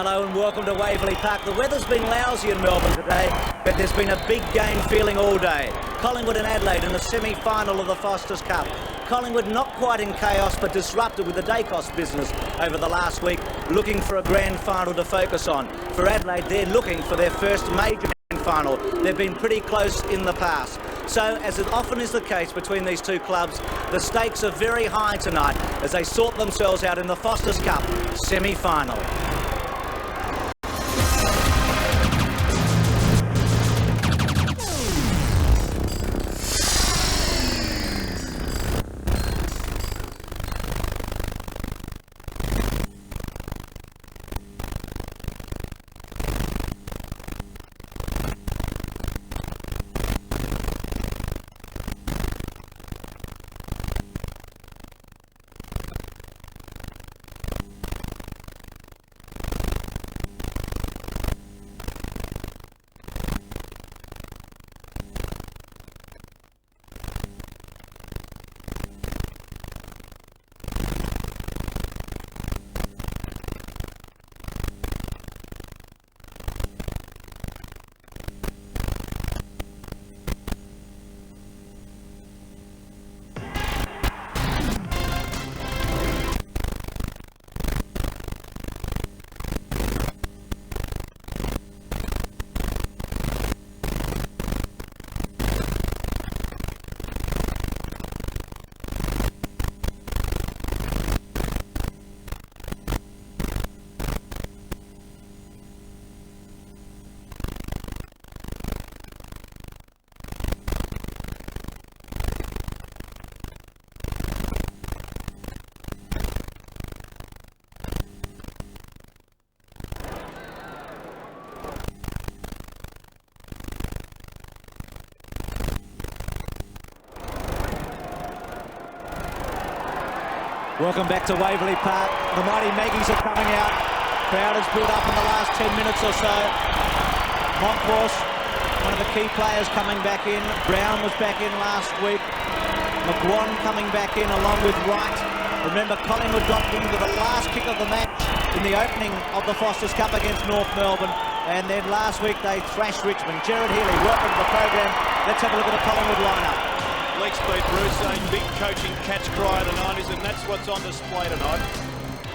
Hello and welcome to Waverley Park. The weather's been lousy in Melbourne today, but there's been a big game feeling all day. Collingwood and Adelaide in the semi-final of the Foster's Cup. Collingwood not quite in chaos but disrupted with the Dacos business over the last week, looking for a grand final to focus on. For Adelaide, they're looking for their first major grand final. They've been pretty close in the past. So, as it often is the case between these two clubs, the stakes are very high tonight as they sort themselves out in the Foster's Cup semi-final. Welcome back to Waverley Park. The mighty Magpies are coming out. Crowd has built up in the last 10 minutes or so. Magpies, one of the key players, coming back in. Brown was back in last week. McGuan coming back in along with Wright. Remember, Collingwood got into the last kick of the match in the opening of the Foster's Cup against North Melbourne. And then last week they thrashed Richmond. Jared Healy, welcome to the program. Let's have a look at the Collingwood lineup. Leg speed, Bruce, a big coaching catch cry of the 90s, and that's what's on display tonight.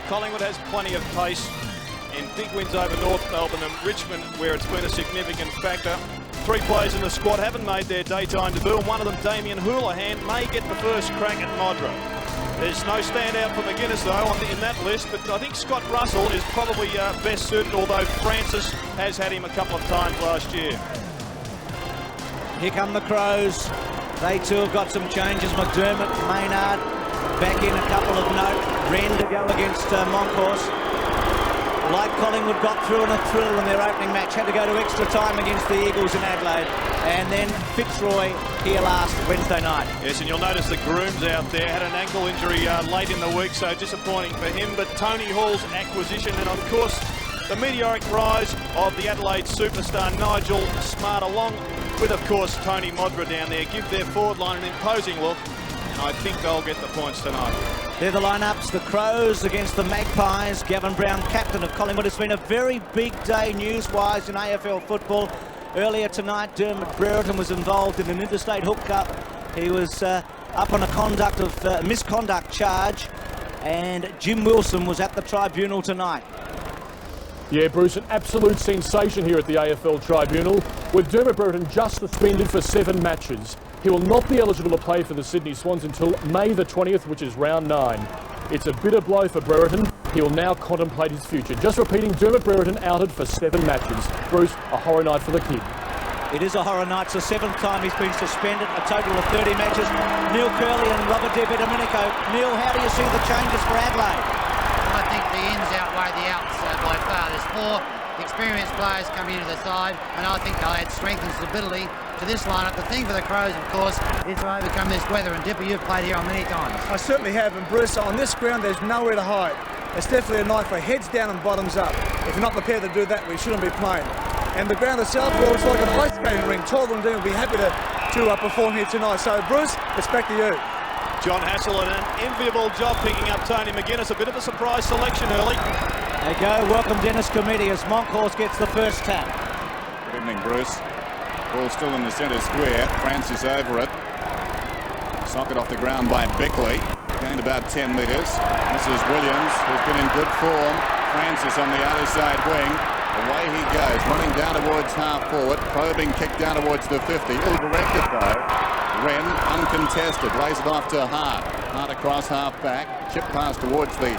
Collingwood has plenty of pace and big wins over North Melbourne and Richmond, where it's been a significant factor. 3 players in the squad haven't made their daytime debut, and one of them, Damien Houlihan, may get the first crack at Modra. There's no standout for McGuinness, though, in that list, but I think Scott Russell is probably best suited, although Francis has had him a couple of times last year. Here come the Crows. They too have got some changes. McDermott, Maynard back in, a couple of note. Wren to go against Moncourse. Like Collingwood got through in a thrill in their opening match, had to go to extra time against the Eagles in Adelaide. And then Fitzroy here last Wednesday night. Yes, and you'll notice the Grooms out there had an ankle injury late in the week, so disappointing for him. But Tony Hall's acquisition, and of course the meteoric rise of the Adelaide superstar Nigel Smart, along with, of course, Tony Modra down there, give their forward line an imposing look, and I think they'll get the points tonight. They're the lineups. The Crows against the Magpies. Gavin Brown, captain of Collingwood. It's been a very big day news-wise in AFL football. Earlier tonight, Dermot Brereton was involved in an interstate hookup. He was up on a misconduct charge, and Jim Wilson was at the tribunal tonight. Yeah, Bruce, an absolute sensation here at the AFL Tribunal, with Dermot Brereton just suspended for 7 matches. He will not be eligible to play for the Sydney Swans until May the 20th, which is round 9. It's a bitter blow for Brereton. He will now contemplate his future. Just repeating, Dermot Brereton outed for 7 matches. Bruce, a horror night for the kid. It is a horror night. It's the 7th time he's been suspended, a total of 30 matches. Neil Curley and Robert De Domenico. Neil, how do you see the changes for Adelaide? I think the ins outweigh the outs by far. There's 4 experienced players coming into the side, and I think they'll add strength and stability to this lineup. The thing for the Crows, of course, is to overcome this weather, and Dipper, you've played here on many times. I certainly have, and Bruce, on this ground there's nowhere to hide. It's definitely a night for heads down and bottoms up. If you're not prepared to do that, we shouldn't be playing. And the ground itself, well, it's like an ice skating ring. 12 and Dean will be happy to perform here tonight. So, Bruce, it's back to you. John Hassel, an enviable job picking up Tony McGuinness. A bit of a surprise selection early. They go. Welcome Dennis Committee as Monkhorst gets the first tap. Good evening, Bruce. Ball still in the centre square. Francis over it. Socket off the ground by Beckley. Gained about 10 metres. This is Williams, who's been in good form. Francis on the outer side wing. Away he goes, running down towards half forward. Probing kick down towards the 50. Ill-directed though. Wren, uncontested, lays it off to Hart. Hart across half back. Chip pass towards the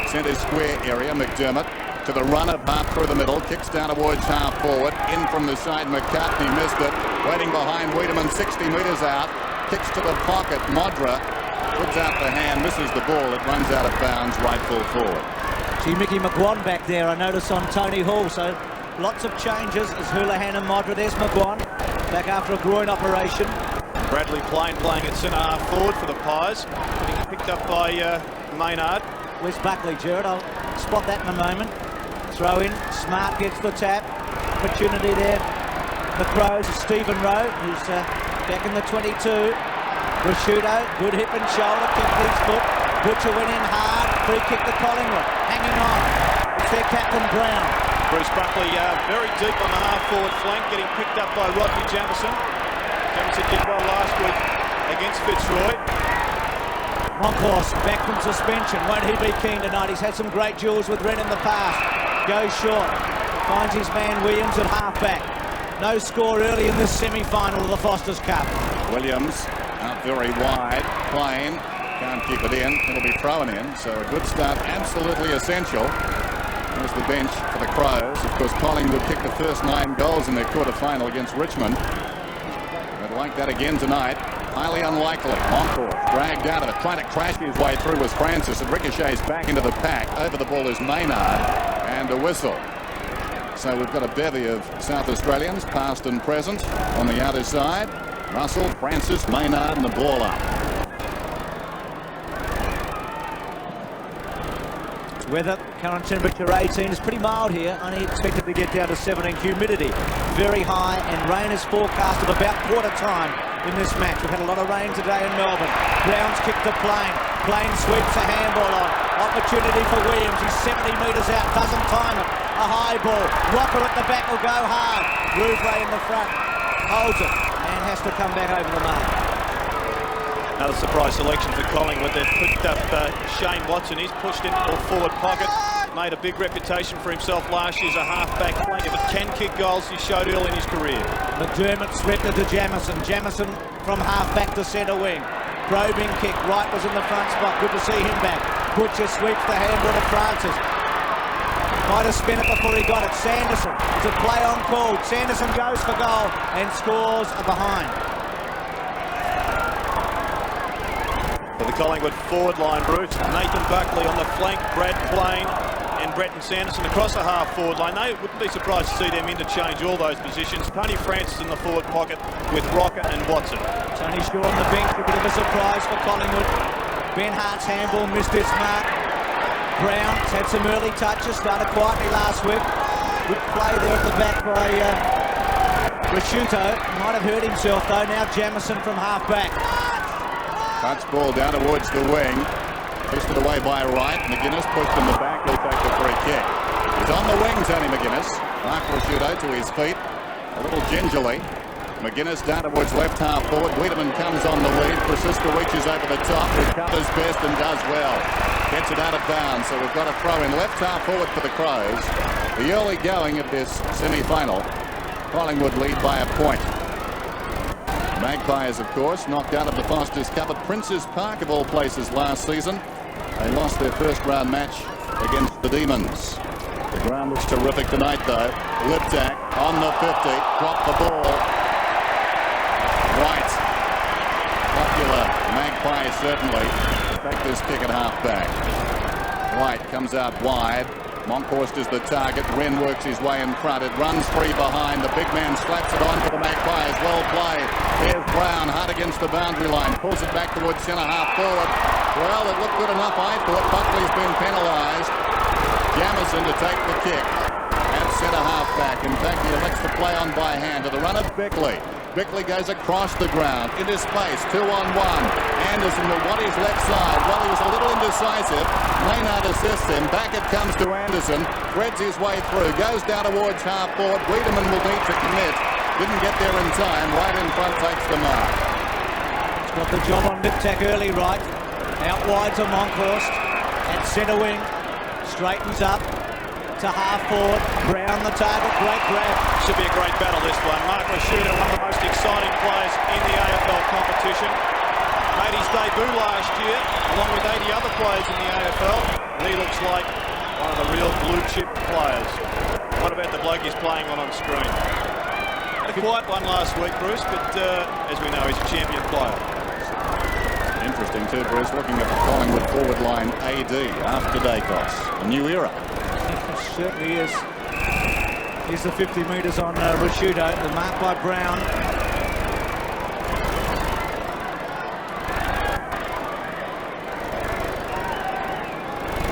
centre square area. McDermott to the runner, half through the middle. Kicks down towards half forward. In from the side, McCartney missed it. Waiting behind Wiedemann, 60 metres out. Kicks to the pocket. Modra puts out the hand, misses the ball. It runs out of bounds, right full forward. See Mickey McGuan back there, I notice on Tony Hall, so lots of changes as Houlihan and Modra. There's McGuan back after a groin operation. Bradley Plain playing at centre half forward for the Pies, getting picked up by Maynard. Where's Buckley, Jared? I'll spot that in a moment. Throw in, Smart gets the tap. Opportunity there. The Crows, Stephen Rowe, who's back in the 22. Prosciutto, good hip and shoulder, kicked his foot. Butcher went in hard, free kick to Collingwood. Hanging on, it's their captain Brown. Bruce Buckley very deep on the half-forward flank, getting picked up by Rodney Jamieson. Jamieson did well last week against Fitzroy. Monkhorst back from suspension. Won't he be keen tonight? He's had some great duels with Wren in the past. Goes short, finds his man Williams at half-back. No score early in this semi-final of the Foster's Cup. Williams out very wide, Plain. Can't keep it in. It'll be thrown in. So a good start, absolutely essential. There's the bench for the Crows. Of course, Collingwood kicked the first 9 goals in their quarter-final against Richmond. But like that again tonight, highly unlikely. Monkhorst dragged out of it, trying to crash his way through was Francis. It ricochets back into the pack. Over the ball is Maynard, and a whistle. So we've got a bevy of South Australians, past and present, on the other side. Russell, Francis, Maynard, and the ball up. Weather, current temperature 18, is pretty mild here, only expected to get down to 17. Humidity very high, and rain is forecasted about quarter time in this match. We've had a lot of rain today in Melbourne. Brown's kick to Plain. Plain sweeps a handball on. Opportunity for Williams. He's 70 metres out, doesn't time it. A high ball. Rocker at the back will go hard. Rouvray in the front holds it and has to come back over the mark. Another surprise selection for Collingwood. They've picked up Shane Watson. He's pushed into the forward pocket. Made a big reputation for himself last year as a half-back flanker, but can kick goals he showed early in his career. McDermott swept it to Jamieson. Jamieson from half-back to centre wing. Probing kick. Wright was in the front spot. Good to see him back. Butcher sweeps the handball to Francis. Might have spun it before he got it. Sanderson. It's a play on call. Sanderson goes for goal and scores a behind. For the Collingwood forward line, Bruce, Nathan Buckley on the flank, Brad Plain and Bretton Sanderson across the half forward line. They wouldn't be surprised to see them interchange all those positions. Tony Francis in the forward pocket with Rocker and Watson. Tony Shaw on the bench, a bit of a surprise for Collingwood. Ben Hart's handball missed its mark. Brown's had some early touches, started quietly last week. Good play there at the back by Prosciutto. Might have hurt himself though. Now Jamieson from half back. Touch ball down towards the wing. Twisted away by Wright. McGuinness pushed in the back. He'll take the free kick. He's on the wing, Tony McGuinness. Mark Prosciutto to his feet. A little gingerly. McGuinness down towards left half forward. Wiedemann comes on the lead. Francisco reaches over the top. Recovers best and does well. Gets it out of bounds. So we've got a throw in left half forward for the Crows. The early going of this semi-final. Collingwood lead by a point. Magpies, of course, knocked out of the Foster's Cup at Princes Park, of all places, last season. They lost their first round match against the Demons. The ground looks terrific tonight, though. Liptak on the 50, dropped the ball. White, popular Magpie certainly, take this kick at half-back. White comes out wide. Monkhorst is the target. Wren works his way in front. It runs free behind. The big man slaps it on for the Magpies. Well played. Here's Brown, hard against the boundary line. Pulls it back towards centre half forward. Well, it looked good enough, I thought. Buckley's been penalised. Jamieson to take the kick at centre half back. In fact, he elects to play on by hand to the runner, Beckley. Bickley goes across the ground into space, 2-on-1. Anderson will want his left side. Well, he was a little indecisive. Maynard assists him. Back it comes to Anderson. Threads his way through. Goes down towards half forward. Wiedemann will need to commit. Didn't get there in time. Right in front takes the mark. He's got the job on Niptak early, right. Out wide to Monkhorst. At centre wing. Straightens up to half forward. Brown the target. Great grab. Should be a great battle, this one. Mark Rashuda, one of the most exciting players in the AFL competition. Made his debut last year, along with 80 other players in the AFL. And he looks like one of the real blue-chip players. What about the bloke he's playing on screen? A quiet one last week, Bruce, but as we know, he's a champion player. Interesting too, Bruce, looking at the Collingwood forward line AD after Dacos. A new era. Certainly is. Here's the 50 metres on Rashudo, marked by Brown.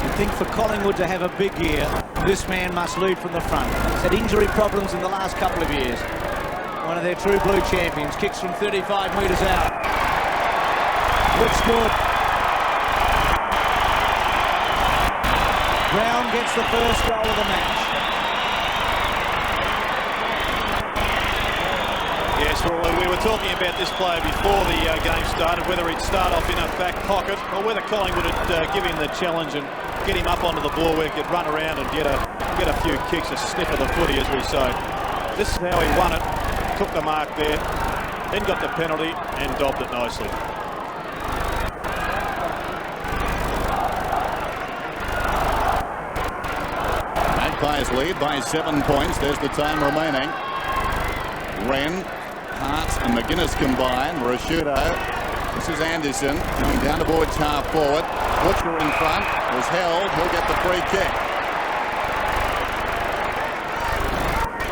You think for Collingwood to have a big year, this man must lead from the front. He's had injury problems in the last couple of years. One of their true blue champions. Kicks from 35 metres out. Looks good. Brown gets the first goal of the match. Yes, well, we were talking about this player before the game started, whether he'd start off in a back pocket or whether Collingwood would give him the challenge and get him up onto the ball where he could run around and get a few kicks, a sniff of the footy, as we say. This is how he won it, took the mark there, then got the penalty and dobbed it nicely. Magpies lead by 7 points. There's the time remaining. Wren, Hart and McGuinness combine. Rashudo. This is Anderson coming down towards half forward. Butcher in front. Was held. He'll get the free kick.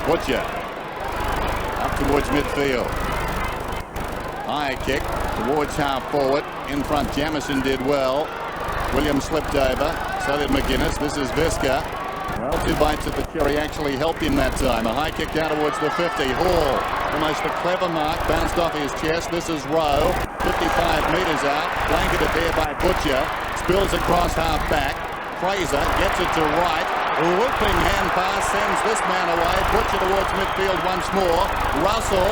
Butcher. Up towards midfield. High kick towards half forward. In front, Jamieson did well. Williams slipped over. So did McGuinness. This is Visca. Well, 2 bites at the cherry actually helped him that time. A high kick down towards the 50. Hall, almost a clever mark, bounced off his chest. This is Rowe, 55 metres out, blanketed there by Butcher. Spills across half back. Fraser gets it to right. Looping hand pass sends this man away. Butcher towards midfield once more. Russell.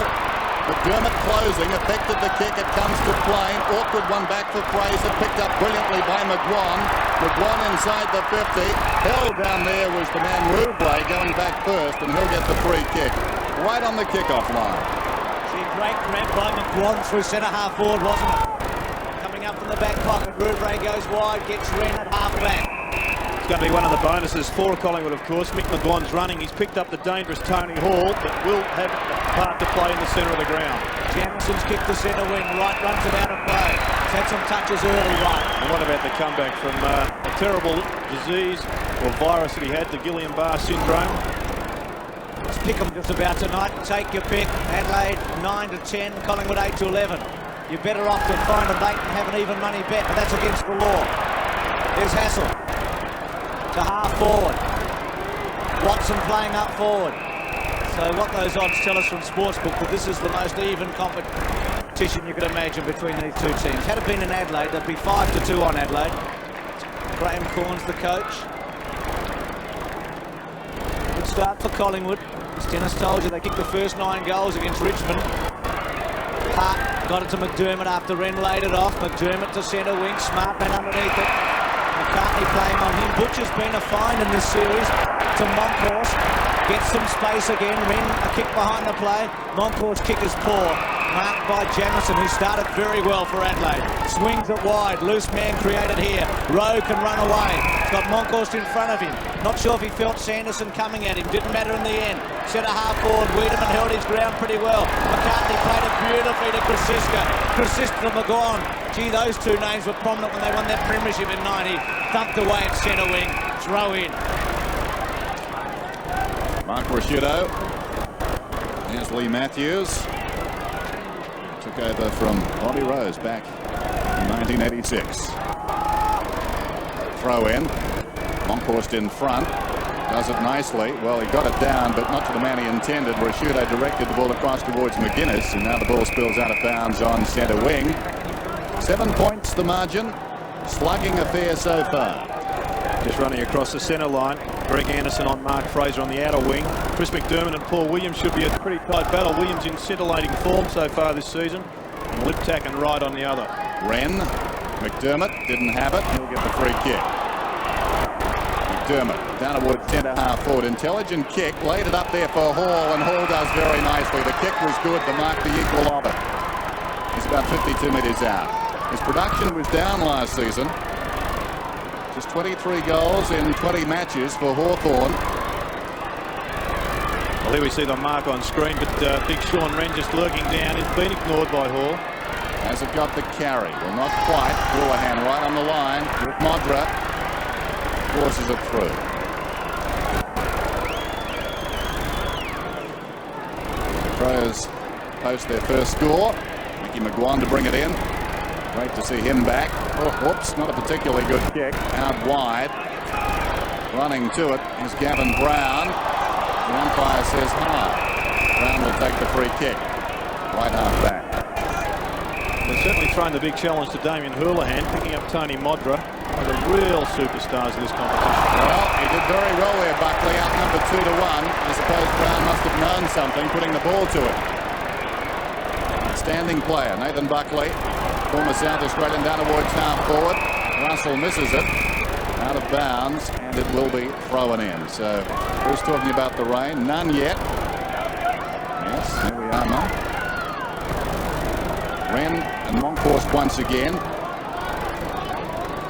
McDermott closing, affected the kick, it comes to Plain. Awkward one back for Fraser, picked up brilliantly by McGuan. McGuan inside the 50. Held down there was the man Rubley going back first, and he'll get the free kick. Right on the kickoff line. See, great grab by McGuan through centre half forward, wasn't it? Coming up from the back pocket, Rubley goes wide, gets Wren at half back. It's going to be one of the bonuses for Collingwood, of course. Mick McGuan's running. He's picked up the dangerous Tony Hall, but will have a part to play in the centre of the ground. Jamison's kicked the centre wing, right runs it out of play. He's had some touches early, right. And what about the comeback from a terrible disease or virus that he had, the Guillain-Barré syndrome? Let's pick them just about tonight. Take your pick. Adelaide 9 to 10, Collingwood 8 to 11. You're better off to find a mate and have an even money bet, but that's against the law. There's Hassel. To half forward. Watson playing up forward. So what those odds tell us from Sportsbook, that this is the most even competition you could imagine between these two teams. Had it been in Adelaide, there'd be 5 to 2 on Adelaide. Graham Corns the coach. Good start for Collingwood. As Dennis told you, they kicked the first 9 goals against Richmond. Hart got it to McDermott after Wren laid it off. McDermott to centre wing, Smart man underneath it. McCartney playing on him. Butcher's been a find in this series to Monkhorst. Gets some space again. Wren a kick behind the play. Monkhorst's kick is poor. Marked by Jamieson, who started very well for Adelaide. Swings it wide. Loose man created here. Rowe can run away. He's got Monkhorst in front of him. Not sure if he felt Sanderson coming at him. Didn't matter in the end. Centre half forward. Wiedemann held his ground pretty well. McCartney played it beautifully to Krasiska. Krasiska to McGuan. Gee, those two names were prominent when they won that premiership in 90. Thumped away at centre wing. Throw in. Mark Rashudo. Here's Lee Matthews. Took over from Bobby Rose back in 1986. Throw in. Monkhorst in front. does it nicely. Well, he got it down, but not to the man he intended. Rashudo directed the ball across towards McGuinness, and now the ball spills out of bounds on centre wing. 7 points the margin. Slugging affair so far. Just running across the centre line. Greg Anderson on Mark Fraser on the outer wing. Chris McDermott and Paul Williams should be a pretty tight battle. Williams in scintillating form so far this season. And Liptak and Wright on the other. Wren, McDermott didn't have it. He'll get the free kick. McDermott down towards centre half forward. Intelligent kick. Laid it up there for Hall, and Hall does very nicely. The kick was good to mark the equal of it. He's about 52 metres out. His production was down last season. Just 23 goals in 20 matches for Hawthorn. Well, here we see the mark on screen, but big Sean Wren just lurking down. It's been ignored by Hall. Has it got the carry? Well, not quite. Houlihan right on the line with Modra. Forces it through. Crows post their first score. Mickey McGuan to bring it in. Great to see him back. Oh, whoops, not a particularly good kick. Out wide. Running to it is Gavin Brown. The umpire says hard. Brown will take the free kick. Right half back. They've certainly thrown the big challenge to Damien Houlihan, picking up Tony Modra, one of the real superstars of this competition. Well, he did very well there, Buckley, outnumbered 2-1. I suppose Brown must have known something, putting the ball to it. Standing player, Nathan Buckley, former South Australian, down towards half forward. Russell misses it, out of bounds, and it will be thrown in. So, who's talking about the rain? None yet. Yes, here we are, Mark. Wren and Monkhorst once again.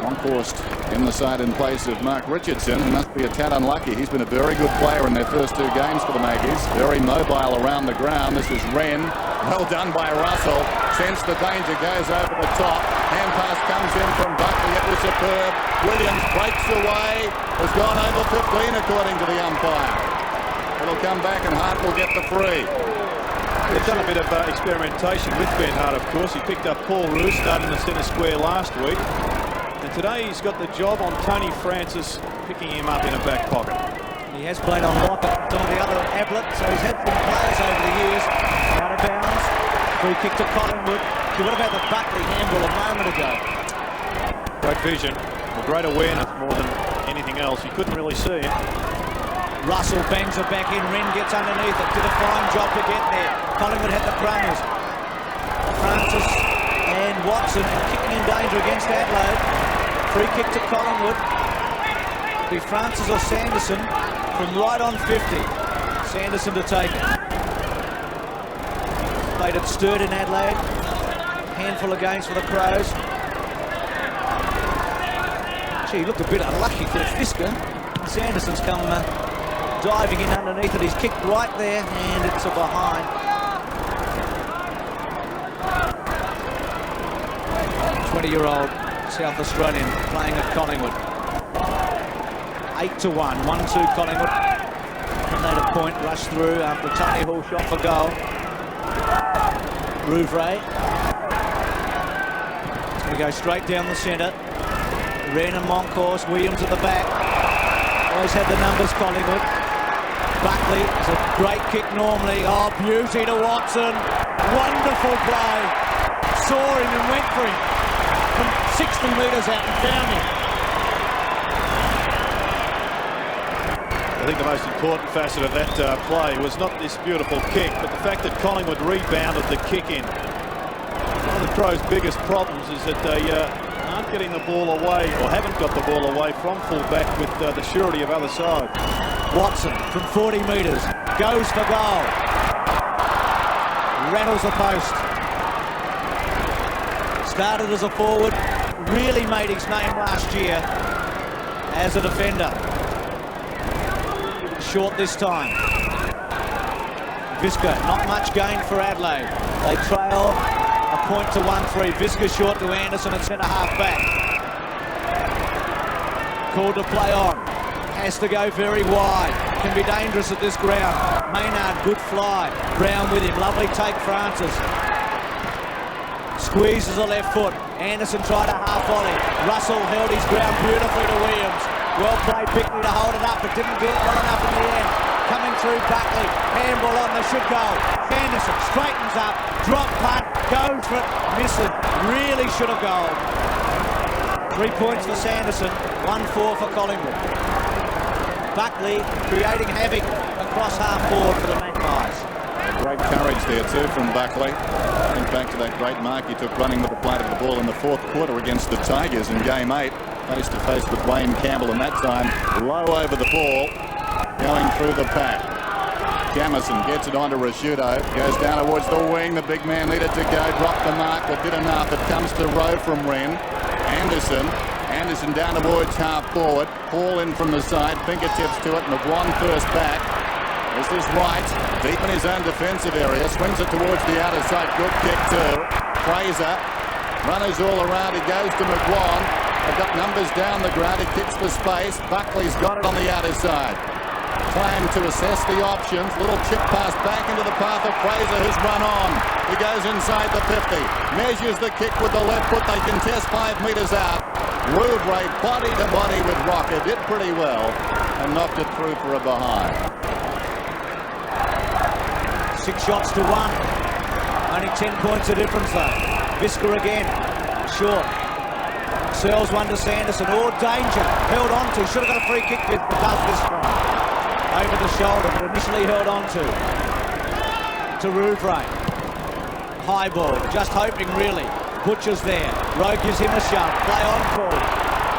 Monkhorst in the side in place of Mark Richardson. He must be a tad unlucky. He's been a very good player in their first 2 games for the Magpies. Very mobile around the ground. This is Wren. Well done by Russell. Sense the danger, goes over the top. Hand pass comes in from Buckley. It was superb. Williams breaks away. Has gone over 15 according to the umpire. It'll come back and Hart will get the free. They've done a bit of experimentation with Ben Hart, of course. He picked up Paul Roos, starting the centre square last week. And today he's got the job on Tony Francis, picking him up in a back pocket. He has played on lock at some of the other Adelaide, so he's had some players over the years. Out of bounds. Free kick to Collingwood. What about the Buckley handball a moment ago? Great vision, or great awareness more than anything else. You couldn't really see it. Russell bangs it back in. Wren gets underneath it. Did a fine job to get there. Collingwood had the runners. Francis and Watson kicking in danger against Adelaide. Free kick to Collingwood. It'll be Francis or Sanderson from right on 50. Sanderson to take it. Played it stirred in Adelaide. Handful of games for the Crows. Gee, he looked a bit unlucky for Fisker. Sanderson's come diving in underneath it. He's kicked right there, and it's a behind. 20-year-old South Australian playing at Collingwood. 8-1, 1-2 Collingwood. And they had a point rush through after Tony Hall shot for goal. Rouvray. It's going to go straight down the centre. Wren and Monkhorst, Williams at the back. Always had the numbers, Collingwood. Buckley is a great kick normally. Oh, beauty to Watson. Wonderful play. Saw him and went for him. From 60 metres out and found him. I think the most important facet of that play was not this beautiful kick, but the fact that Collingwood rebounded the kick in. One of the Crows' biggest problems is that they aren't getting the ball away, or haven't got the ball away from full-back with the surety of other side. Watson from 40 metres goes for goal. Rattles the post. Started as a forward, really made his name last year as a defender. Short this time. Visca, not much gain for Adelaide. They trail a point to 1-3. Visca short to Anderson at centre half back. Called to play on. Has to go very wide. Can be dangerous at this ground. Maynard, good fly. Brown with him. Lovely take, Francis. Squeezes the left foot. Anderson tried a half volley. Russell held his ground beautifully to Williams. Well played, Bickley to hold it up, but didn't do it well enough in the end. Coming through Buckley, handball on the should go. Anderson straightens up, drop punt, goes for it, misses. Really should have goaled. 3 points for Sanderson, 1-4 for Collingwood. Buckley creating havoc across half forward for the Magpies. Great courage there too from Buckley. Think back to that great mark he took running with the flight of the ball in the fourth quarter against the Tigers in game 8. Face to face with Wayne Campbell, and that time low over the ball, going through the pack. Jamison gets it onto Rashudo, goes down towards the wing. The big man needed to go, dropped the mark, but did enough. It comes to Rowe from Wren. Anderson down towards half forward. Paul in from the side, fingertips to it. McGuan first back. This is Wright, deep in his own defensive area, swings it towards the outer side. Good kick too. Fraser, runners all around. He goes to McGuan. They've got numbers down the ground. He kicks for space. Buckley's got it on the outer side. Time to assess the options. Little chip pass back into the path of Fraser, who's run on. He goes inside the 50. Measures the kick with the left foot. They contest 5 metres out. Rouvray body to body with Rocker. Did pretty well and knocked it through for a behind. 6 shots to 1. Only 10 points of difference though. Visca again. Short. Searles one to Sanderson. Oh, danger. Held on to. Should have got a free kick with does this time. Over the shoulder, but initially held on to Rouvray. High ball. Just hoping really. Butcher's there. Rowe gives him a shove. Play on call.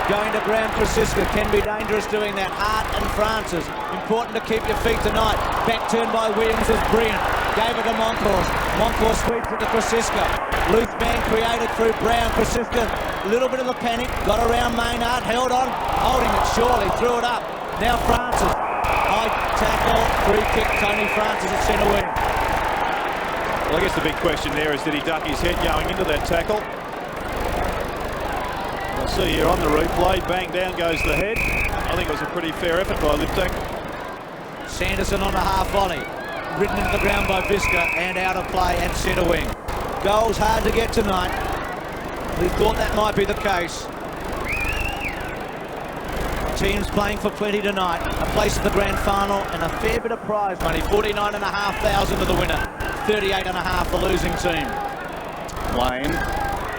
Going to Graham Krasiska. Can be dangerous doing that. Hart and Francis. Important to keep your feet tonight. Back turn by Williams was brilliant. Gave it to Moncourse. Moncourse sweeps it to Krasiska. Loose man created through Brown. Krasiska, a little bit of a panic. Got around Maynard. Held on. Holding it surely. Threw it up. Now Francis. High tackle. Free kick. Tony Francis at centre wing. Well, I guess the big question there is, did he duck his head going into that tackle? We'll see here on the replay. Bang, down goes the head. I think it was a pretty fair effort by Liptak. Sanderson on a half volley. Ridden into the ground by Visca and out of play at centre wing. Goals hard to get tonight. We thought that might be the case. Teams playing for plenty tonight. A place at the grand final and a fair bit of prize money. 49,500 to the winner. 38.5 the losing team. Lane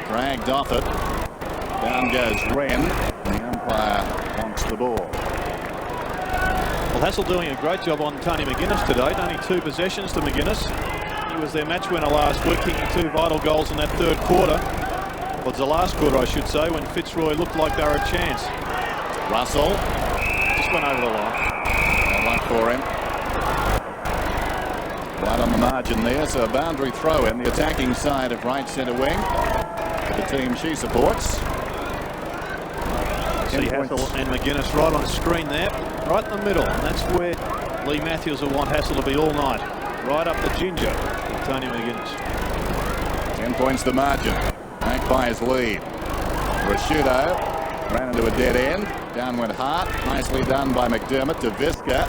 dragged off it. Down goes Wren. The umpire wants the ball. Well, Hassel doing a great job on Tony McGuinness today. Only 2 possessions to McGuinness. He was their match winner last week, kicking 2 vital goals in that third quarter. Well, it's the last quarter, I should say, when Fitzroy looked like they were a chance. Russell Just went over the line. no luck for him. Right on the margin there, so a boundary throw in the attacking side of right centre wing for the team she supports. See Hassel and McGuinness right on screen there, right in the middle, and that's where Lee Matthews will want Hassel to be all night. Right up the ginger, Tony McGuinness. 10 points the margin. Magpies lead. Rashudo ran into a dead end. Down went Hart. Nicely done by McDermott to Visca.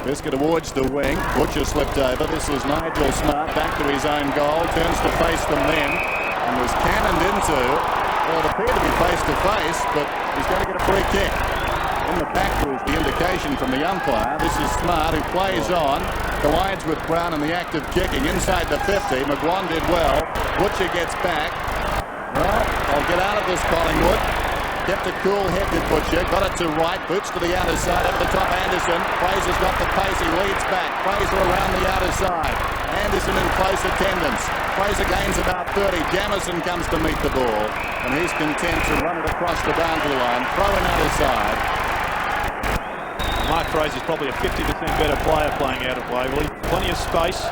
Visca towards the wing. Butcher slipped over. This is Nigel Smart back to his own goal. Turns to face them then and was cannoned into. Well, it appeared to be face to face, but he's going to get a free kick. In the back was the indication from the umpire. This is Smart, who plays on. Collides with Brown in the act of kicking inside the 50. McGuan did well. Butcher gets back. Well, I'll get out of this, Collingwood. Kept a cool head to Butcher. Got it to right. Boots to the outer side. Over the top, Anderson. Fraser's got the pace. He leads back. Fraser around the outer side. Anderson in close attendance. Fraser gains about 30. Jamison comes to meet the ball. And he's content to run it across the boundary line. Throw in outer side. Mark Fraser's probably a 50% better player playing out of Waverley. Plenty of space.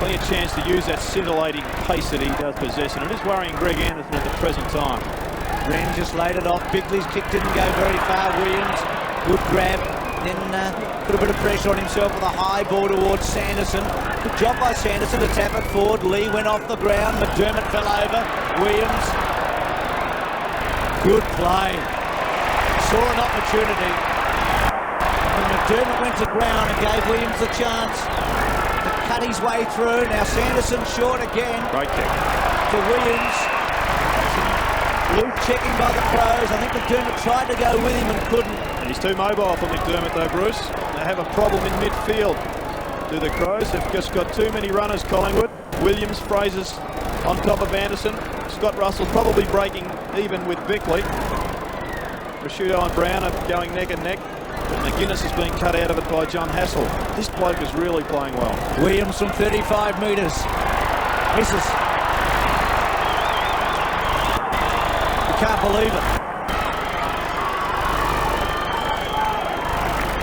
Plenty of chance to use that scintillating pace that he does possess. And it is worrying Greg Anderson at the present time. Wren just laid it off. Bickley's kick didn't go very far. Williams, good grab. Then put a bit of pressure on himself with a high ball towards Sanderson. Good job by Sanderson to tap it forward. Lee went off the ground. McDermott fell over. Williams. Good play. Saw an opportunity. And McDermott went to ground and gave Williams the chance to cut his way through. Now Sanderson short again. Great kick. To Williams. Luke checking by the Crows. I think McDermott tried to go with him and couldn't. He's too mobile for McDermott though, Bruce. They have a problem in midfield. Do the Crows? They've just got too many runners, Collingwood. Williams, Fraser's on top of Anderson. Scott Russell probably breaking even with Bickley. Prosciutto and Brown are going neck and neck. McGuinness has been cut out of it by John Hassel. This bloke is really playing well. Williams from 35 metres. Misses. You can't believe it.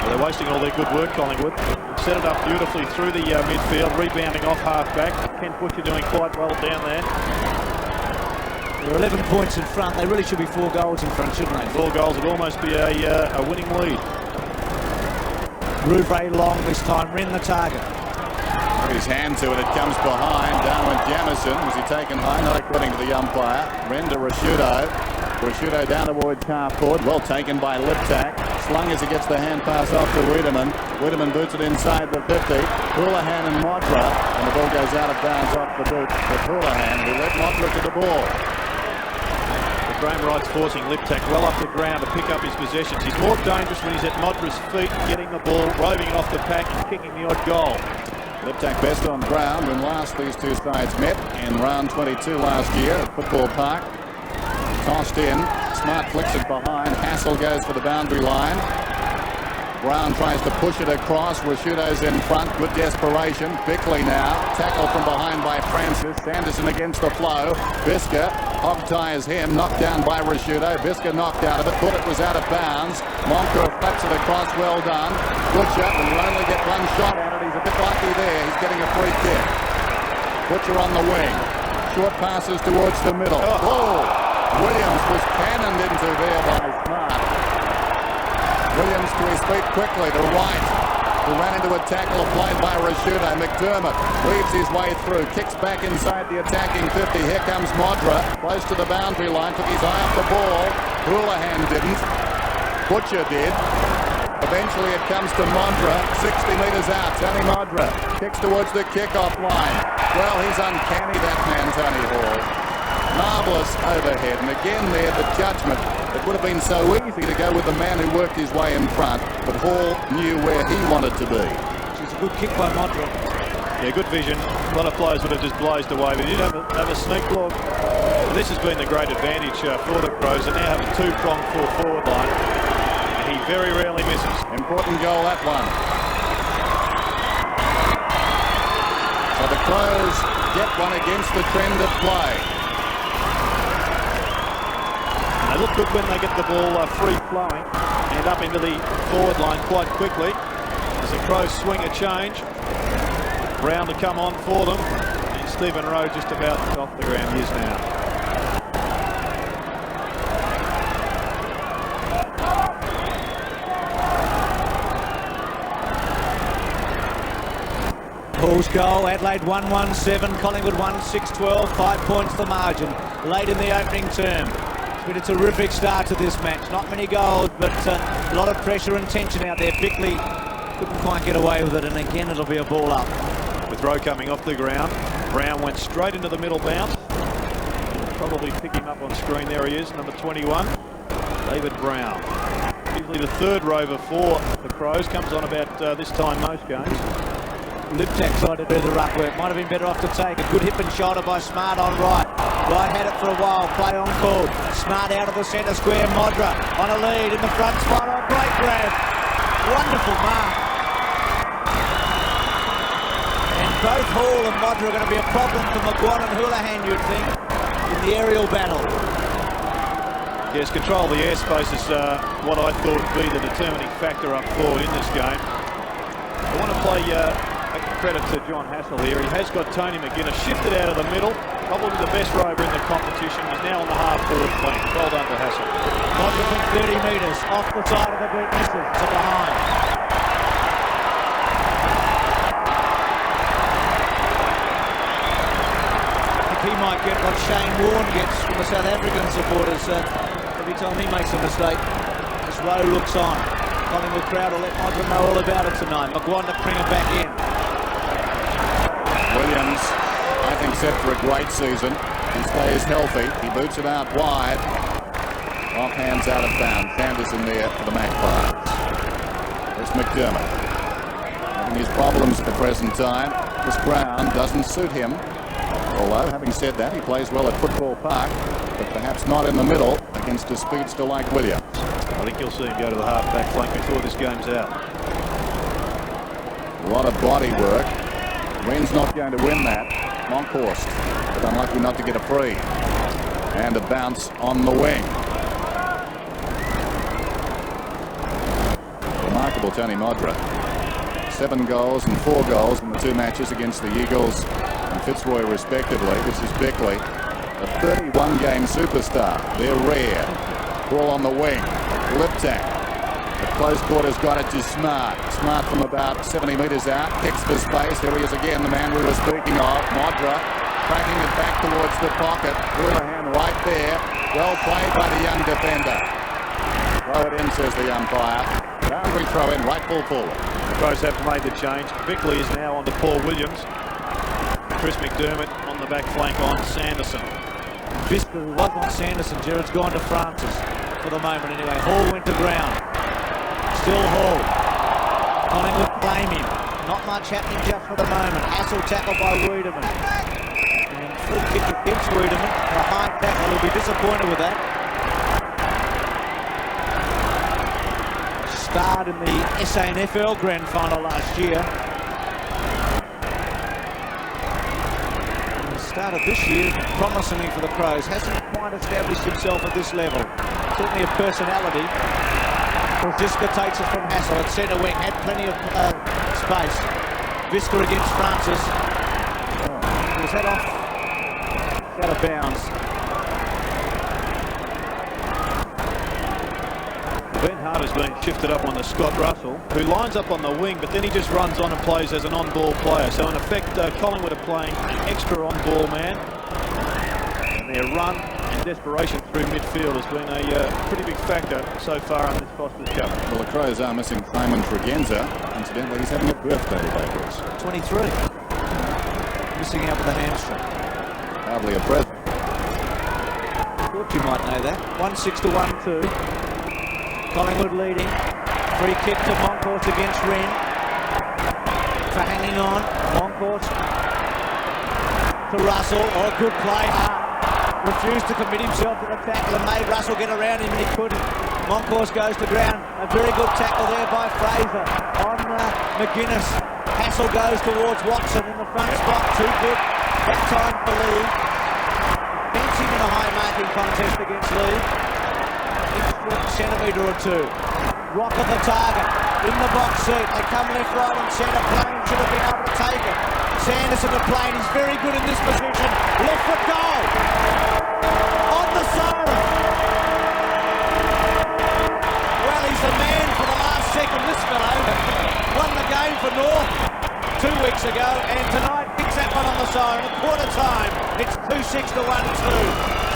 They're wasting all their good work, Collingwood. Set it up beautifully through the midfield, rebounding off half-back. Ken Butcher doing quite well down there. They're 11 points in front. They really should be 4 goals in front, shouldn't they? 4 goals would almost be a winning lead. Rouve long this time, ran the target. Put his hand to it, it comes behind. Down went Jamison. Was he taken high? Not according to the umpire. Ren to Prosciutto. Prosciutto down towards half-court. Well taken by Liptak. Slung as he gets the hand pass off to Wiedemann. Wiedemann boots it inside the 50. Houlihan and Modra. And the ball goes out of bounds off the boot with Houlihan, who led Modra to the ball. Graham Wright's forcing Liptak well off the ground to pick up his possessions. He's more dangerous when he's at Modra's feet, getting the ball, roving it off the pack and kicking the odd goal. Liptak best on ground when last these two sides met in round 22 last year at Football Park. Tossed in, Smart flicks it behind, Hassel goes for the boundary line. Brown tries to push it across, Prosciutto's in front, good desperation. Bickley now, tackle from behind by Francis. Sanderson against the flow. Bisker hog-ties him, knocked down by Prosciutto. Bisker knocked out of it, thought it was out of bounds. Moncro flaps it across, well done. Butcher, when you only get one shot at it, he's a bit lucky there. He's getting a free kick. Butcher on the wing. Short passes towards the middle. Oh! Williams was cannoned into there by Smart. Williams to his feet quickly to White, who ran into a tackle applied by Prosciutto. McDermott weaves his way through, kicks back inside the attacking 50. Here comes Modra, close to the boundary line, took his eye off the ball. Houlihan didn't. Butcher did. Eventually it comes to Modra, 60 metres out. Tony Modra kicks towards the kickoff line. Well, he's uncanny, that man, Tony Hall. Marvellous overhead, and again there the judgment. It would have been so easy to go with the man who worked his way in front, but Hall knew where he wanted to be. It's a good kick by Modra. Yeah, good vision. A lot of players would have just blazed away, but he did have a sneak look. This has been the great advantage for the Crows. They now have a 2-pronged full-forward line, and he very rarely misses. Important goal, that one. So the Crows get one against the trend of play. They look good when they get the ball free-flowing and up into the forward line quite quickly. As the Crows swing a change, Brown to come on for them, and Stephen Rowe just about off the ground. He is now. Hall's goal, Adelaide 1-1-7, Collingwood 1-6-12, 5 points the margin, late in the opening term. It's been a terrific start to this match. Not many goals, but a lot of pressure and tension out there. Bickley couldn't quite get away with it, and again it'll be a ball up. With Rowe coming off the ground, Brown went straight into the middle bounce. Probably pick him up on screen. There he is, number 21, David Brown. Usually the third rover for the Crows, comes on about this time most games. Liptak tried to do the ruck work. Might have been better off to take. A good hip and shoulder by Smart on Wright. Wright had it for a while. Play on called. Smart out of the centre square. Modra on a lead in the front spot. Oh, great grab. Wonderful mark. And both Hall and Modra are going to be a problem for McGuan and Houlihan, you'd think, in the aerial battle. Yes, control of the airspace is what I thought would be the determining factor up forward in this game. I want to play credit to John Hassel here. He has got Tony McGuinness shifted out of the middle, probably the best rover in the competition. He's now on the half-forward flank. Well done to Hassel. Modra from 30 metres, off the side of the boot, misses to behind. I think he might get what Shane Warne gets from the South African supporters every time he makes a mistake. As Rowe looks on. Collingwood crowd will let Modra know all about it tonight. McGuan to bring it back in. Williams, I think, set for a great season. He stays healthy. He boots it out wide. Off hands out of bounds. Sanderson there for the Magpies. There's McDermott. Having his problems at the present time. This ground doesn't suit him. Although, having said that, he plays well at Football Park, but perhaps not in the middle against a speedster like Williams. I think you'll see him go to the half-back flank before this game's out. A lot of body work. Wren's not going to win that. Monkhorst, but unlucky not to get a free. And a bounce on the wing. Remarkable Tony Modra. 7 goals and 4 goals in the 2 matches against the Eagles and Fitzroy respectively. This is Beckley, a 31-game superstar. They're rare. Ball on the wing. Liptak. At close quarters got it to Smart. Smart from about 70 metres out. Kicks for space. There he is again, the man we were speaking of. Modra cracking it back towards the pocket. Houlihan right there. Well played by the young defender. Throw it in, says the umpire. Boundary throw in, right ball forward. The Crows have made the change. Bickley is now on to Paul Williams. Chris McDermott on the back flank on Sanderson. Visper was on Sanderson. Gerard's gone to Francis for the moment anyway. Hall went to ground. Still Hall. Collingwood blame him. Not much happening just for the moment. Hassel tackled by Wiedemann. And free kick against Wiedemann. A high tackle. He'll be disappointed with that. Starred in the SANFL Grand Final last year. And the start of this year, promisingly for the Crows, hasn't quite established himself at this level. Certainly a personality. Ziska takes it from Hassel at centre wing, had plenty of space. Visca against Francis. Was that off? Out of bounds. Ben Harder's been shifted up on the Scott Russell, who lines up on the wing, but then he just runs on and plays as an on-ball player. So in effect, Collingwood are playing an extra on-ball man. And their run and desperation through midfield has been a pretty big factor so far in this Foster's Cup. Well, the Crows are missing Simon Tregenza. Incidentally, he's having a birthday today, Bruce. 23. Missing out with a hamstring. Hardly a present. Thought you might know that. 1-6 to 1-2. Collingwood leading. Free kick to Monkhorst against Wren. For hanging on. Monkhorst to Russell. Oh, good play. Refused to commit himself to the tackle and made Russell get around him, and he couldn't. Monkhorst goes to ground. A very good tackle there by Fraser on McGuinness. Hassel goes towards Watson in the front spot. Too good that time for Lee. Fencing in a high marking contest against Lee. Centimetre or two. Rock of the target in the box seat. They come left, right and centre. Plain should have been able to take it. Sanderson the Plain is very good in this position. Left foot goal. On the siren. Well, he's the man for the last second. This fellow won the game for North 2 weeks ago, and tonight picks that one on the siren. At quarter time, it's 2-6 to 1-2.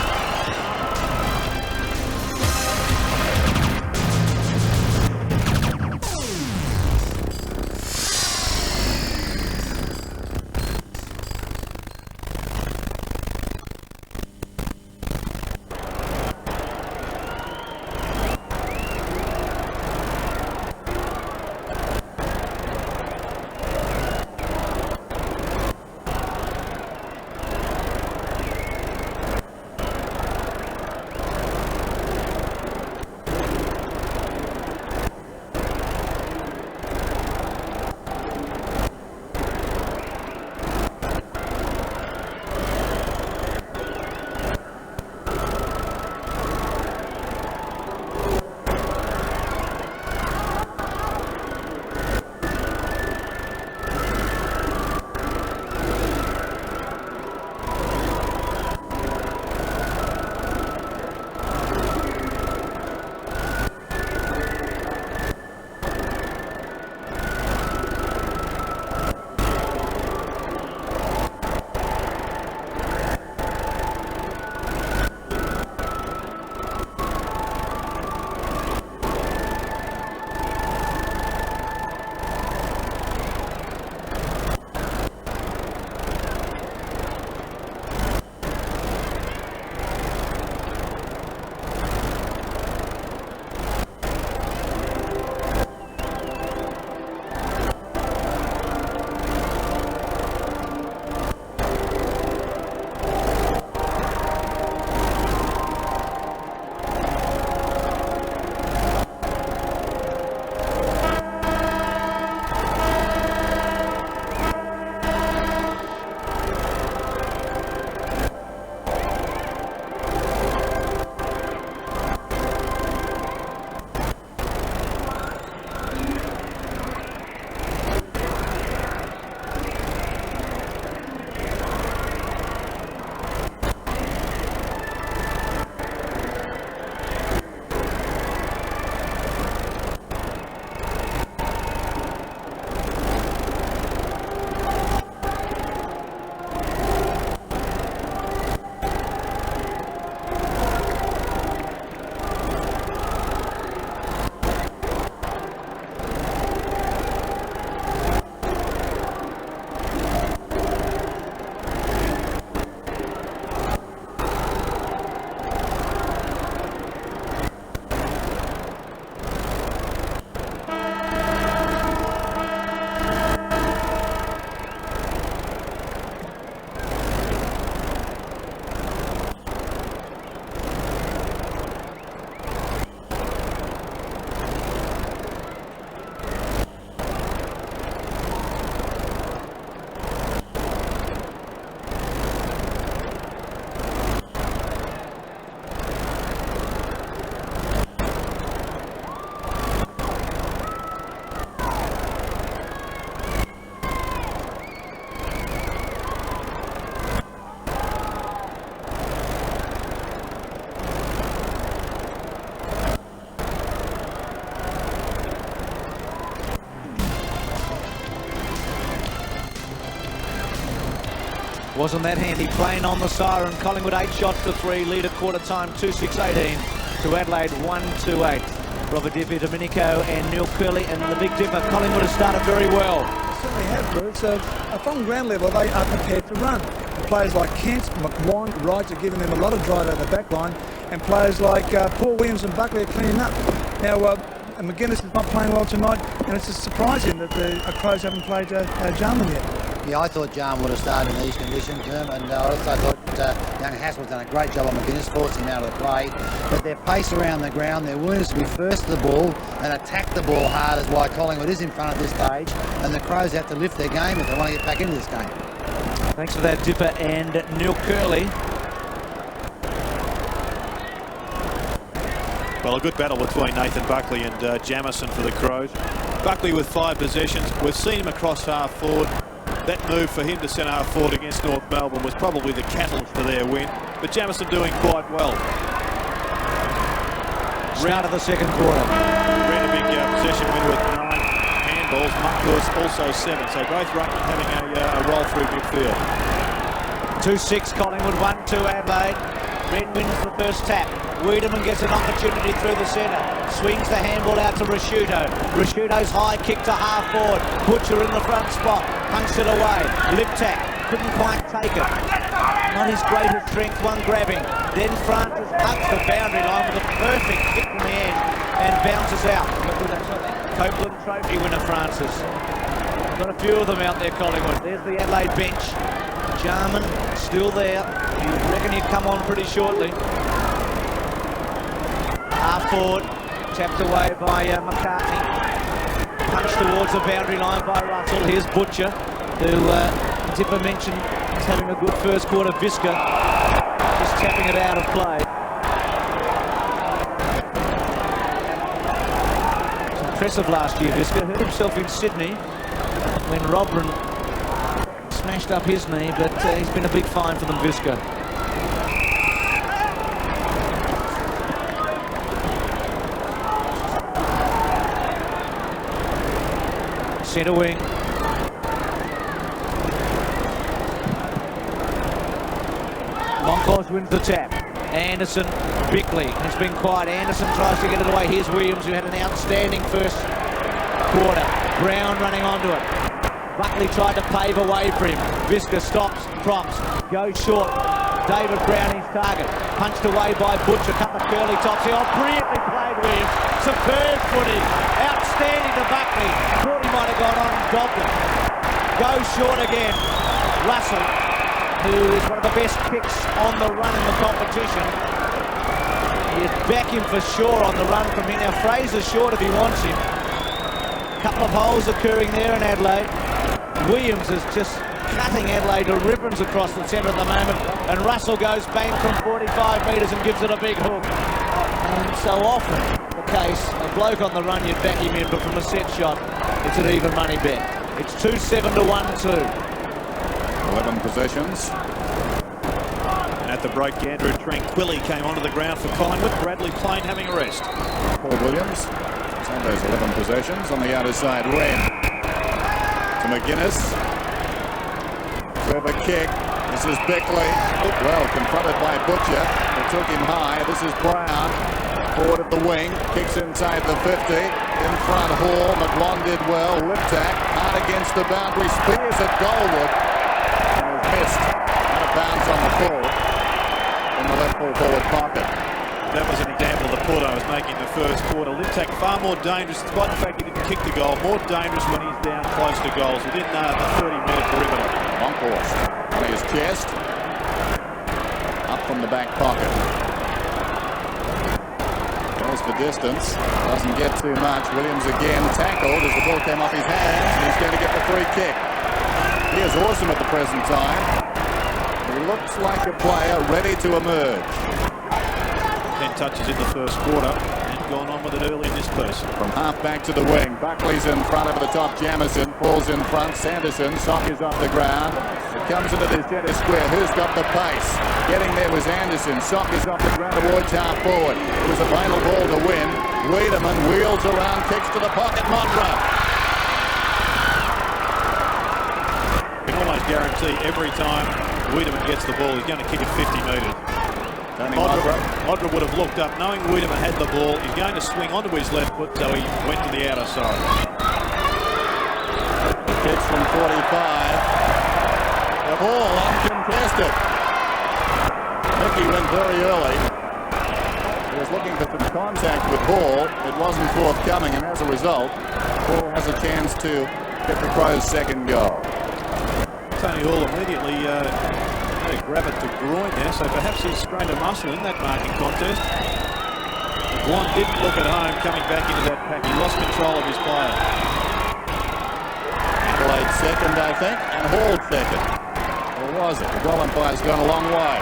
Wasn't that handy, playing on the siren. Collingwood 8 shots to 3, lead at quarter time 2-6-18 to Adelaide 1-2-8. Robert Di Domenico and Neil Curley and the Big Dipper. Collingwood has started very well. Certainly have, Bruce. So from ground level, they are prepared to run. Players like Kent, McWand, Wright are giving them a lot of drive out of the back line, and players like Paul Williams and Buckley are cleaning up. Now, McGuinness is not playing well tonight, and it's just surprising that the Crows haven't played Jarman yet. Yeah, I thought Jarman would have started in these conditions, and I also thought young Hassel's done a great job on McGuinness, forcing him out of the play. But their pace around the ground, their willingness to be first to the ball and attack the ball hard is why Collingwood is in front at this stage, and the Crows have to lift their game if they want to get back into this game. Thanks for that, Dipper and Neil Curley. Well, a good battle between Nathan Buckley and Jamieson for the Crows. Buckley with 5 possessions. We've seen him across half forward. That move for him to centre half forward against North Melbourne was probably the catalyst for their win. But Jamieson doing quite well. Start of the second quarter. Ran a big possession win with 9 handballs. Magpies also 7. So both ruckmen having a roll through midfield. 2-6 Collingwood, 1-2 Adelaide. Red wins the first tap. Wiedemann gets an opportunity through the centre. Swings the handball out to Rashuto. Rashuto's high kick to half forward. Butcher in the front spot. Punks it away. Liptak couldn't quite take it. Not his greatest strength, one grabbing. Then Francis hugs the boundary line with a perfect kick in the end and bounces out. Copeland Trophy winner Francis. Got a few of them out there, Collingwood. There's the Adelaide bench. Jarman still there. You reckon he'd come on pretty shortly. Half forward, tapped away by McCartney. Punched towards the boundary line by Russell. Here's Butcher, who Dipper mentioned is having a good first quarter. Visca just tapping it out of play. It's impressive last year, Visca. Hurt himself in Sydney when Robran smashed up his knee, but he's been a big find for them, Visca. Centre wing. Moncourse wins the tap. Anderson, Bickley has been quiet. Anderson tries to get it away. Here's Williams, who had an outstanding first quarter. Brown running onto it. Buckley tried to pave a way for him. Visca stops, props, goes short. David Brown, his target. Punched away by Butcher. Couple of curly tops here. Oh, brilliantly played, Williams. Superb footy. Outstanding to Buckley. Thought he might have gone on and dobbed it. Goes short again. Russell, who is one of the best kicks on the run in the competition. He is backing for sure on the run from here. Now Fraser's short if he wants him. Couple of holes occurring there in Adelaide. Williams is just cutting Adelaide to ribbons across the centre at the moment, and Russell goes bang from 45 metres and gives it a big hook. And so often the case, a bloke on the run you'd back him in, but from a set shot it's an even money bet. It's 2-7 to 1-2. 11 possessions. And at the break, Andrew Tranquilli came onto the ground for Collingwood. Bradley Plain having a rest. Paul Williams. Sanders 11 possessions on the outer side. Wren to McGuinness. Clever kick. This is Bickley. Well, confronted by Butcher. It took him high. This is Brown. Forward at the wing. Kicks inside the 50. In front, Hall. McLon did well. Liptak. Hard against the boundary. Spears at Goldwood. And was missed. Out of bounds on the full. In the left full forward pocket. That was an example of the point I was making in the first quarter. Liptak far more dangerous, despite the fact he didn't kick the goal, more dangerous when he's down close to goals, within the 30-metre perimeter. Moncourse on his chest. Up from the back pocket. Goes the distance. Doesn't get too much. Williams again tackled as the ball came off his hands, and he's going to get the free kick. He is awesome at the present time. He looks like a player ready to emerge. 10 touches in the first quarter and gone on with it early in this piece. From half back to the wing. Buckley's in front over the top. Jamieson falls in front. Sanderson. Sock is off the ground. It comes into the centre square. Who's got the pace? Getting there was Anderson. Sock is off the ground towards half forward. It was a final ball to win. Wiedemann wheels around, kicks to the pocket. Montra. You can almost guarantee every time Wiedemann gets the ball, he's going to kick it 50 metres. Modra would have looked up, knowing Wiedemann had the ball. He's going to swing onto his left foot, so he went to the outer side. Kicks from 45. The ball uncontested. Mickey went very early. He was looking for some contact with Hall. It wasn't forthcoming, and as a result, Hall has a chance to get the Crows' second goal. Tony Hall immediately grab it to groin there, so perhaps he's strained a muscle in that marking contest. Guan didn't look at home coming back into that pack. He lost control of his player. Adelaide second, I think, and Hall second. Or was it? The goal umpire's gone a long way.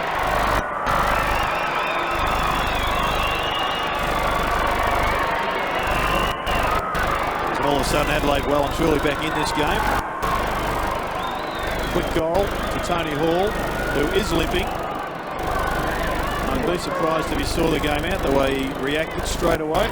And all of a sudden Adelaide well and truly back in this game. Quick goal to Tony Hall, who is limping. I'd be surprised if he saw the game out the way he reacted straight away.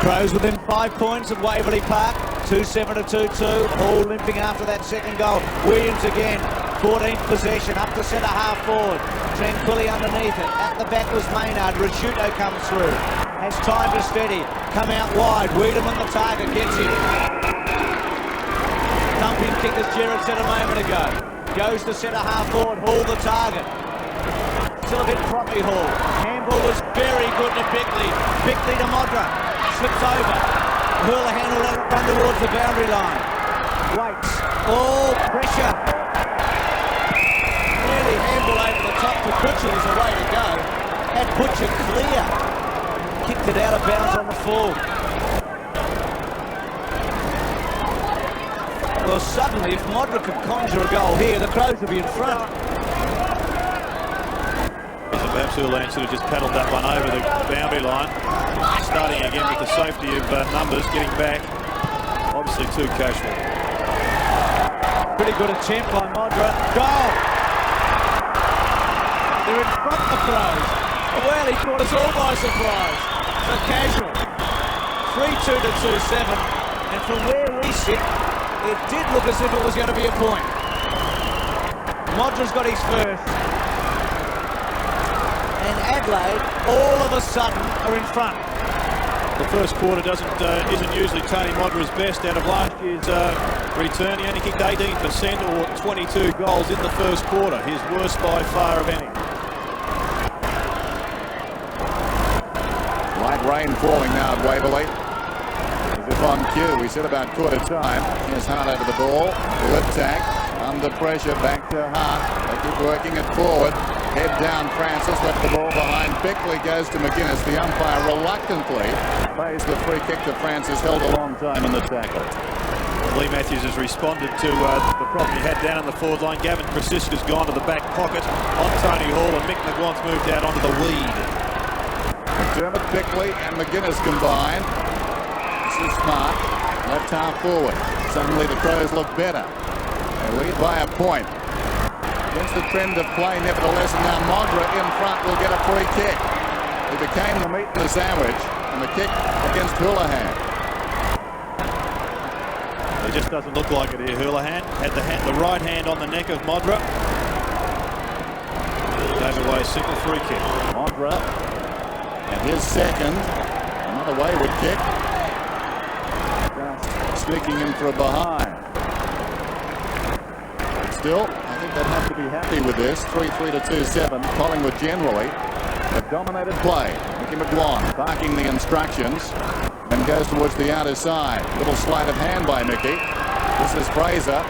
Crows within 5 points at Waverley Park. 2-7 to 2-2. Hall limping after that second goal. Williams again. 14th possession, up to centre half forward. Tranquilly underneath it. At the back was Maynard. Ricciuto comes through. Has time to steady. Come out wide. Wiedemann the target. Gets him. Thumping kick as Gerard said a moment ago. Goes to centre half forward. Hall the target. Still a bit proppy Hall. Handball was very good to Bickley. Bickley to Modra. Slips over. Hurlahan will let it run towards the boundary line. Waits. Oh, pressure. Handball over the top to Butcher was the way to go. Had Butcher clear. Kicked it out of bounds on the full. Well, suddenly, if Modra could conjure a goal here, the Crows would be in front. Perhaps Hurlahan should have just paddled that one over the boundary line. Starting again with the safety of numbers, getting back. Obviously too casual. Pretty good attempt by Modra. Goal! They're in front of the Crows. Well, he caught us all by surprise. So casual. 3-2 to 2-7. And from where we sit, it did look as if it was going to be a point. Modra's got his first. And Adelaide, all of a sudden, are in front. The first quarter isn't usually Tony Modra's best. Out of last year's return, he only kicked 18% or 22 goals in the first quarter. His worst by far of any. Light rain falling now at Waverley. As if on cue, we said about quarter time. Here's Hart over the ball. Lip tack. Under pressure, back to Hart. They keep working it forward. Head down, Francis left the ball behind. Bickley goes to McGuinness. The umpire reluctantly pays the free kick to Francis. Held a long time in the tackle. Lee Matthews has responded to the problem he had down in the forward line. Gavin Krasiska's gone to the back pocket on Tony Hall, and Mick McGuan's moved out onto the lead. McDermott, Bickley and McGuinness combined. This is smart. Left half forward. Suddenly the Crows look better. They lead by a point. Against the trend of play, nevertheless, and now Modra in front will get a free kick. He became the meat in the sandwich, and the kick against Hurlahan. It just doesn't look like it here. Hurlahan had the right hand on the neck of Modra. Gave away a simple free kick. Modra, and his second, another wayward kick. Just sneaking in for a behind. But still, I think they'd have to be happy with this. 3-3 to 2-7. Collingwood generally have dominated play. Mickey McGuan barking the instructions and goes towards the outer side. Little sleight of hand by Mickey. This is Fraser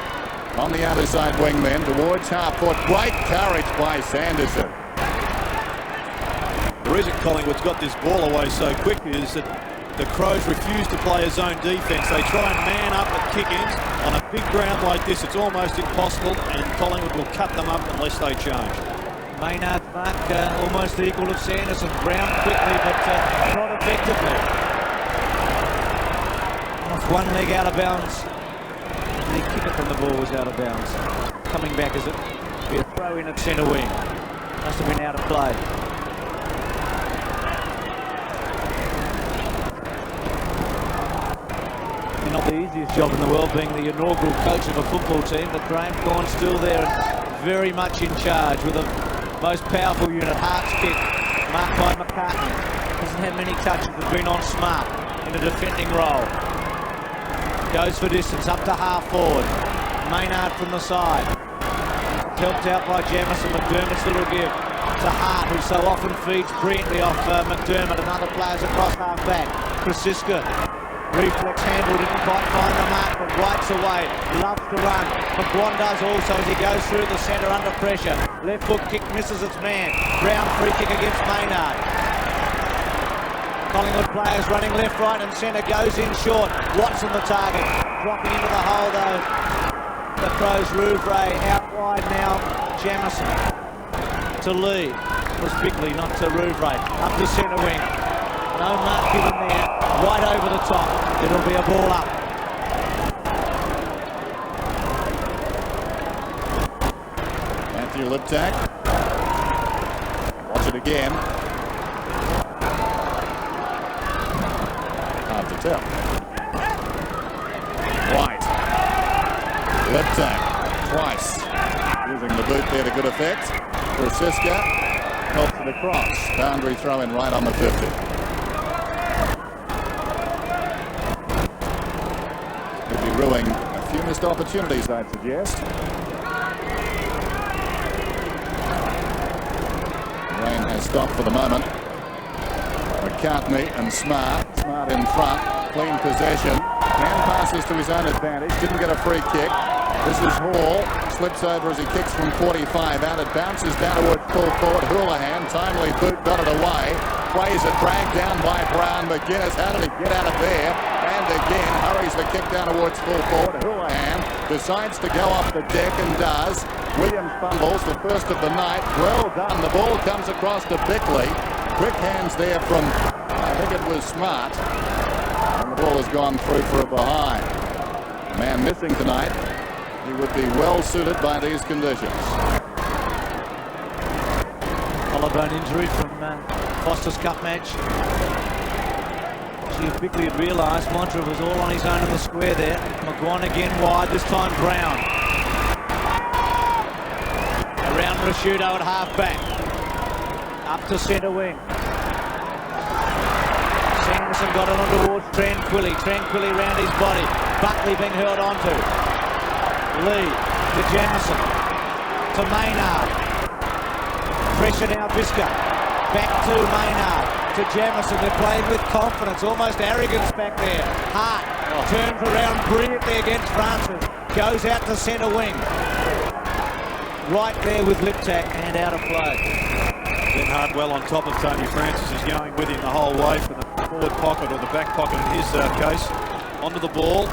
on the outer side wingman towards half foot. Great courage by Sanderson. The reason Collingwood's got this ball away so quick is that the Crows refuse to play a zone defence. They try and man up at kick-ins. On a big ground like this, it's almost impossible, and Collingwood will cut them up unless they change. Maynard's mark almost equal to Sanderson. Brown quickly, but not effectively. Off one leg out of bounds. The kicker from the ball was out of bounds. Coming back as it be a throw in at centre wing. Must have been out of play. Not the easiest job in the world being the inaugural coach of a football team, but Graham Corn's still there and very much in charge with the most powerful unit, Hart's kick, marked by McCartney. Hasn't had many touches, has been on Smart in a defending role. Goes for distance, up to half forward. Maynard from the side. Helped out by Jamison. McDermott's little give to Hart, who so often feeds brilliantly off McDermott and other players across half back. Krasiska. Reflex handle, didn't quite find the mark, but rights away, loves to run. McGuan does also as he goes through the centre under pressure. Left foot kick misses its man. Brown free kick against Maynard. Collingwood players running left, right and centre, goes in short. Watson the target, dropping into the hole though. The Crows, Rouvray out wide now, Jamison to Lee. It was Bigley, not to Rouvray. Up to centre wing. No mark given there, right over the top. It'll be a ball up. Matthew Liptak. Watch it again. Hard to tell. White. Liptak. Twice. Using the boot there to good effect. Krasiska helps it across. Boundary throw in right on the 50. Brewing a few missed opportunities, I'd suggest. Rain has stopped for the moment. McCartney and Smart in front, clean possession. Hand passes to his own advantage, didn't get a free kick. This is Hall, slips over as he kicks from 45 out. It bounces down towards full forward. Houlihan, timely boot, got it away. Fraser dragged down by Brown. McGuinness, how did he get out of there? And again, hurries the kick down towards full forward. Houlihan decides to go off the deck and does. Williams fumbles, the first of the night. Well done. The ball comes across to Bickley. Quick hands there from, I think it was Smart. And the ball has gone through for a behind. A man missing tonight. He would be well suited by these conditions. Collarbone injury from Foster's Cup match. Actually, if Bickley had realised, Montra was all on his own in the square there. McGuan again wide, this time Brown. Around Rashudo at half-back. Up to centre wing. Sanderson got it on towards Tranquilli. Tranquilli round his body. Buckley being held onto. Lee to Jamison. To Maynard. Pressure now, Visca. Back to Maynard, to Jamison. They're playing with confidence, almost arrogance back there. Hart turns around brilliantly against Francis. Goes out to centre wing. Right there with Liptak and out of play. Ben Hardwell on top of Tony Francis is going with him the whole way from the forward pocket or the back pocket in his case. Onto the ball.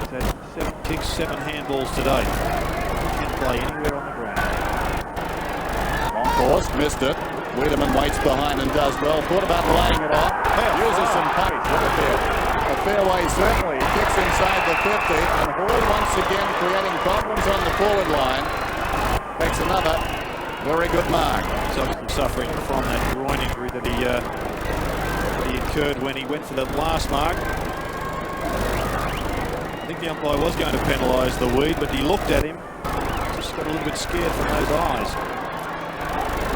He's had 7 kicks, 7 handballs today. He can play anywhere on the ground. Course, missed it. Wiedemann waits behind and does well. Thought about laying it off. Uses some pace. Look at there. A fairway certainly. He kicks inside the 50. And Hall once again creating problems on the forward line. Makes another very good mark. So suffering from that groin injury that he incurred when he went for that last mark. I think the umpire was going to penalise the Weed, but he looked at him. Just got a little bit scared from those eyes.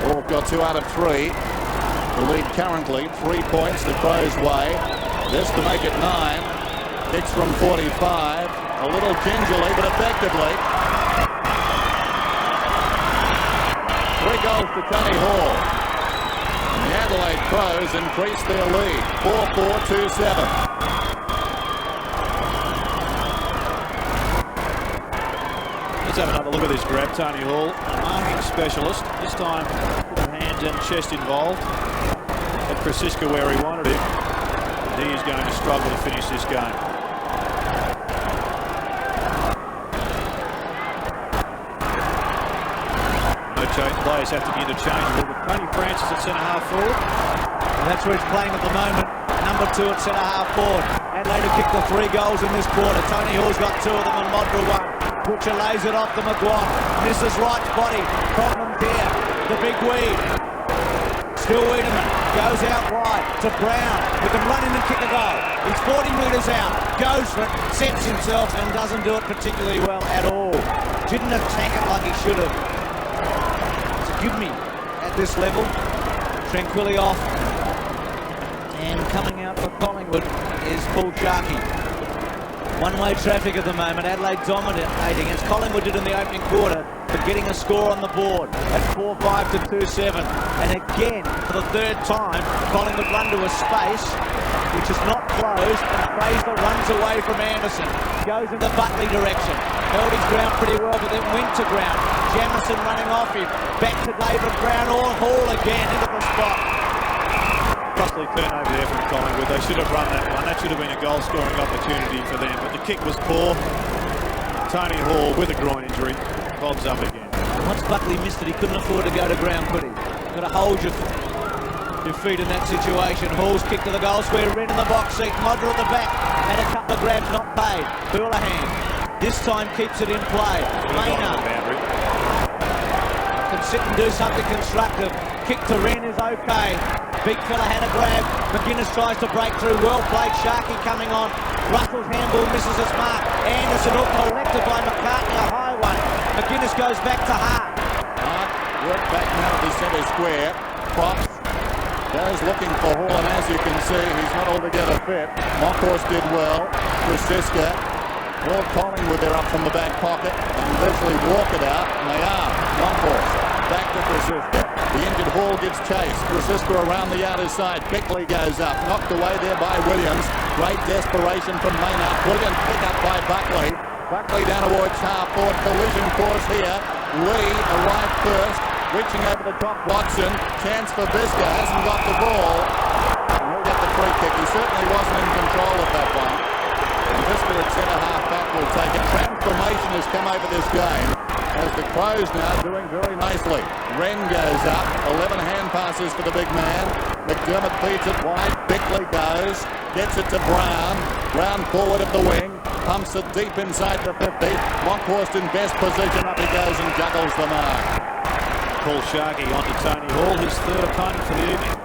All got 2 out of 3. The lead currently 3 points the Crows' way. This to make it 9. Kicks from 45. A little gingerly, but effectively. 3 goals to Tony Hall. And the Adelaide Crows increase their lead. 4-4-2-7. Let's have another look at this grab. Tony Hall, a marking specialist. This time, hands and chest involved. At Krasiska where he wanted him. And he is going to struggle to finish this game. No change. Players have to be interchangeable. But Tony Francis at centre half forward. And that's where he's playing at the moment. Number 2 at centre half forward. Adelaide have kicked the 3 goals in this quarter. Tony Hall's got 2 of them and Modra 1. Butcher lays it off to McGuan. Misses Wright's body. Problems here. The big Weed. Still Wiedemann goes out wide to Brown, who can run in and kick a goal. He's 40 metres out, goes for it, sets himself and doesn't do it particularly well at all. Didn't attack it like he should have. So give me at this level. Tranquilly off. And coming out for Collingwood is Paul Sharkey. One-way traffic at the moment. Adelaide dominating as Collingwood did in the opening quarter, but getting a score on the board at 4-5 to 2-7. And again, for the third time, Collingwood run to a space which is not closed, and Fraser runs away from Anderson. Goes in the Buckley direction. Held his ground pretty well, but then went to ground. Jamison running off him. Back to David Brown, or Hall again into the spot. Costly turnover there from Collingwood. They should have run that one. That should have been a goal-scoring opportunity for them. But the kick was poor. Tony Hall, with a groin injury, bobs up again. Once Buckley missed it, he couldn't afford to go to ground, could he? Got to hold your feet in that situation. Hall's kick to the goal square. Wren in the box seat. Modra at the back. Had a couple of grabs, not paid. Houlihan this time keeps it in play. Maynard can sit and do something constructive. Kick to Wren is okay. Big fella had a grab. McGuinness tries to break through. Well played. Sharkey coming on. Russell's handball misses its mark. Anderson all collected by McCartney. A high one. McGuinness goes back to Hart. Work back now to the centre square. Fox goes looking for Hall, and as you can see, he's not altogether fit. Monkhorst did well. Brasiska. Well, Collingwood, they're up from the back pocket and literally walk it out, and they are. Monkhorst back to Brasiska. The injured Hall gives chase. Brasiska around the outer side. Bickley goes up. Knocked away there by Williams. Great desperation from Maynard. Brilliant pick up by Buckley. Buckley down towards half-forward. Collision course here. Lee arrived first. Reaching over the top. Watson. Chance for Visca. Hasn't got the ball. And he'll get the free kick. He certainly wasn't in control of that one. And Visca at centre-half back will take it. Transformation has come over this game, as the Crows now doing very nicely. Wren goes up. 11 hand passes for the big man. McDermott feeds it wide. Bickley goes. Gets it to Brown. Brown forward at the wing. Pumps it deep inside the 50. Monkhorst in best position. Up he goes and juggles the mark. Paul Sharkey onto Tony Hall, his third opponent for the evening.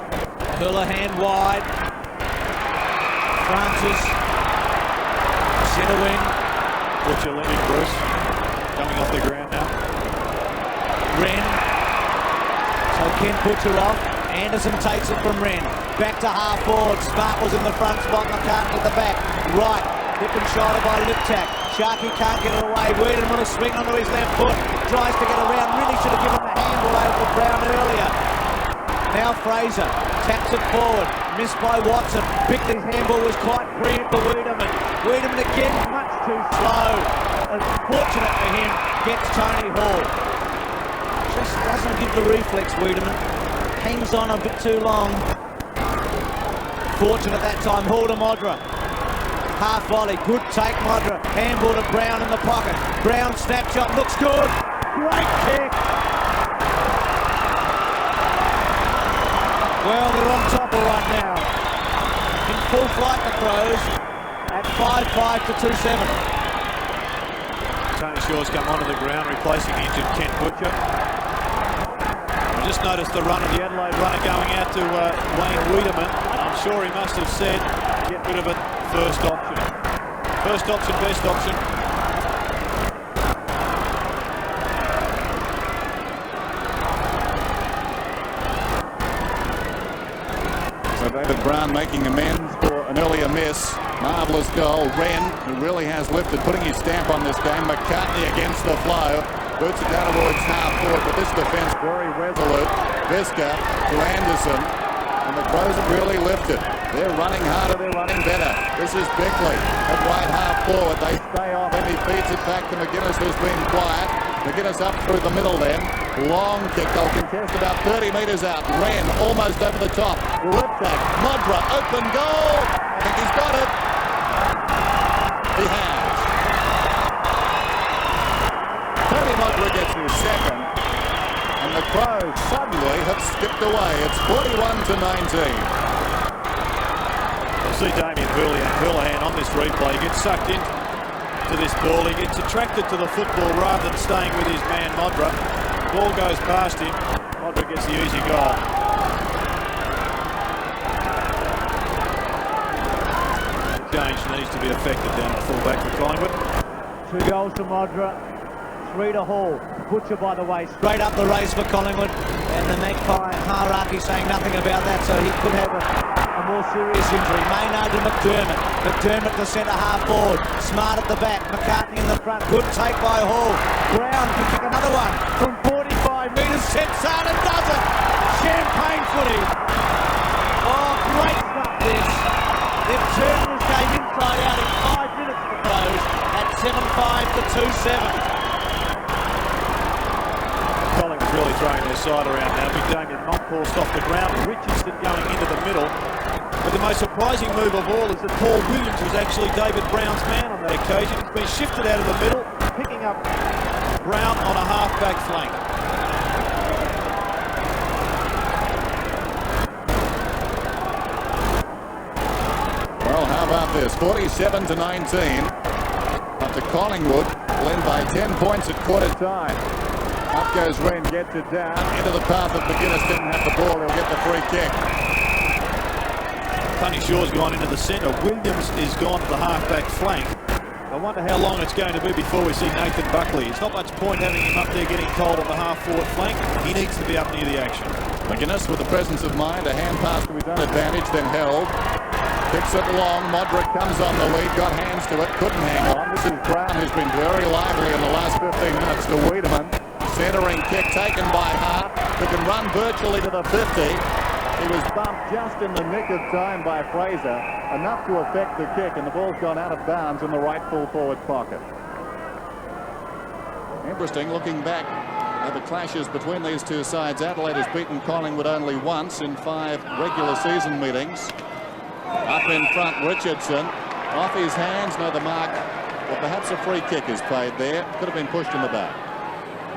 Houlihan wide. Francis. Centre wing. What's your leading, Bruce? Coming off the ground now. Wren. So Kent Butcher off. Anderson takes it from Wren. Back to half forward. Smart was in the front spot. McCartney at the back. Right. Hip and shoulder by Liptak. Sharkey can't get it away. Wiedemann will swing onto his left foot. Tries to get around. Really should have given the handball over to Brown earlier. Now Fraser taps it forward. Missed by Watson. Bickley's handball was quite brilliant for Wiedemann. Wiedemann again much too slow. Unfortunate for him. Gets Tony Hall. Just doesn't give the reflex, Wiedemann. Hangs on a bit too long. Fortunate that time. Hall to Modra. Half volley. Good take, Modra. Handball to Brown in the pocket. Brown snapshot. Looks good. Great kick. Well, they're on top of right now. In full flight, the Crows at 5-5 to 2-7. Tony Shaw's come onto the ground, replacing injured Kent Butcher. I just noticed the run of the Adelaide runner going out to Wayne Wiedemann. I'm sure he must have said, get rid of it, first option. First option, best option. So David Brown making amends for an earlier miss. Marvellous goal. Wren, who really has lifted, putting his stamp on this game. McCartney against the flow. Boots it down towards half forward, but this defence very resolute. Visca to Anderson. And the Crows have really lifted. They're running harder, they're running better. This is Bickley at right half forward. They stay off and he feeds it back to McGuinness, who's been quiet. McGuinness up through the middle then. Long kick. They'll contest about 30 metres out. Wren almost over the top. Liptak. Modra. Open goal. I think he's got it. He has. Tony Modra gets his second. And the Crows suddenly have skipped away. It's 41 to 19. We'll see Damien Houlihan on this replay. He gets sucked into this ball. He gets attracted to the football rather than staying with his man Modra. Ball goes past him. Modra gets the easy goal. needs to be effective down the fullback for Collingwood. 2 goals to Modra, 3 to Hall. Butcher, by the way, straight up the race for Collingwood. And the Magpie hierarchy saying nothing about that, so he could have a more serious injury. Maynard to McDermott. McDermott to centre half forward. Smart at the back. McCartney in the front. Good take by Hall. Brown can kick another one from 45 metres. Sets out and does it. Champagne footy. Oh, great stuff this. They've turned this game inside out in 5 minutes to close at 7-5 to 2-7. Collingwood really throwing their side around now. Big Damien Montforced off the ground. Richardson going into the middle. But the most surprising move of all is that Paul Williams was actually David Brown's man on that occasion. He's been shifted out of the middle, picking up Brown on a half-back flank. Well, how about this? 47 to 19. Up to Collingwood, led by 10 points at quarter time. Up goes Wren, gets it down into the path of McGuinness. Didn't have the ball. He'll get the free kick. Tony Shaw's gone into the centre. Williams is gone to the half-back flank. I wonder how long it's going to be before we see Nathan Buckley. It's not much point having him up there getting cold on the half-forward flank. He needs to be up near the action. McGuinness with the presence of mind. A hand pass to his own advantage, then held. Kicks it long. Modric comes on the lead. Got hands to it. Couldn't hang on. This is Brown, who's been very lively in the last 15 minutes to Wiedemann. Centering kick taken by Hart, who can run virtually to the 50. He was bumped just in the nick of time by Fraser, enough to affect the kick, and the ball's gone out of bounds in the right full forward pocket. Interesting, looking back at the clashes between these two sides. Adelaide has beaten Collingwood only once in 5 regular season meetings. Up in front, Richardson. Off his hands, no, the mark. Well, perhaps a free kick is played there. Could have been pushed in the back.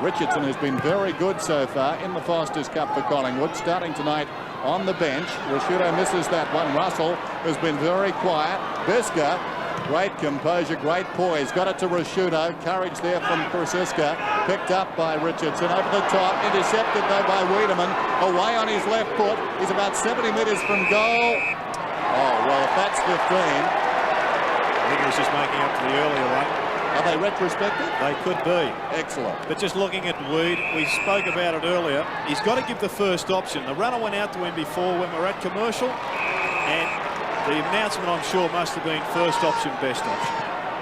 Richardson has been very good so far in the Foster's Cup for Collingwood, starting tonight on the bench. Rashudo misses that one. Russell has been very quiet. Bisker, great composure, great poise. Got it to Rashudo. Courage there from Krasiska. Picked up by Richardson. Over the top. Intercepted though by Wiedemann. Away on his left foot. He's about 70 metres from goal. Oh, well, if that's 15. I think he was just making up for the earlier one. Are they retrospective? They could be. Excellent. But just looking at Weed, we spoke about it earlier. He's got to give the first option. The runner went out to him before when we were at commercial, and the announcement, I'm sure, must have been first option, best option.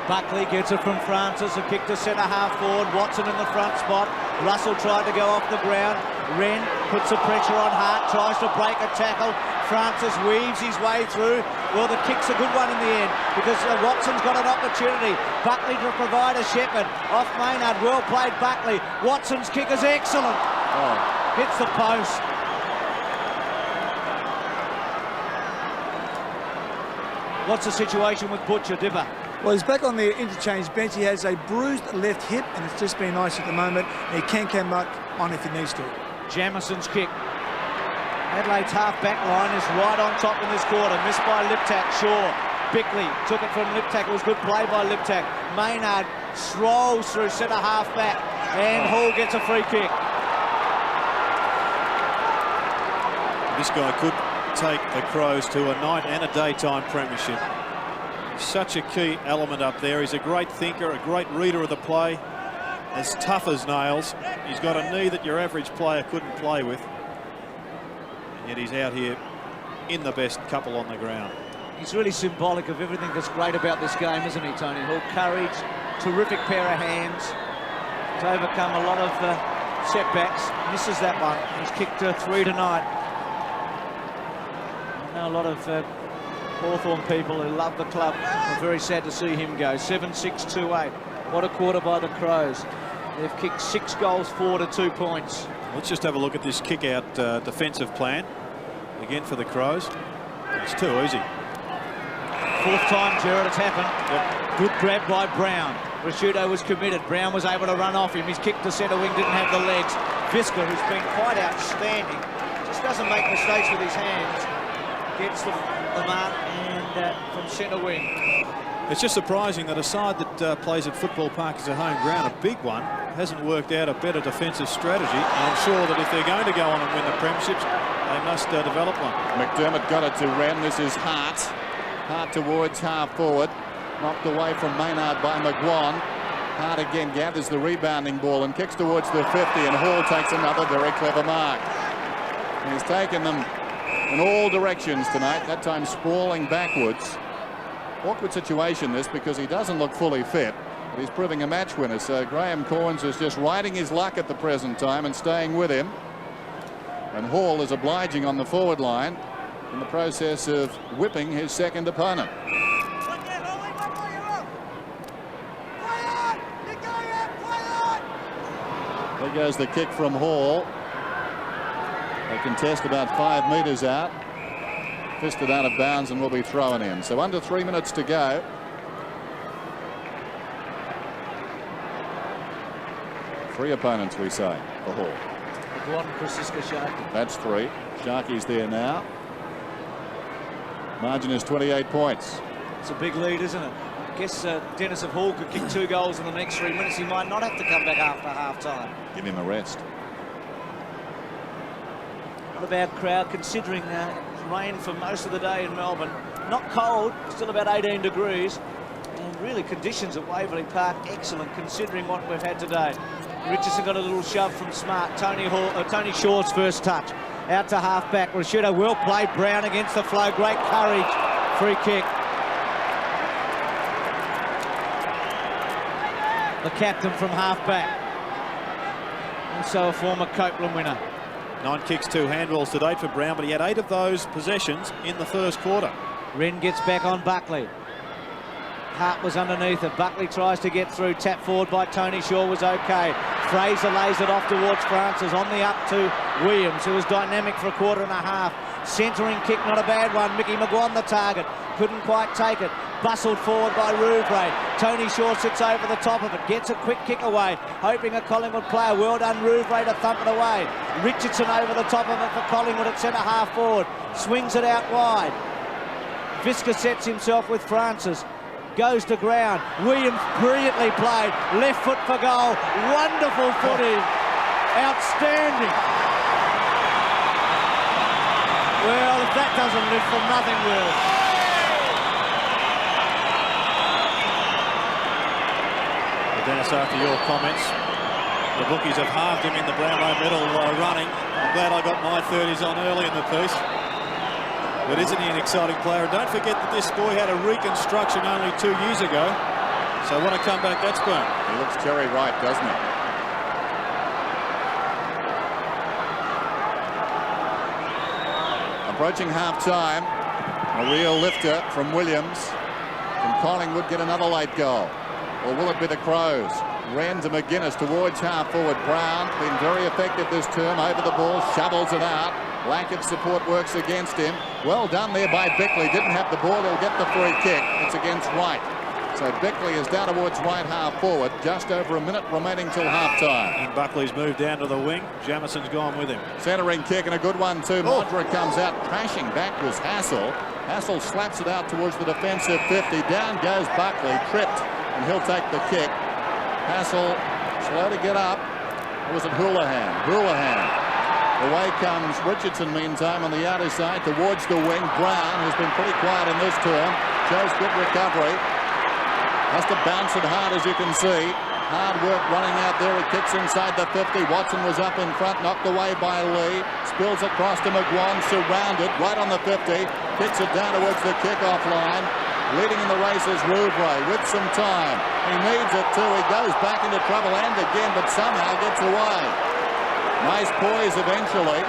Buckley gets it from Francis, a kick to centre half forward. Watson in the front spot. Russell tried to go off the ground. Wren puts the pressure on Hart, tries to break a tackle. Francis weaves his way through. Well, the kick's a good one in the end because Watson's got an opportunity. Buckley to provide a shepherd. Off Maynard, well played Buckley. Watson's kick is excellent. Oh. Hits the post. What's the situation with Butcher, Dipper? Well, he's back on the interchange bench. He has a bruised left hip, and it's just been nice at the moment. He can come back on if he needs to. Jamison's kick. Adelaide's half-back line is right on top in this quarter. Missed by Liptak. Shaw. Bickley took it from Liptak. It was good play by Liptak. Maynard strolls through centre half-back, and Hall gets a free kick. This guy could take the Crows to a night and a daytime premiership. Such a key element up there. He's a great thinker, a great reader of the play, as tough as nails. He's got a knee that your average player couldn't play with. And yet he's out here in the best couple on the ground. He's really symbolic of everything that's great about this game, isn't he, Tony Hall? Courage, terrific pair of hands to overcome a lot of setbacks. Misses that one. He's kicked 3 tonight. I know a lot of Hawthorn people who love the club. I'm very sad to see him go. 7-6-2-8. What a quarter by the Crows. They've kicked 6 goals, 4 to 2 points. Let's just have a look at this kick-out defensive plan. Again for the Crows. It's too easy. 4th time, Gerard, it's happened. Yep. Good grab by Brown. Rashudo was committed. Brown was able to run off him. His kick to centre wing didn't have the legs. Bisker, who's been quite outstanding, just doesn't make mistakes with his hands. Gets the mark and from centre wing. It's just surprising that a side that plays at Football Park as a home ground, a big one, hasn't worked out a better defensive strategy. And I'm sure that if they're going to go on and win the premierships, they must develop one. McDermott got it to Wren. This is Hart. Hart towards half forward. Knocked away from Maynard by McGuan. Hart again gathers the rebounding ball and kicks towards the 50, and Hall takes another very clever mark. He's taken them in all directions tonight, that time sprawling backwards. Awkward situation this, because he doesn't look fully fit, but he's proving a match winner. So Graham Corns is just riding his luck at the present time and staying with him. And Hall is obliging on the forward line in the process of whipping his second opponent. There goes the kick from Hall. They contest about 5 metres out. Fisted out of bounds and will be thrown in. So under 3 minutes to go. Three opponents, we say, for Hall. That's three. Sharky's there now. Margin is 28 points. It's a big lead, isn't it? I guess Dennis of Hall could kick 2 goals in the next 3 minutes. He might not have to come back after half-time. Give him a rest. Not a bad crowd, considering rain for most of the day in Melbourne. Not cold, still about 18 degrees. And really, conditions at Waverley Park excellent, considering what we've had today. Richardson got a little shove from Smart. Tony Shaw's first touch. Out to half-back. Rashudo, well played. Brown against the flow. Great courage. Free kick. The captain from half-back. Also a former Copeland winner. 9 kicks, 2 handballs to date for Brown, but he had 8 of those possessions in the first quarter. Wren gets back on Buckley. Hart was underneath it. Buckley tries to get through. Tap forward by Tony Shaw was okay. Fraser lays it off towards Francis. On the up to Williams, who was dynamic for a quarter and a half. Centering kick, not a bad one. Mickey McGuan the target. Couldn't quite take it. Bustled forward by Rouvray. Tony Shaw sits over the top of it. Gets a quick kick away. Hoping a Collingwood player. Well done, Rouvray, to thump it away. Richardson over the top of it for Collingwood at centre half forward. Swings it out wide. Visca sets himself with Francis. Goes to ground. Williams brilliantly played. Left foot for goal. Wonderful footy. Outstanding. Well, if that doesn't live for nothing will. Dennis, after your comments, the bookies have halved him in the Brownlow medal running. I'm glad I got my 30s on early in the piece. But isn't he an exciting player? And don't forget that this boy had a reconstruction only 2 years ago. So what a comeback that's been. He looks Terry Wright, doesn't he? Approaching half-time. A real lifter from Williams. Can Collingwood get another late goal? Or will it be the Crows? Wren to McGuinness towards half-forward. Brown, been very effective this term. Over the ball, shovels it out. Lack of support works against him. Well done there by Bickley. Didn't have the ball. He'll get the free kick. It's against White. So Bickley is down towards right half forward. Just over a minute remaining till half-time. And Buckley's moved down to the wing. Jamison's gone with him. Centering kick and a good one too. Modra comes out. Crashing back was Hassel. Hassel slaps it out towards the defensive 50. Down goes Buckley. Tripped. And he'll take the kick. Hassel slow to get up. Or was it Houlihan? Houlihan. Away comes Richardson meantime on the outer side towards the wing. Brown, who's been pretty quiet in this term, shows good recovery. Has to bounce it hard, as you can see. Hard work running out there. He kicks inside the 50. Watson was up in front, knocked away by Lee. Spills across to McGuan, surrounded, right on the 50. Kicks it down towards the kickoff line. Leading in the race is Rouvray with some time. He needs it too. He goes back into trouble and again, but somehow gets away. Nice poise eventually.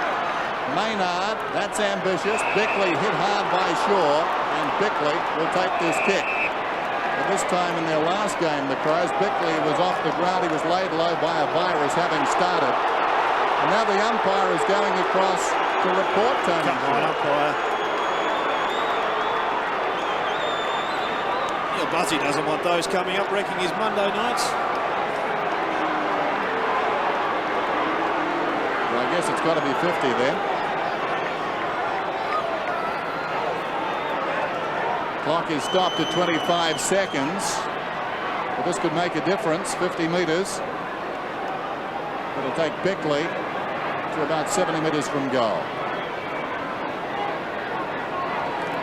Maynard, that's ambitious. Bickley hit hard by Shaw, and Bickley will take this kick. But this time in their last game, the Crows, Bickley was off the ground. He was laid low by a virus having started. And now the umpire is going across to report Tony. Come on, umpire. Yeah, Buzzy doesn't want those coming up, wrecking his Monday nights. I guess it's got to be 50 then. Clock is stopped at 25 seconds. But this could make a difference. 50 metres. It'll take Bickley to about 70 metres from goal.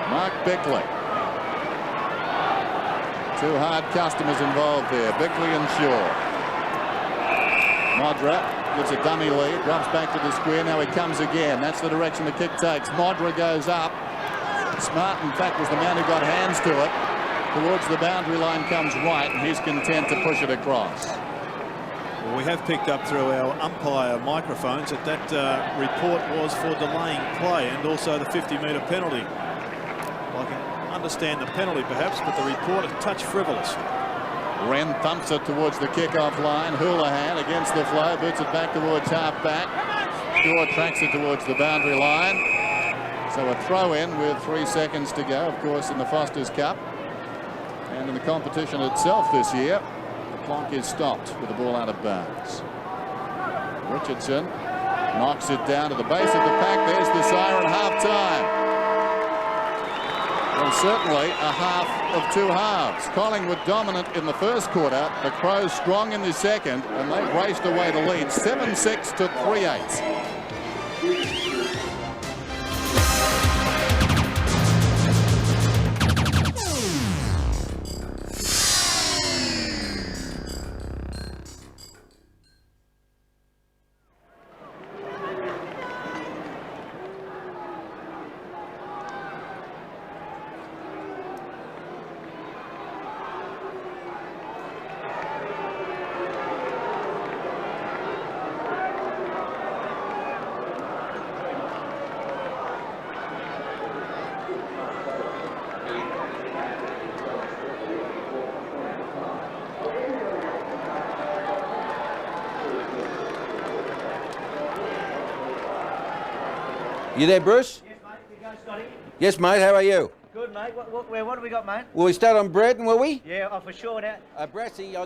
Mark Bickley. Two hard customers involved there, Bickley and Shaw. Modra gives a dummy lead, drops back to the square. Now he comes again. That's the direction the kick takes. Modra goes up. Smart, in fact, was the man who got hands to it. Towards the boundary line comes White, and he's content to push it across. Well, we have picked up through our umpire microphones that report was for delaying play and also the 50-metre penalty. I can understand the penalty perhaps, but the report is touch frivolous. Wren thumps it towards the kick-off line. Houlihan against the flow, boots it back towards half-back. Shaw tracks it towards the boundary line. So a throw-in with 3 seconds to go, of course, in the Foster's Cup. And in the competition itself this year, the clock is stopped with the ball out of bounds. Richardson knocks it down to the base of the pack. There's the siren, half-time. Well, certainly a half of two halves. Collingwood dominant in the first quarter. The Crows strong in the second, and they've raced away to lead 7-6 to 3-8. You there, Bruce? Yes, mate. You go, Scotty. Yes, mate. How are you? Good, mate. What have we got, mate? Will we start on Breton, will we? Yeah, for sure now. Brassy, I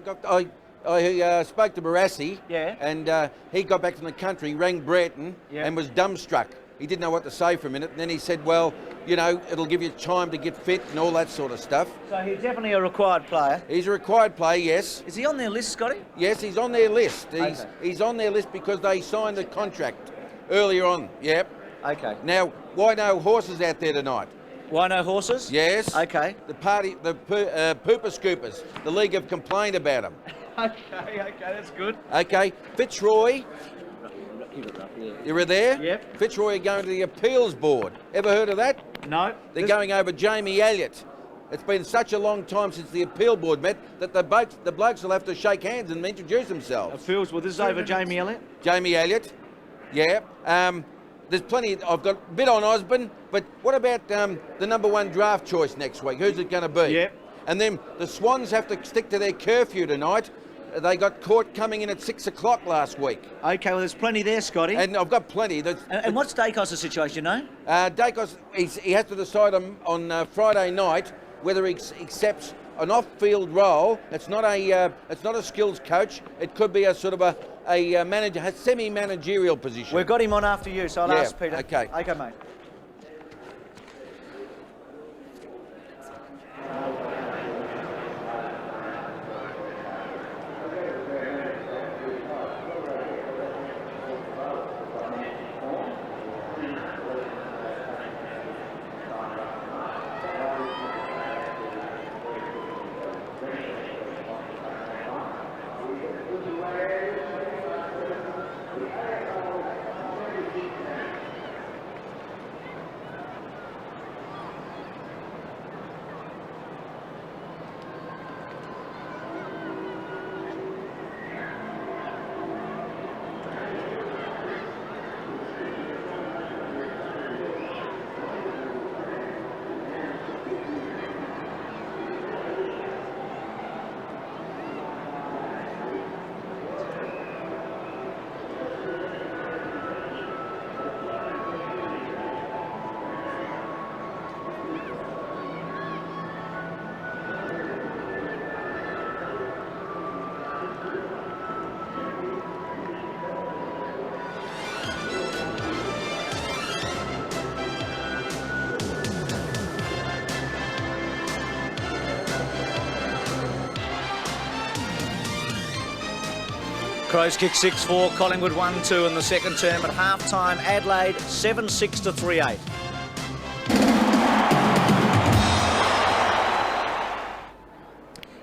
spoke to Barassi. Yeah. And he got back from the country, rang Breton, and was dumbstruck. He didn't know what to say for a minute. And then he said, well, you know, it'll give you time to get fit and all that sort of stuff. So he's definitely a required player. He's a required player, yes. Is he on their list, Scotty? Yes, he's on their list. Okay. He's on their list because they signed the contract earlier on. Yep. Okay. Now, why no horses out there tonight? Why no horses? Yes. Okay. The Pooper Scoopers. The league have complained about them. Okay, that's good. Okay, Fitzroy. You were there? Yep. Fitzroy are going to the appeals board. Ever heard of that? No. They're going over Jamie Elliott. It's been such a long time since the appeal board met that the blokes will have to shake hands and introduce themselves. Appeals. Well, this is over Jamie Elliott. Jamie Elliott. Yeah. There's plenty. I've got a bit on Osborne, but what about the #1 draft choice next week? Who's it going to be? Yep. And then the Swans have to stick to their curfew tonight. They got caught coming in at 6 o'clock last week. Okay, well, there's plenty there, Scotty. And I've got plenty. And what's Dacos' situation, you know? Dacos, he has to decide on Friday night whether he accepts an off-field role. It's not a skills coach. It could be a sort of a manager, a semi-managerial position. We've got him on after you, so I'll ask Peter. Okay. Okay, mate. Crows kick 6-4, Collingwood 1-2 in the second term. At half-time, Adelaide 7-6 to 3-8.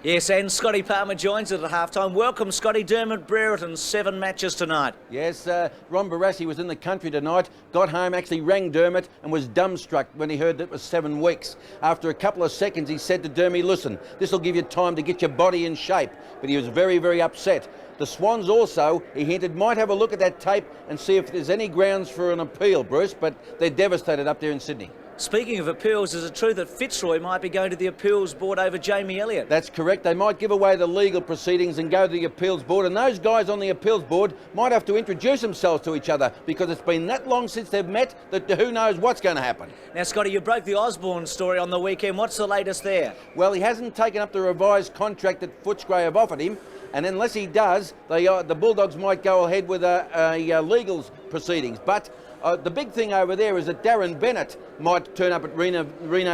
Yes, and Scotty Palmer joins us at half-time. Welcome, Scotty. Dermot Brereton, 7 matches tonight. Yes, Ron Barassi was in the country tonight, got home, actually rang Dermot and was dumbstruck when he heard that it was 7 weeks. After a couple of seconds, he said to Dermy, listen, this will give you time to get your body in shape. But he was very, very upset. The Swans also, he hinted, might have a look at that tape and see if there's any grounds for an appeal, Bruce, but they're devastated up there in Sydney. Speaking of appeals, is it true that Fitzroy might be going to the appeals board over Jamie Elliott? That's correct. They might give away the legal proceedings and go to the appeals board, and those guys on the appeals board might have to introduce themselves to each other because it's been that long since they've met that who knows what's going to happen. Now, Scotty, you broke the Osborne story on the weekend. What's the latest there? Well, he hasn't taken up the revised contract that Footscray have offered him, and unless he does, the Bulldogs might go ahead with a legal proceedings. But the big thing over there is that Darren Bennett might turn up at Reno,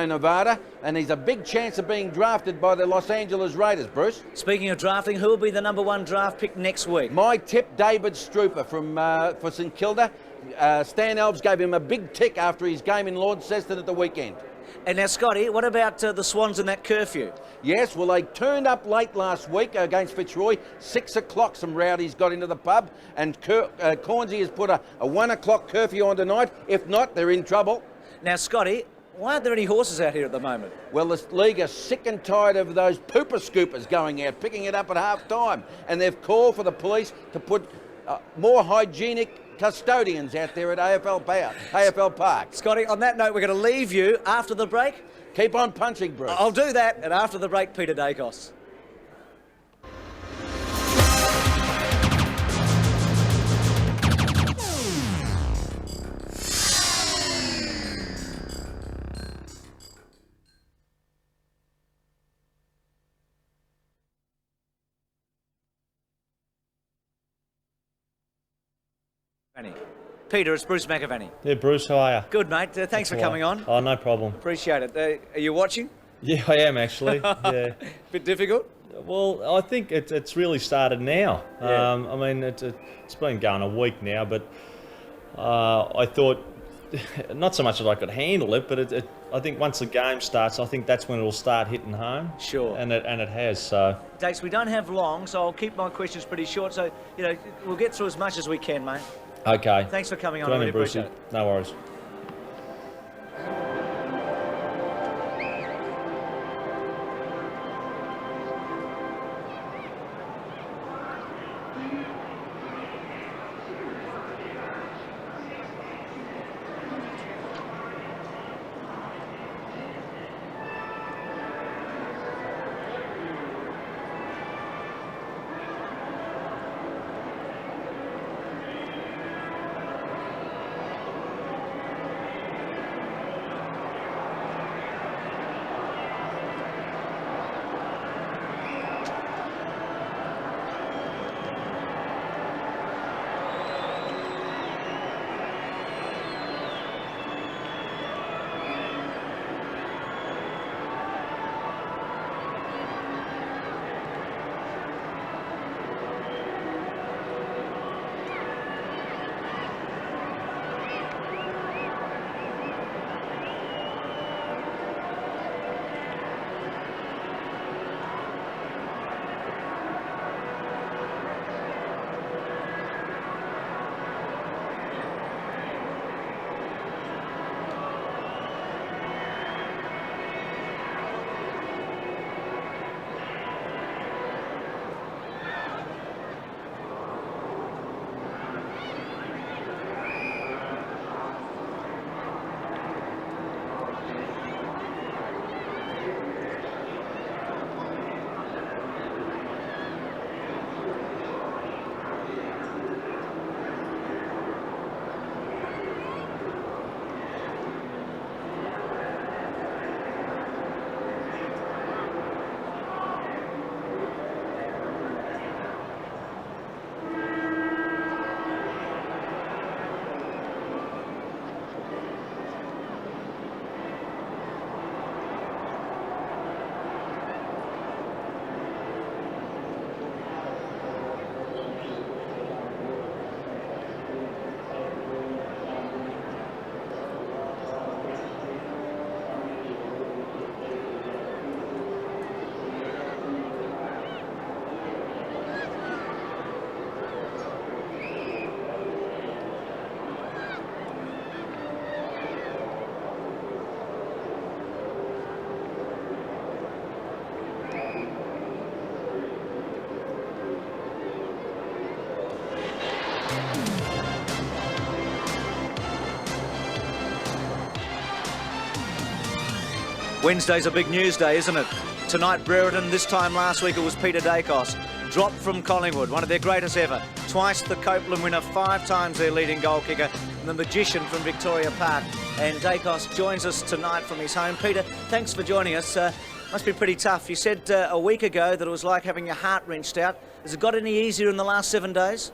Nevada, and he's a big chance of being drafted by the Los Angeles Raiders, Bruce. Speaking of drafting, who will be the #1 draft pick next week? My tip, David Strooper for St Kilda. Stan Alves gave him a big tick after his game in Launceston at the weekend. And now, Scotty, what about the Swans and that curfew? Yes, well, they turned up late last week against Fitzroy. 6 o'clock, some rowdies got into the pub, and Cornsey has put a 1 o'clock curfew on tonight. If not, they're in trouble. Now, Scotty, why aren't there any horses out here at the moment? Well, the league are sick and tired of those pooper scoopers going out, picking it up at half time, and they've called for the police to put more hygienic custodians out there at AFL Park. Scotty, on that note, we're going to leave you after the break. Keep on punching, Bruce. I'll do that, and after the break, Peter Dacos. Peter, it's Bruce McAvaney. Yeah, Bruce, how are you? Good, mate. Thanks for coming on. Oh, no problem. Appreciate it. Are you watching? Yeah, I am actually. Yeah. Bit difficult? Well, I think it's really started now. Yeah. I mean, it's been going a week now, but I thought not so much that I could handle it, but I think once the game starts, I think that's when it'll start hitting home. Sure. And it has. So. Dax, we don't have long, so I'll keep my questions pretty short. So we'll get through as much as we can, mate. Okay. Thanks for coming on. Good I really Brucey. appreciate it. No worries. Wednesday's a big news day, isn't it? Tonight, Brereton. This time last week, it was Peter Dacos. Dropped from Collingwood, one of their greatest ever. Twice the Copeland winner, 5 times their leading goal kicker, and the magician from Victoria Park. And Dacos joins us tonight from his home. Peter, thanks for joining us. Must be pretty tough. You said a week ago that it was like having your heart wrenched out. Has it got any easier in the last 7 days?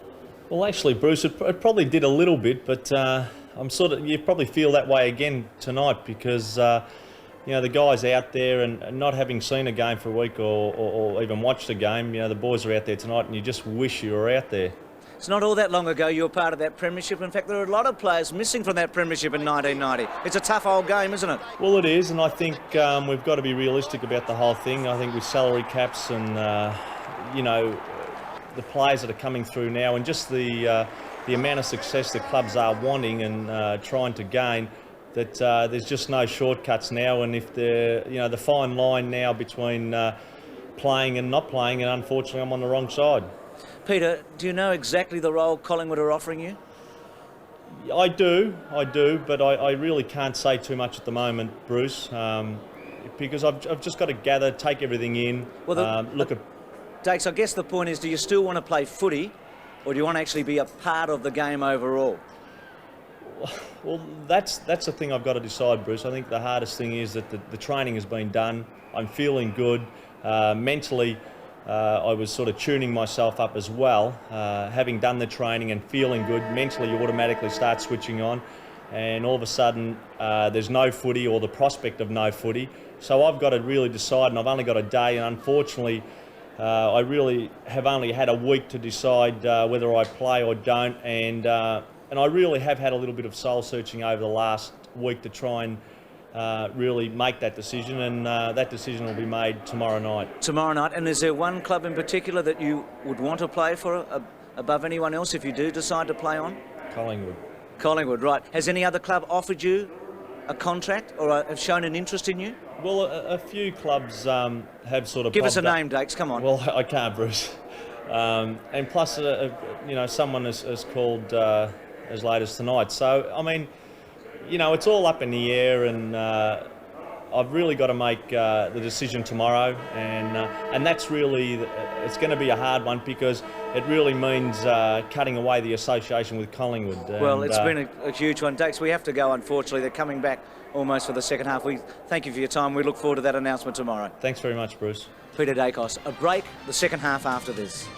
Well, actually, Bruce, it probably did a little bit, but you probably feel that way again tonight because you know, the guys out there and not having seen a game for a week or even watched a game, you know, the boys are out there tonight and you just wish you were out there. It's not all that long ago you were part of that premiership. In fact, there are a lot of players missing from that premiership in 1990. It's a tough old game, isn't it? Well, it is, and I think we've got to be realistic about the whole thing. I think with salary caps and, you know, the players that are coming through now and just the amount of success the clubs are wanting and trying to gain, that there's just no shortcuts now, and if the fine line now between playing and not playing, and unfortunately I'm on the wrong side. Peter, do you know exactly the role Collingwood are offering you? I do, but I really can't say too much at the moment, Bruce, because I've just got to gather, take everything in, look at... Dakes, I guess the point is, do you still want to play footy, or do you want to actually be a part of the game overall? Well, that's the thing I've got to decide, Bruce. I think the hardest thing is that the training has been done. I'm feeling good. Mentally, I was sort of tuning myself up as well. Having done the training and feeling good, mentally you automatically start switching on. And all of a sudden, there's no footy or the prospect of no footy. So I've got to really decide, and I've only got a day, and unfortunately, I really have only had a week to decide whether I play or don't. And I really have had a little bit of soul searching over the last week to try and really make that decision, and that decision will be made tomorrow night. Tomorrow night, and is there one club in particular that you would want to play for above anyone else if you do decide to play on? Collingwood. Collingwood, right. Has any other club offered you a contract or have shown an interest in you? Well, a few clubs have sort of... Give us a name, Dakes, come on. Well, I can't, Bruce. And plus, you know, someone has called... as late as tonight. So, I mean, you know, it's all up in the air, and I've really got to make the decision tomorrow, and that's really, it's going to be a hard one because it really means cutting away the association with Collingwood. Well, it's been a huge one. Dax, we have to go, unfortunately. They're coming back almost for the second half. We thank you for your time. We look forward to that announcement tomorrow. Thanks very much, Bruce. Peter Dacos. A break, the second half after this.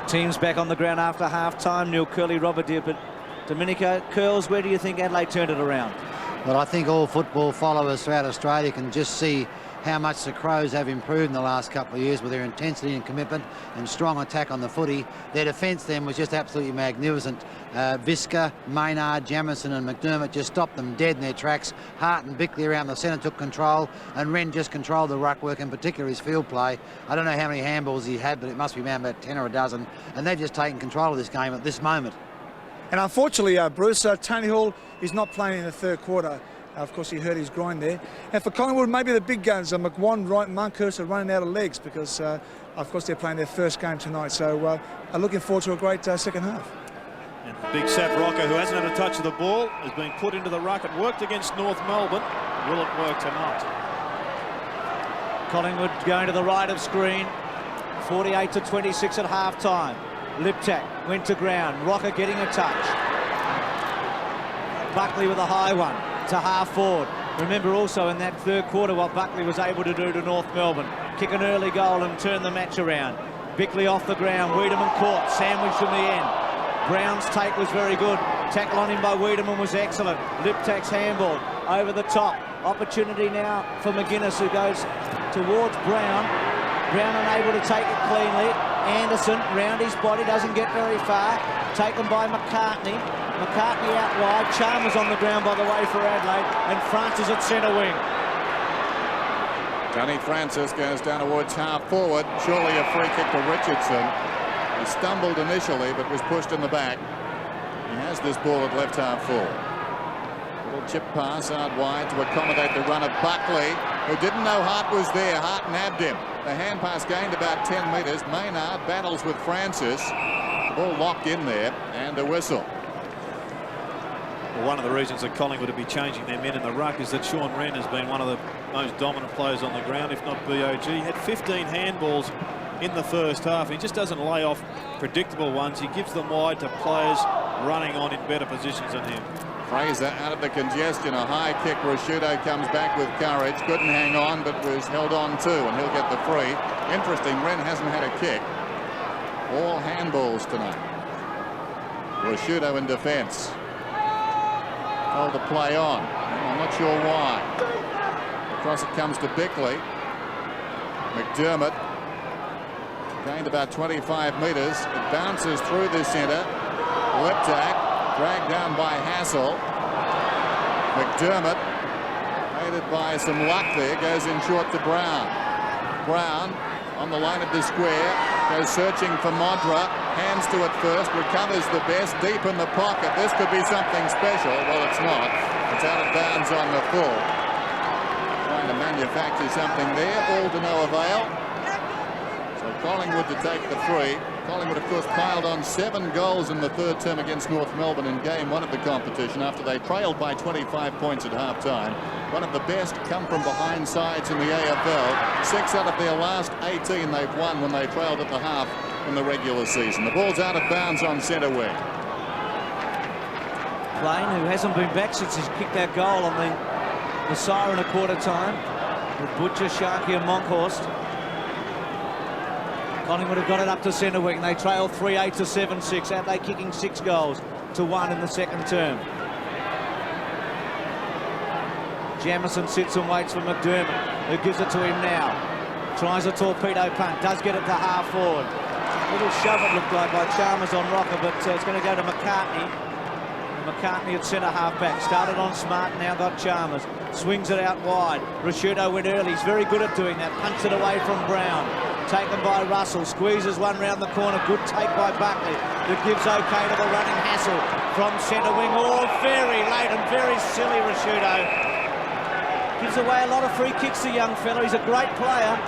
Teams back on the ground after half-time. Neil Curley, Robert Deere, but Domenico, Curls, where do you think Adelaide turned it around? Well, I think all football followers throughout Australia can just see how much the Crows have improved in the last couple of years with their intensity and commitment and strong attack on the footy. Their defence then was just absolutely magnificent. Visca, Maynard, Jamison and McDermott just stopped them dead in their tracks. Hart and Bickley around the centre took control, and Wren just controlled the ruck work, in particular his field play. I don't know how many handballs he had, but it must be around about 10 or a dozen, and they've just taken control of this game at this moment. And unfortunately, Bruce, Tony Hall is not playing in the third quarter. Of course, he hurt his groin there. And for Collingwood, maybe the big guns, McWan, Wright and Monkhurst are running out of legs because, of course, they're playing their first game tonight. So I'm looking forward to a great second half. And Big Sap Rocker, who hasn't had a touch of the ball, has been put into the ruck. It worked against North Melbourne. Will it work tonight? Collingwood going to the right of screen. 48-26 at half-time. Liptak went to ground. Rocker getting a touch. Buckley with a high one to half forward. Remember also in that third quarter what Buckley was able to do to North Melbourne. Kick an early goal and turn the match around. Bickley off the ground. Wiedemann caught. Sandwiched in the end. Brown's take was very good. Tackle on him by Wiedemann was excellent. Liptak's handball over the top. Opportunity now for McGuinness, who goes towards Brown. Brown unable to take it cleanly. Anderson round his body, doesn't get very far. Taken by McCartney. McCartney out wide. Chalmers on the ground, by the way, for Adelaide. And Francis at centre wing. Johnny Francis goes down towards half forward. Surely a free kick to Richardson. He stumbled initially, but was pushed in the back. He has this ball at left half forward. Little chip pass out wide to accommodate the run of Buckley, who didn't know Hart was there. Hart nabbed him. The hand pass gained about 10 metres. Maynard battles with Francis. Ball locked in there, and a whistle. Well, one of the reasons that Collingwood would be changing their men in the ruck is that Sean Wren has been one of the most dominant players on the ground, if not BOG. He had 15 handballs in the first half. He just doesn't lay off predictable ones. He gives them wide to players running on in better positions than him. Fraser out of the congestion. A high kick. Rashudo comes back with courage. Couldn't hang on, but was held on too, and he'll get the free. Interesting, Wren hasn't had a kick. All handballs tonight. Rashudo in defence. Told to play on. I'm not sure why. Across it comes to Bickley. McDermott gained about 25 metres. It bounces through the centre. Liptak dragged down by Hassel. McDermott, aided by some luck there, goes in short to Brown. Brown on the line of the square, goes searching for Modra, hands to it first, recovers the best, deep in the pocket. This could be something special. Well, it's not. It's out of bounds on the full. Trying to manufacture something there, all to no avail. So Collingwood to take the free. Collingwood, of course, piled on 7 goals in the third term against North Melbourne in game 1 of the competition after they trailed by 25 points at half-time. One of the best come-from-behind sides in the AFL. 6 out of their last 18 they've won when they trailed at the half in the regular season. The ball's out of bounds on centre wing. Plain, who hasn't been back since he's kicked that goal on the siren at quarter time, with Butcher, Sharkey and Monkhorst. Collingwood have got it up to centre wing. They trail 3-8 to 7-6. Adelaide kicking 6 goals to 1 in the second term. Jamison sits and waits for McDermott, who gives it to him now. Tries a torpedo punt, does get it to half forward. A little shove it looked like by Chalmers on Rocker, but it's going to go to McCartney. McCartney at centre half back. Started on Smart, now got Chalmers. Swings it out wide. Rashudo went early. He's very good at doing that. Punts it away from Brown. Taken by Russell. Squeezes one round the corner. Good take by Buckley, who gives okay to the running Hassel from centre wing. Oh, very late and very silly, Rashudo. Gives away a lot of free kicks, the young fella. He's a great player.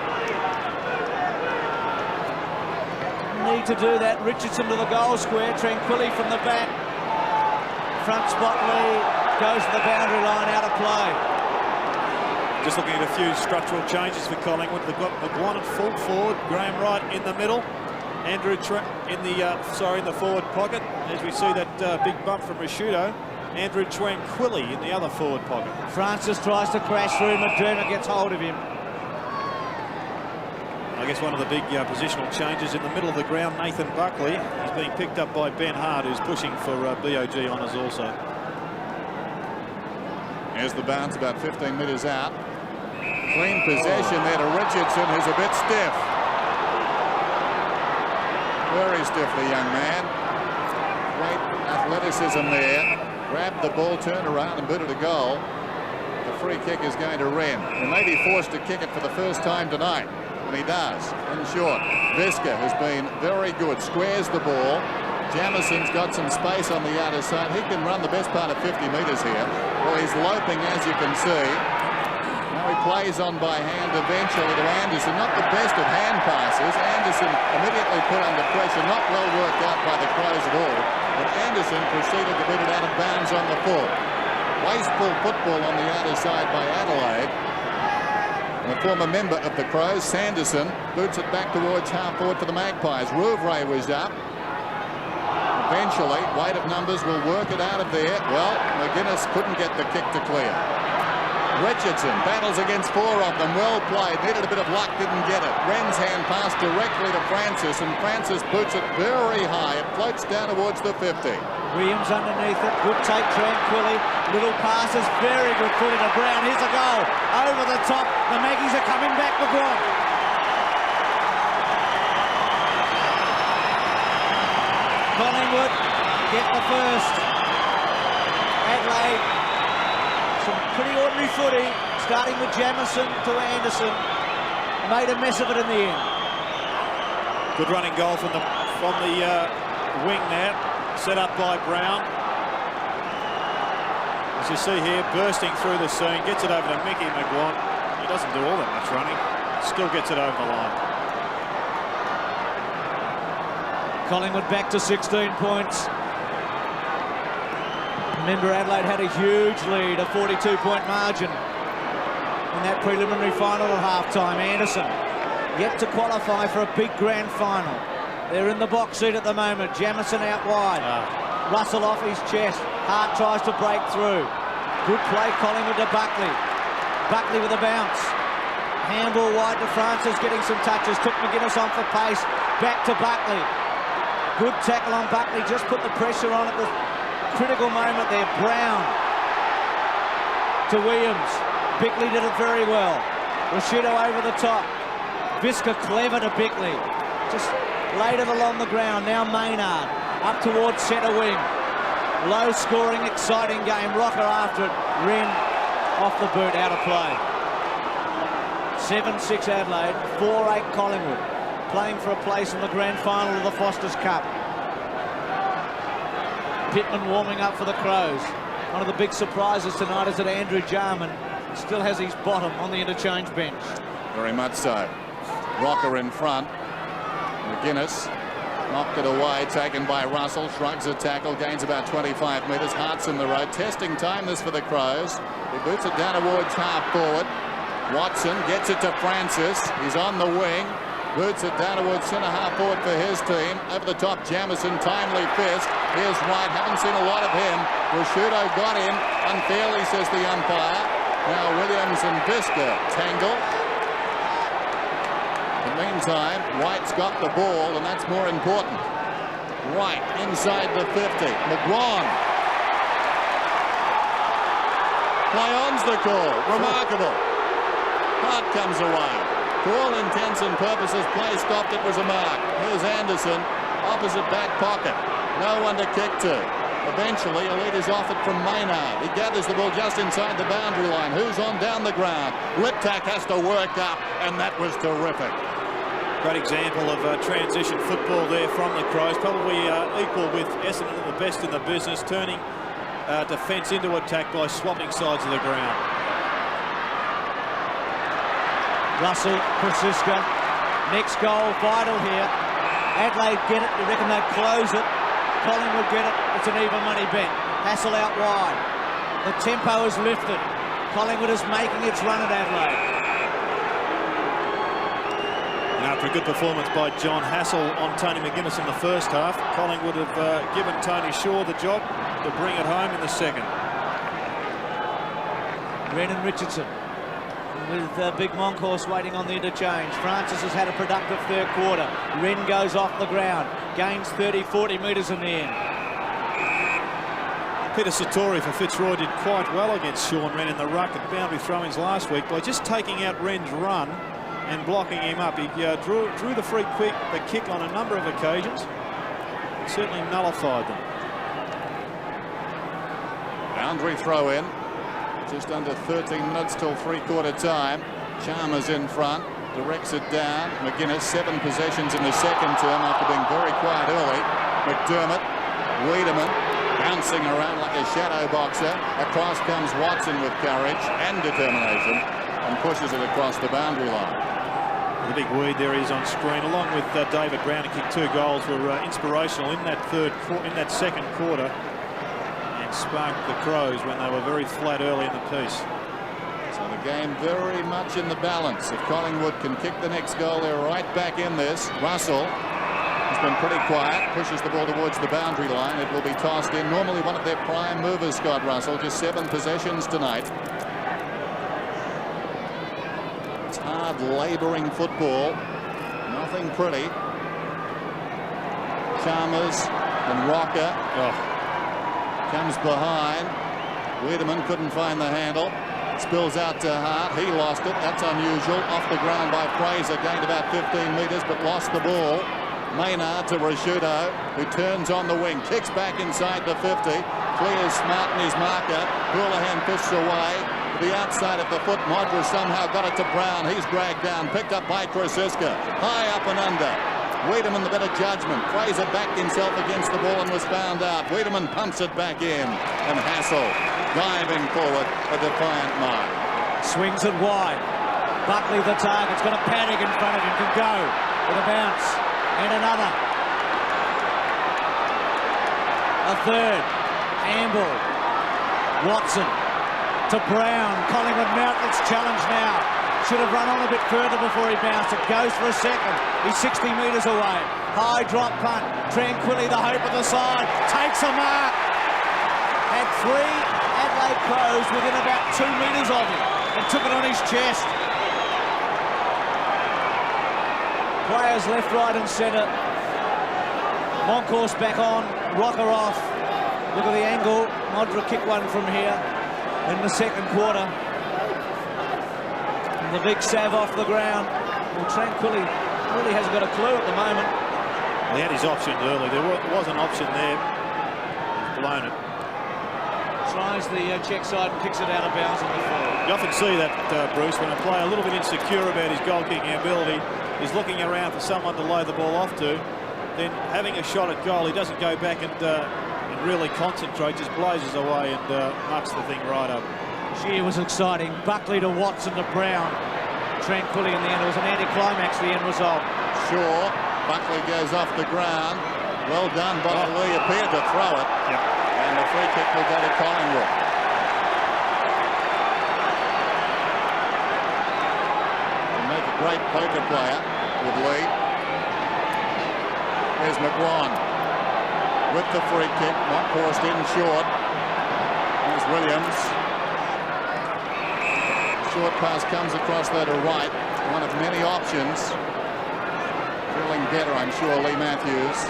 Need to do that. Richardson to the goal square. Tranquilli from the back. Front spot lead. Goes to the boundary line, out of play. Just looking at a few structural changes for Collingwood. They've got McGuan at full forward, Graham Wright in the middle, Andrew Trent in the forward pocket. As we see that big bump from Rashudo, Andrew Tranquilli in the other forward pocket. Francis tries to crash through. McDermott gets hold of him. guess one of the big positional changes in the middle of the ground, Nathan Buckley is being picked up by Ben Hart, who's pushing for BOG honours also. Here's the bounce about 15 metres out. Clean possession there to Richardson, who's a bit stiff. Very stiff, the young man. Great athleticism there. Grabbed the ball, turned around and booted a goal. The free kick is going to Wren. He may be forced to kick it for the first time tonight, and he does. In short, Visca has been very good. Squares the ball. Jamison's got some space on the outer side. He can run the best part of 50 metres here. Well, he's loping, as you can see. Now he plays on by hand eventually to Anderson. Not the best of hand passes. Anderson immediately put under pressure. Not well worked out by the Crows at all. But Anderson proceeded to beat it out of bounds on the full. Wasteful football on the outer side by Adelaide. And a former member of the Crows, Sanderson, boots it back towards half forward for the Magpies. Rouvray was up. Eventually, weight of numbers will work it out of there. Well, McGuinness couldn't get the kick to clear. Richardson battles against four of them. Well played. Needed a bit of luck, didn't get it. Wren's hand passed directly to Francis, and Francis boots it very high. It floats down towards the 50. Williams underneath it. Good take, tranquilly. Little passes. Very good footy to Brown. Here's a goal. Over the top. The Maggies are coming back with one. Collingwood get the first. Adelaide, some pretty ordinary footy, starting with Jamison to Anderson. Made a mess of it in the end. Good running goal from the wing there, set up by Brown. As you see here, bursting through the seam, gets it over to Mickey McGuan. He doesn't do all that much running, still gets it over the line. Collingwood back to 16 points. Remember, Adelaide had a huge lead, a 42-point margin in that preliminary final at half-time. Anderson yet to qualify for a big grand final. They're in the box seat at the moment. Jamison out wide. Russell off his chest. Hart tries to break through. Good play, Collingwood to Buckley. Buckley with a bounce. Handball wide to Francis, getting some touches. Took McGuinness on for pace. Back to Buckley. Good tackle on Buckley, just put the pressure on at the critical moment there. Brown to Williams. Bickley did it very well. Rashido over the top. Visca clever to Bickley. Just laid it along the ground. Now Maynard up towards centre wing. Low scoring, exciting game. Rocker after it. Wren off the boot, out of play. 7-6 Adelaide, 4-8 Collingwood. Playing for a place in the grand final of the Foster's Cup. Pittman warming up for the Crows. One of the big surprises tonight is that Andrew Jarman still has his bottom on the interchange bench. Very much so. Rocker in front. McGuinness knocked it away, taken by Russell, shrugs a tackle, gains about 25 metres. Hart's in the road, testing time this for the Crows. He boots it down towards half forward. Watson gets it to Francis. He's on the wing. Boots it down towards centre half forward for his team. Over the top, Jamison, timely fist. Here's Wright, haven't seen a lot of him. Rashudo got him. Unfairly, says the umpire. Now Williams and Visca tangle. In the meantime, White's got the ball, and that's more important. Wright inside the 50. McGuan. Play on's the call. Remarkable. Hart comes away. To all intents and purposes, play stopped. It was a mark. Here's Anderson, opposite back pocket. No one to kick to. Eventually, a lead is offered from Maynard. He gathers the ball just inside the boundary line. Who's on down the ground? Liptak has to work up, and that was terrific. Great example of transition football there from the Crows. Probably equal with Essendon, the best in the business, turning defence into attack by swapping sides of the ground. Russell, Krasiska, next goal, vital here. Adelaide get it, you reckon they'd close it. Collingwood get it, it's an even money bet. Hassel out wide. The tempo is lifted. Collingwood is making its run at Adelaide. Now, after a good performance by John Hassel on Tony McGuinness in the first half, Collingwood have given Tony Shaw the job to bring it home in the second. Wren and Richardson. With Big Moncourse waiting on the interchange. Francis has had a productive third quarter. Wren goes off the ground, gains 30-40 metres in the end. Peter Satori for Fitzroy did quite well against Sean Wren in the ruck at boundary throw-ins last week by just taking out Wren's run and blocking him up. He drew the free kick on a number of occasions. Certainly nullified them. Boundary throw in. Just under 13 minutes till three-quarter time. Chalmers in front, directs it down. McGuinness, 7 possessions in the second term after being very quiet early. McDermott, Wiedemann, bouncing around like a shadow boxer. Across comes Watson with courage and determination and pushes it across the boundary line. The big weed there is on screen, along with David Brown, who kicked 2 goals, were inspirational in that second quarter. Sparked the Crows when they were very flat early in the piece. So the game very much in the balance. If Collingwood can kick the next goal, they're right back in this. Russell has been pretty quiet, pushes the ball towards the boundary line. It will be tossed in. Normally one of their prime movers, Scott Russell, just 7 possessions tonight. It's hard labouring football, nothing pretty. Chalmers and Rocker. Comes behind. Wiedemann couldn't find the handle. Spills out to Hart. He lost it. That's unusual. Off the ground by Fraser. Gained about 15 metres but lost the ball. Maynard to Rashudo, who turns on the wing. Kicks back inside the 50. Clears smart in his marker. Houlihan fishes away. To the outside of the foot. Modra somehow got it to Brown. He's dragged down. Picked up by Krasiska. High up and under. Wiedemann the better judgment. Fraser backed himself against the ball and was found out. Wiedemann pumps it back in. And Hassel diving forward, a defiant mark. Swings it wide. Buckley the target's got a panic in front of him. Can go with a bounce. And another. A third. Amble. Watson to Brown. Collingwood mount its challenge now. Should have run on a bit further before he bounced it. Goes for a second. He's 60 metres away. High drop punt. Tranquilly the hope of the side. Takes a mark. Had 3 Adelaide Crows within about 2 metres of him. And took it on his chest. Players left, right and centre. Moncourse back on. Rocker off. Look at the angle. Modra kick one from here in the second quarter. The big Sav off the ground. Well, Tranquilly really hasn't got a clue at the moment. He had his options early. There was an option there. He's blown it. Tries the check side and kicks it out of bounds on the floor. You often see that, Bruce, when a player a little bit insecure about his goal-kicking ability is looking around for someone to load the ball off to. Then having a shot at goal, he doesn't go back and really concentrate, just blazes away and mucks the thing right up. Gee, it was exciting. Buckley to Watson to Brown. Tranquilly in the end. It was an anticlimax, the end result. Shaw. Buckley goes off the ground. Well done by Lee. Appeared to throw it. Yep. And the free kick will go to Collingwood. He'll make a great poker player with Lee. There's McGuan with the free kick. Moncourse in short. There's Williams. Short pass comes across there to right. One of many options. Feeling better, I'm sure, Lee Matthews.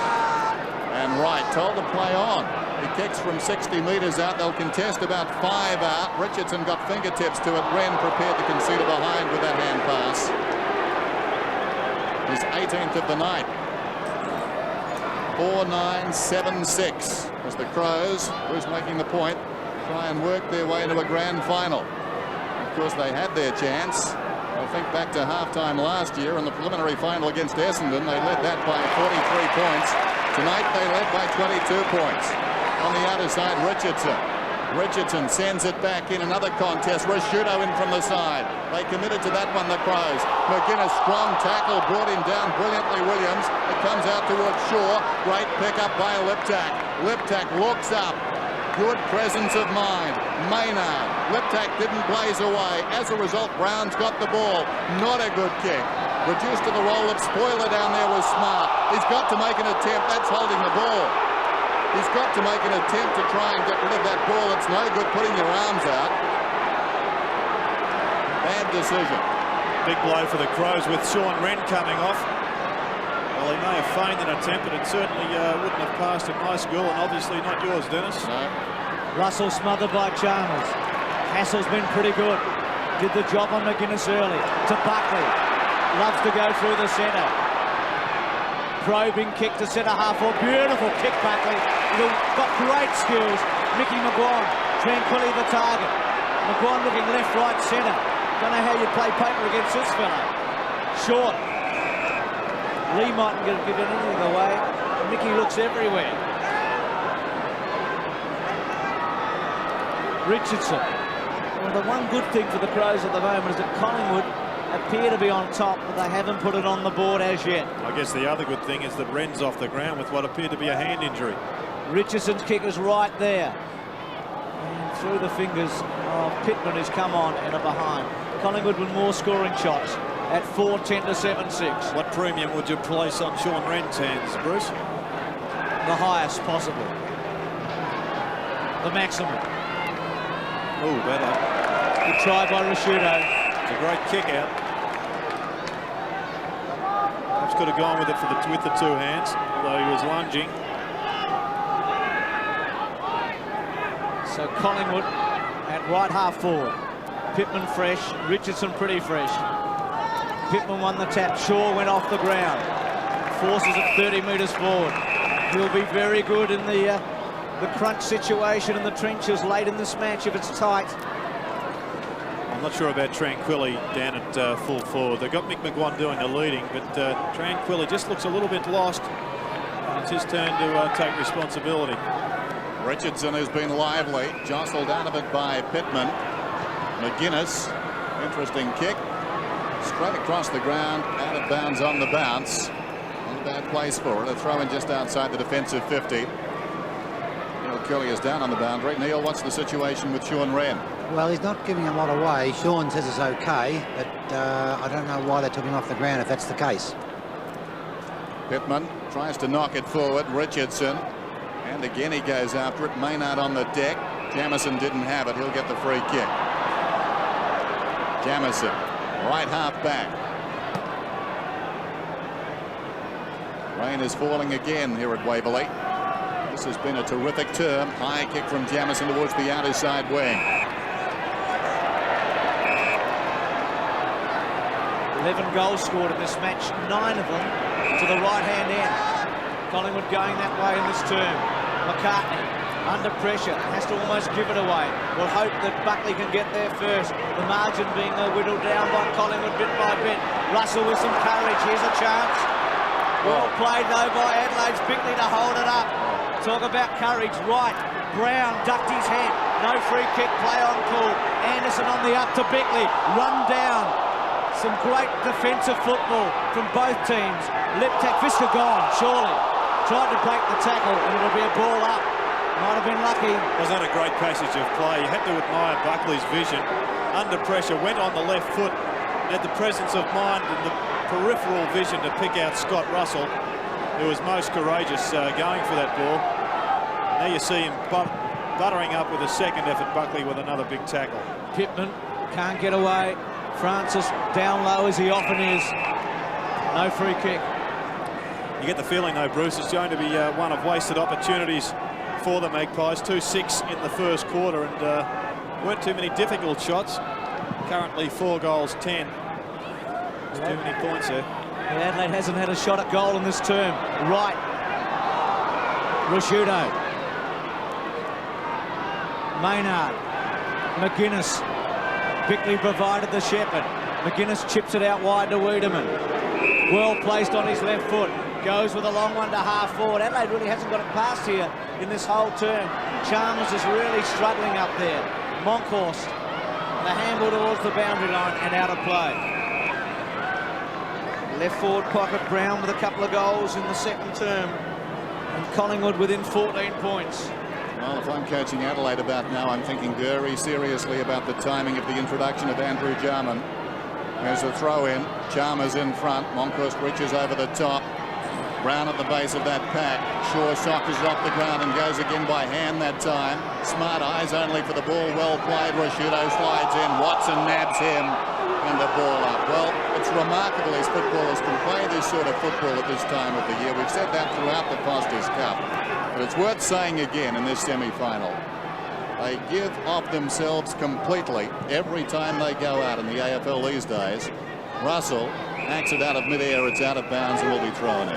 And Wright told to play on. He kicks from 60 metres out. They'll contest about 5 out. Richardson got fingertips to it. Wren prepared to concede a behind with that hand pass. His 18th of the night. 4-9-7-6 as the Crows, who's making the point, try and work their way into a grand final. Of course, they had their chance. I think back to halftime last year in the preliminary final against Essendon. They led that by 43 points. Tonight they led by 22 points. On the outer side, Richardson sends it back in another contest. Rashudo in from the side. They committed to that one, the Crows. McGuinness, strong tackle, brought him down brilliantly. Williams. It comes out towards Shaw. Great pick-up by Liptak. Liptak looks up. Good presence of mind. Maynard. Liptak didn't blaze away. As a result, Brown's got the ball. Not a good kick. Reduced to the role of spoiler down there was Smart. He's got to make an attempt. That's holding the ball. He's got to make an attempt to try and get rid of that ball. It's no good putting your arms out. Bad decision. Big blow for the Crows with Sean Wren coming off. Well, he may have feigned an attempt, but it certainly wouldn't have passed at my school, and obviously not yours, Dennis. No. Russell smothered by Chalmers. Hassell's been pretty good. Did the job on McGuinness early. To Buckley. Loves to go through the centre. Probing kick to centre half. Oh, beautiful kick, Buckley. He's got great skills. Mickey McGuan. Tranquilly the target. McGuan looking left, right, centre. Don't know how you play paper against this fella. Short. Lee mightn't give anything away. Mickey looks everywhere. Richardson. Well, the one good thing for the Crows at the moment is that Collingwood appear to be on top, but they haven't put it on the board as yet. I guess the other good thing is that Wren's off the ground with what appeared to be a hand injury. Richardson's kick is right there. And through the fingers of Pittman, who's come on and are behind. Collingwood with more scoring shots at 4-10 to 7-6. What premium would you place on Sean Wren's hands, Bruce? The highest possible. The maximum. Oh, better. Good try by Rashudo. It's a great kick out. Perhaps could have gone with it with the two hands, although he was lunging. So Collingwood at right half forward. Pittman fresh, Richardson pretty fresh. Pittman won the tap, Shaw went off the ground. Forces it 30 metres forward. He'll be very good in the crunch situation in the trenches late in this match if it's tight. I'm not sure about Tranquilli down at full forward. They've got Mick McGuan doing the leading, but Tranquilli just looks a little bit lost. It's his turn to take responsibility. Richardson has been lively, jostled out of it by Pittman. McGuinness, interesting kick. Straight across the ground, out of bounds on the bounce. Not a bad place for it. A throw in just outside the defensive 50. Neil Curley is down on the boundary. Neil, what's the situation with Sean Wren? Well, he's not giving a lot away. Sean says it's okay, but I don't know why they took him off the ground if that's the case. Pittman tries to knock it forward. Richardson. And again he goes after it. Maynard on the deck. Jamieson didn't have it. He'll get the free kick. Jamieson, right half back. Rain is falling again here at Waverley. This has been a terrific term. High kick from Jamieson towards the outer side wing. 11 goals scored in this match, 9 of them to the right-hand end. Collingwood going that way in this term. McCartney under pressure, has to almost give it away. We'll hope that Buckley can get there first. The margin being whittled down by Collingwood bit by bit. Russell with some courage, here's a chance. Well played though by Adelaide's Bickley to hold it up. Talk about courage, right. Brown ducked his head, no free kick, play on call. Anderson on the up to Bickley, run down. Some great defensive football from both teams. Liptak, Fisker gone, surely. Tried to break the tackle and it'll be a ball up. Might have been lucky. Wasn't that a great passage of play? You had to admire Buckley's vision. Under pressure, went on the left foot, had the presence of mind and the peripheral vision to pick out Scott Russell, who was most courageous going for that ball. Now you see him buttering up with a second effort, Buckley with another big tackle. Pittman can't get away. Francis down low as he often is. No free kick. You get the feeling though, Bruce, it's going to be one of wasted opportunities for the Magpies. 2-6 in the first quarter and weren't too many difficult shots. Currently 4 goals, 10. There's too many points there. Yeah, Adelaide hasn't had a shot at goal in this term. Right. Rashudo. Maynard. McGuinness. Bickley provided the shepherd. McGuinness chips it out wide to Wiedemann. Well placed on his left foot. Goes with a long one to half forward. Adelaide really hasn't got it past here in this whole term. Chalmers is really struggling up there. Monkhorst. The handball towards the boundary line and out of play. Left forward pocket, Brown with a couple of goals in the second term. And Collingwood within 14 points. Well, if I'm coaching Adelaide about now, I'm thinking very seriously about the timing of the introduction of Andrew Jarman. There's a throw in. Chalmers in front. Monkhorst reaches over the top. Brown at the base of that pack. Shaw sockers off the ground and goes again by hand that time. Smart eyes only for the ball. Well played. Rashudo slides in. Watson nabs him. and the ball up. Well, it's remarkable as footballers can play this sort of football at this time of the year. We've said that throughout the Foster's Cup. But it's worth saying again in this semi-final. They give of themselves completely every time they go out in the AFL these days. Russell hacks it out of mid-air, it's out of bounds and will be thrown in.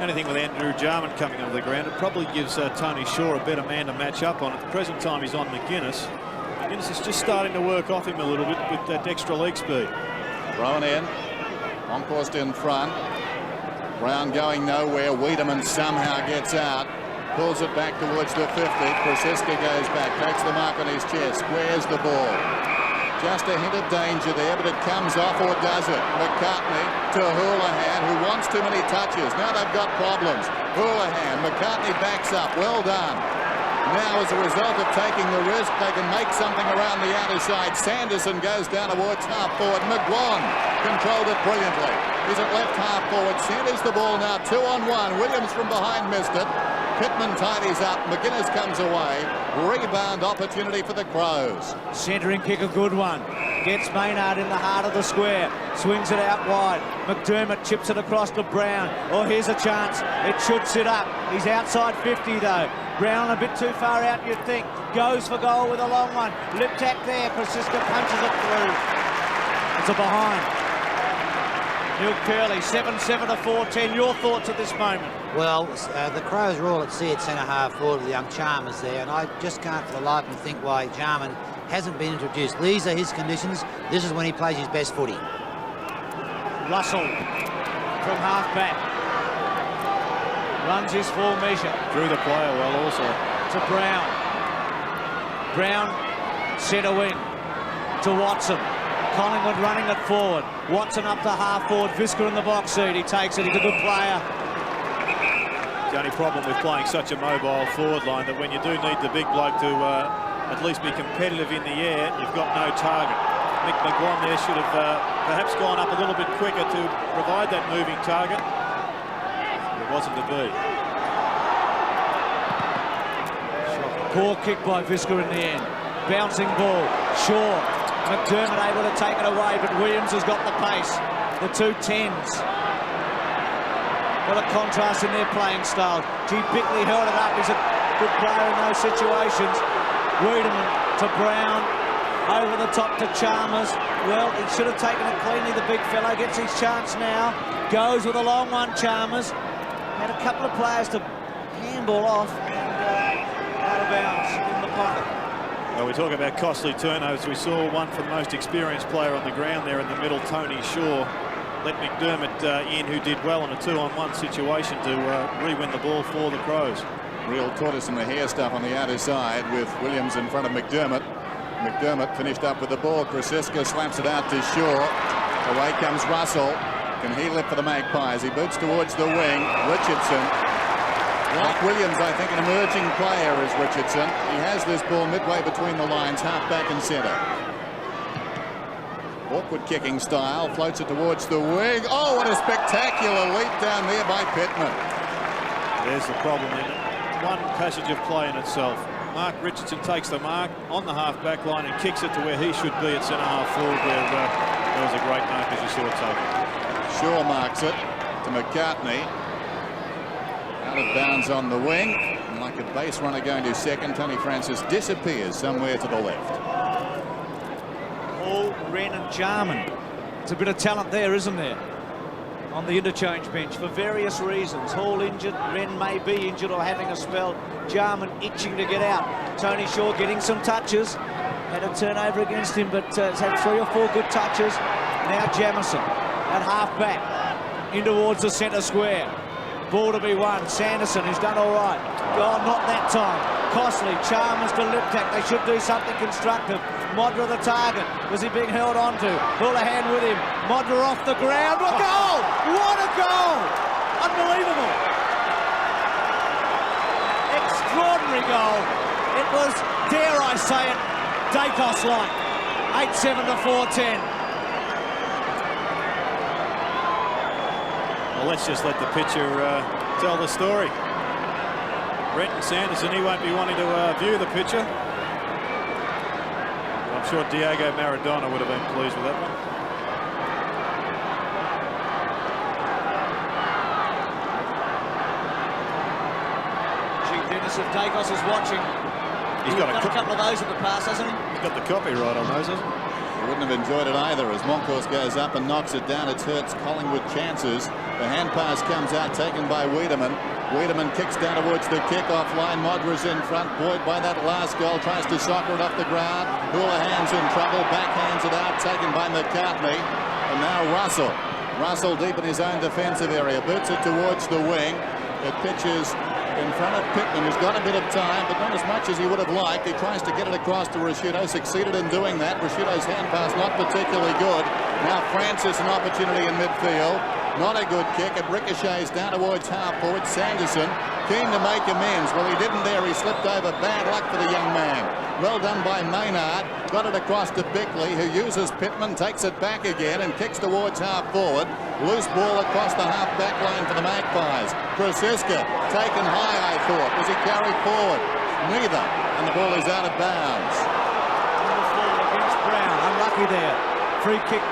Anything with Andrew Jarman coming onto the ground, it probably gives Tony Shaw a better man to match up on. At the present time, he's on McGuinness. McGuinness is just starting to work off him a little bit with that extra leg speed. Thrown in. Longhorst in front. Brown going nowhere. Wiedemann somehow gets out. Pulls it back towards the 50. Krasiska goes back. Takes the mark on his chest. Squares the ball. Just a hint of danger there, but it comes off, or does it? McCartney to Houlihan, who wants too many touches. Now they've got problems. Houlihan, McCartney backs up. Well done. Now, as a result of taking the risk, they can make something around the outer side. Sanderson goes down towards half forward. McGuan controlled it brilliantly. He's at left half forward. Centers the ball now. 2-on-1. Williams from behind missed it. Pittman tidies up. McGuinness comes away. Rebound opportunity for the Crows. Centering kick, a good one. Gets Maynard in the heart of the square. Swings it out wide. McDermott chips it across to Brown. Oh, here's a chance. It should sit up. He's outside 50 though. Brown a bit too far out, you'd think. Goes for goal with a long one. Lip tack there. Krasiska punches it through. It's a behind. Neil Curley, 7-7 to 4-10. Your thoughts at this moment? Well, the Crows are all at sea at centre-half forward with the young Chalmers there, and I just can't for the life of me think why Jarman hasn't been introduced. These are his conditions. This is when he plays his best footy. Russell from half-back. Runs his full measure. Drew the player well also. To Brown. Brown, centre wing. To Watson. Collingwood running it forward. Watson up to half forward. Visca in the box seat. He takes it. He's a good player. The only problem with playing such a mobile forward line that when you do need the big bloke to at least be competitive in the air, you've got no target. Mick McGuan there should have perhaps gone up a little bit quicker to provide that moving target. It wasn't to be. Poor kick by Visca in the end. Bouncing ball. Shaw. McDermott able to take it away, but Williams has got the pace. The two 10s. What a contrast in their playing style. G. Bickley held it up. He's a good player in those situations. Wiedemann to Brown. Over the top to Chalmers. Well, he should have taken it cleanly, the big fellow. Gets his chance now. Goes with a long one, Chalmers. Had a couple of players to handball off and out of bounds in the pocket. Well, we talk about costly turnovers. We saw one from the most experienced player on the ground there in the middle, Tony Shaw. Let McDermott in, who did well in a 2-on-1 situation to re-win the ball for the Crows. Real tortoise in the hair stuff on the outer side with Williams in front of McDermott. McDermott finished up with the ball. Krasiska slaps it out to Shaw. Away comes Russell. Can he lift for the Magpies? He boots towards the wing. Richardson. Like Williams, I think, an emerging player is Richardson. He has this ball midway between the lines, half back and centre. Awkward kicking style, floats it towards the wing. Oh, what a spectacular leap down there by Pittman. There's the problem in it. One passage of play in itself. Mark Richardson takes the mark on the half-back line and kicks it to where he should be at centre-half forward, where there was a great mark as you saw it taken. Shaw marks it to McCartney. Out of bounds on the wing. And like a base runner going to second, Tony Francis disappears somewhere to the left. Hall, Wren and Jarman. It's a bit of talent there, isn't there? On the interchange bench for various reasons. Hall injured, Wren may be injured or having a spell. Jarman itching to get out. Tony Shaw getting some touches. Had a turnover against him, but has had 3 or 4 good touches. Now Jamison at half-back. In towards the centre square. Ball to be won. Sanderson, who's done all right. Oh, not that time. Costly. Chalmers to Liptak. They should do something constructive. Modra the target. Was he being held on to? Houlihan with him. Modra off the ground. A goal! What a goal! Unbelievable. Extraordinary goal. It was, dare I say it, Dacos-like. 8-7 to 4-10. Well, let's just let the pitcher tell the story. Brenton Sanderson, he won't be wanting to view the picture. I'm sure Diego Maradona would have been pleased with that one. Thomas, if Dacos is watching. He's got a couple of those in the past, hasn't he? He's got the copyright on those, hasn't he? He wouldn't have enjoyed it either as Moncourse goes up and knocks it down. It hurts Collingwood chances. The hand pass comes out, taken by Wiedemann. Wiedemann kicks down towards the kick-off line. Modra's in front, buoyed by that last goal. Tries to soccer it off the ground. Houlihan's in trouble. Backhands it out, taken by McCartney. And now Russell. Russell deep in his own defensive area. Boots it towards the wing. It pitches in front of Pittman, who's got a bit of time, but not as much as he would have liked. He tries to get it across to Rashudo, succeeded in doing that. Rashudo's hand pass not particularly good. Now Francis, an opportunity in midfield. Not a good kick. It ricochets down towards half forward. Sanderson keen to make amends. Well, he didn't there. He slipped over. Bad luck for the young man. Well done by Maynard. Got it across to Bickley, who uses Pittman, takes it back again and kicks towards half forward. Loose ball across the half back line for the Magpies. Krasiska taken high, I thought. Was he carried forward? Neither. And the ball is out of bounds. On the fall against Brown. Unlucky there. Free kick.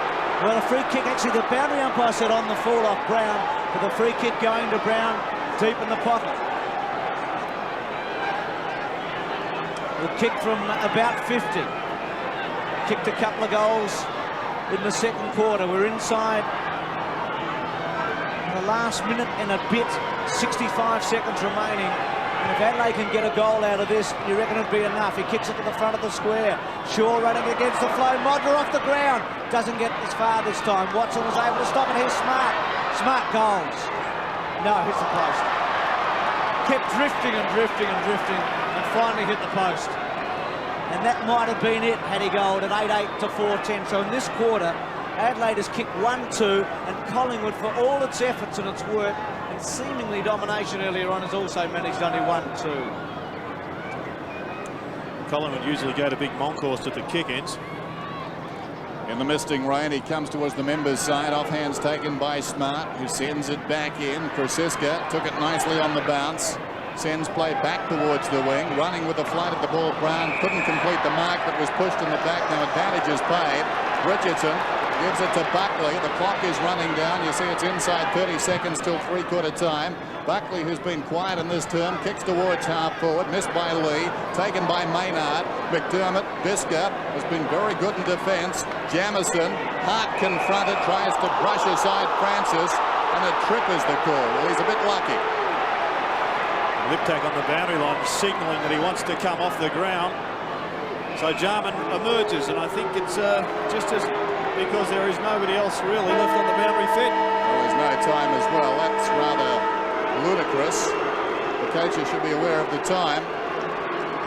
Well, a free kick, actually, the boundary umpire said on the fall off Brown, but the free kick going to Brown deep in the pocket. The kick from about 50. Kicked a couple of goals in the second quarter. We're inside the last minute and a bit, 65 seconds remaining. And if Adelaide can get a goal out of this, you reckon it'd be enough. He kicks it to the front of the square. Shaw running against the flow. Modra off the ground. Doesn't get as far this time. Watson was able to stop it. Here's Smart. Smart goals. No, hits the post. Kept drifting and drifting and drifting and finally hit the post. And that might have been it had he goaled at 8-8 to 4-10. So in this quarter, Adelaide has kicked 1-2, and Collingwood, for all its efforts and its work and seemingly domination earlier on, has also managed only 1-2. Collingwood usually go to big Moncourse at the kick-ins. In the misting rain, he comes towards the members' side. Offhand's taken by Smart, who sends it back in. Krasiska took it nicely on the bounce. Sends play back towards the wing. Running with the flight of the ball. Brown couldn't complete the mark, but was pushed in the back. Now advantage is paid. Richardson gives it to Buckley. The clock is running down. You see it's inside 30 seconds till three-quarter time. Buckley, who's been quiet in this term, kicks towards half forward. Missed by Lee. Taken by Maynard. McDermott. Bisker has been very good in defence. Jamieson. Hart confronted. Tries to brush aside Francis. And a trip is the call. Well, he's a bit lucky. Liptak on the boundary line, signalling that he wants to come off the ground. So Jarman emerges, and I think it's just as because there is nobody else really left on the boundary fit. Well, there's no time as well. That's rather ludicrous. The coaches should be aware of the time.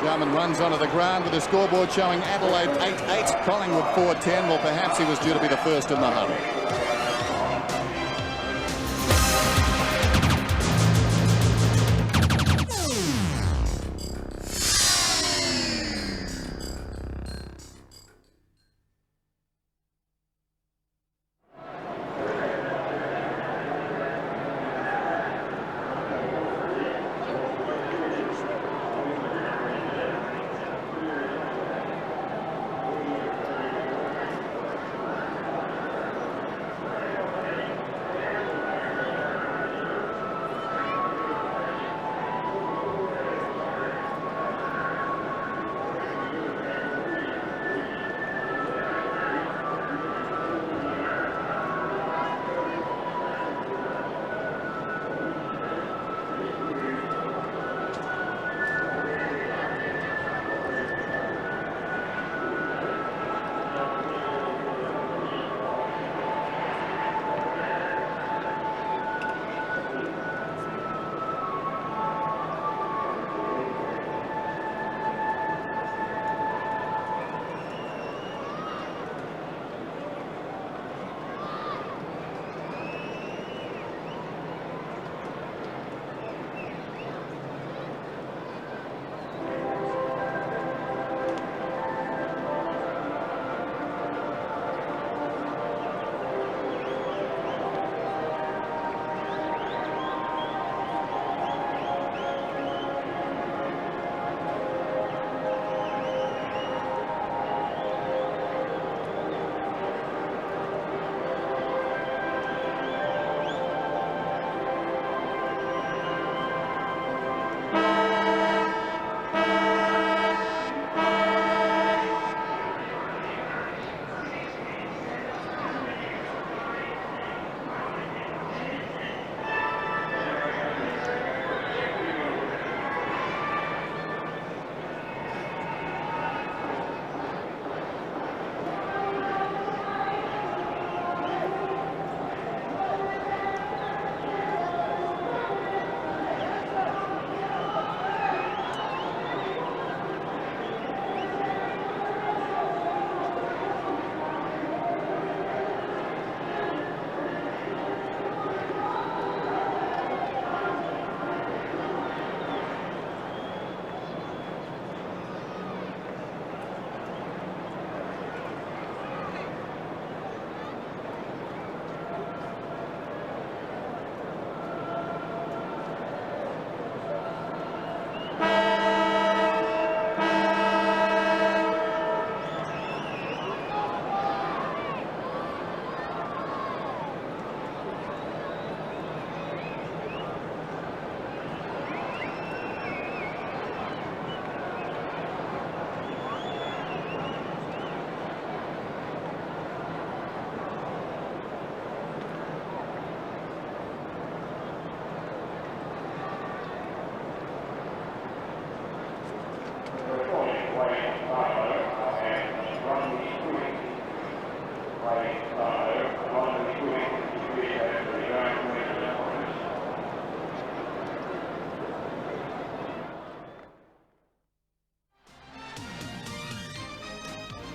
Jarman runs onto the ground with the scoreboard showing Adelaide 8-8, Collingwood 4-10. Well, perhaps he was due to be the first in the huddle.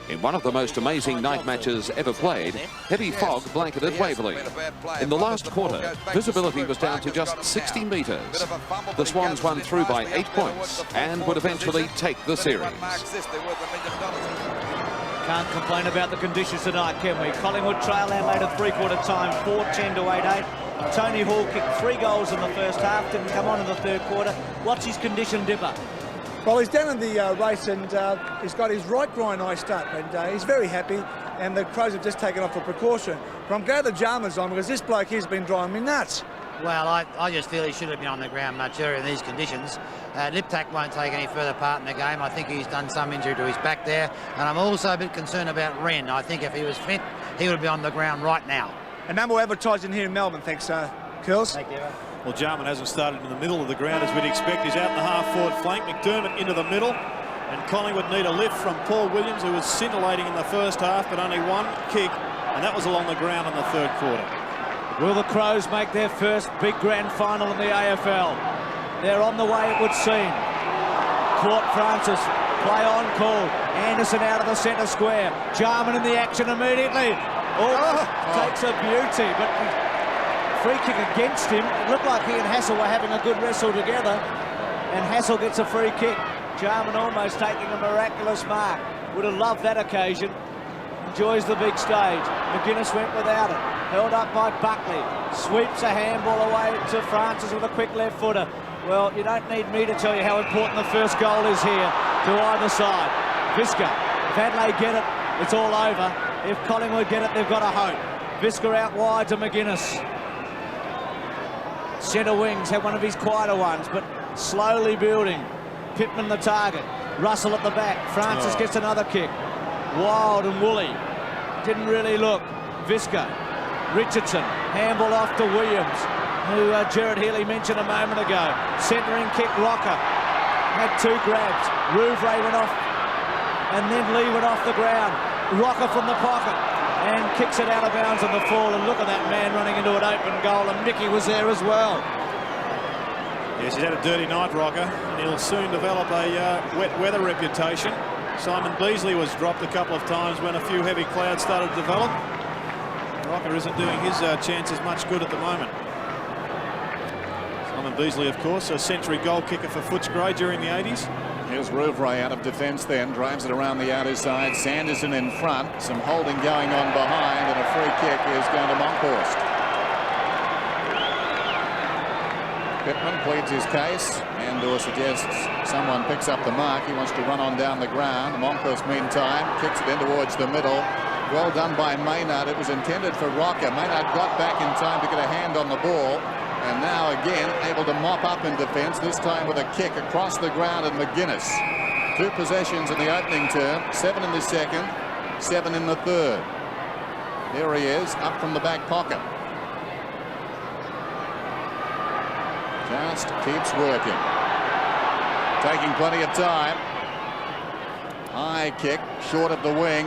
In one of the most amazing night matches ever played, heavy fog blanketed Waverley. In the last quarter, visibility was down to just 60 metres. The Swans won through by 8 points and would eventually take the series. Can't complain about the conditions tonight, can we? Collingwood trail Adelaide at three-quarter time, 4-10 to 8-8. Tony Hall kicked 3 goals in the first half, didn't come on in the third quarter. What's his condition, Dipper? Well, he's down in the race and he's got his right groin iced up and he's very happy, and the Crows have just taken off for precaution. But I'm glad the Jarman's on, because this bloke here's been driving me nuts. Well, I just feel he should have been on the ground much earlier in these conditions. Liptak won't take any further part in the game. I think he's done some injury to his back there. And I'm also a bit concerned about Wren. I think if he was fit, he would be on the ground right now. And no more advertising here in Melbourne, thanks, Curls. Thank you. Well, Jarman hasn't started in the middle of the ground as we'd expect. He's out in the half-forward flank. McDermott into the middle. And Collingwood need a lift from Paul Williams, who was scintillating in the first half, but only one kick. And that was along the ground in the third quarter. Will the Crows make their first big grand final in the AFL? They're on the way, it would seem. Court Francis, play on call. Anderson out of the centre square. Jarman in the action immediately. Takes a beauty, but free kick against him. It looked like he and Hassel were having a good wrestle together, and Hassel gets a free kick. Jarman almost taking a miraculous mark. Would have loved that occasion. Enjoys the big stage. McGuinness went without it. Held up by Buckley. Sweeps a handball away to Francis with a quick left footer. Well, you don't need me to tell you how important the first goal is here to either side. Visca, if Adelaide get it, it's all over. If Collingwood get it, they've got a hope. Visca out wide to McGuinness. Centre wings had one of his quieter ones, but slowly building. Pittman the target. Russell at the back. Francis gets another kick. Wild and woolly. Didn't really look. Visca. Richardson. Handball off to Williams, who Gerard Healy mentioned a moment ago. Centering kick, Rocker. Had 2 grabs. Rouvray went off, and then Lee went off the ground. Rocker from the pocket, and kicks it out of bounds on the fall. And look at that man running into an open goal, and Mickey was there as well. Yes, he's had a dirty night, Rocker, and he'll soon develop a wet weather reputation. Simon Beasley was dropped a couple of times when a few heavy clouds started to develop. Rocker isn't doing his chances much good at the moment. Simon Beasley, of course, a century goal kicker for Footscray during the 80s. Here's Rouvray out of defence then, drives it around the outer side. Sanderson in front, some holding going on behind, and a free kick is going to Monkhorst. Pittman pleads his case and suggests someone picks up the mark. He wants to run on down the ground. Monkhorst, meantime, kicks it in towards the middle. Well done by Maynard. It was intended for Rocker. Maynard got back in time to get a hand on the ball, and now again able to mop up in defence, this time with a kick across the ground, and McGuinness. 2 possessions in the opening term, 7 in the second, 7 in the third. There he is, up from the back pocket. Just keeps working. Taking plenty of time. High kick, short of the wing.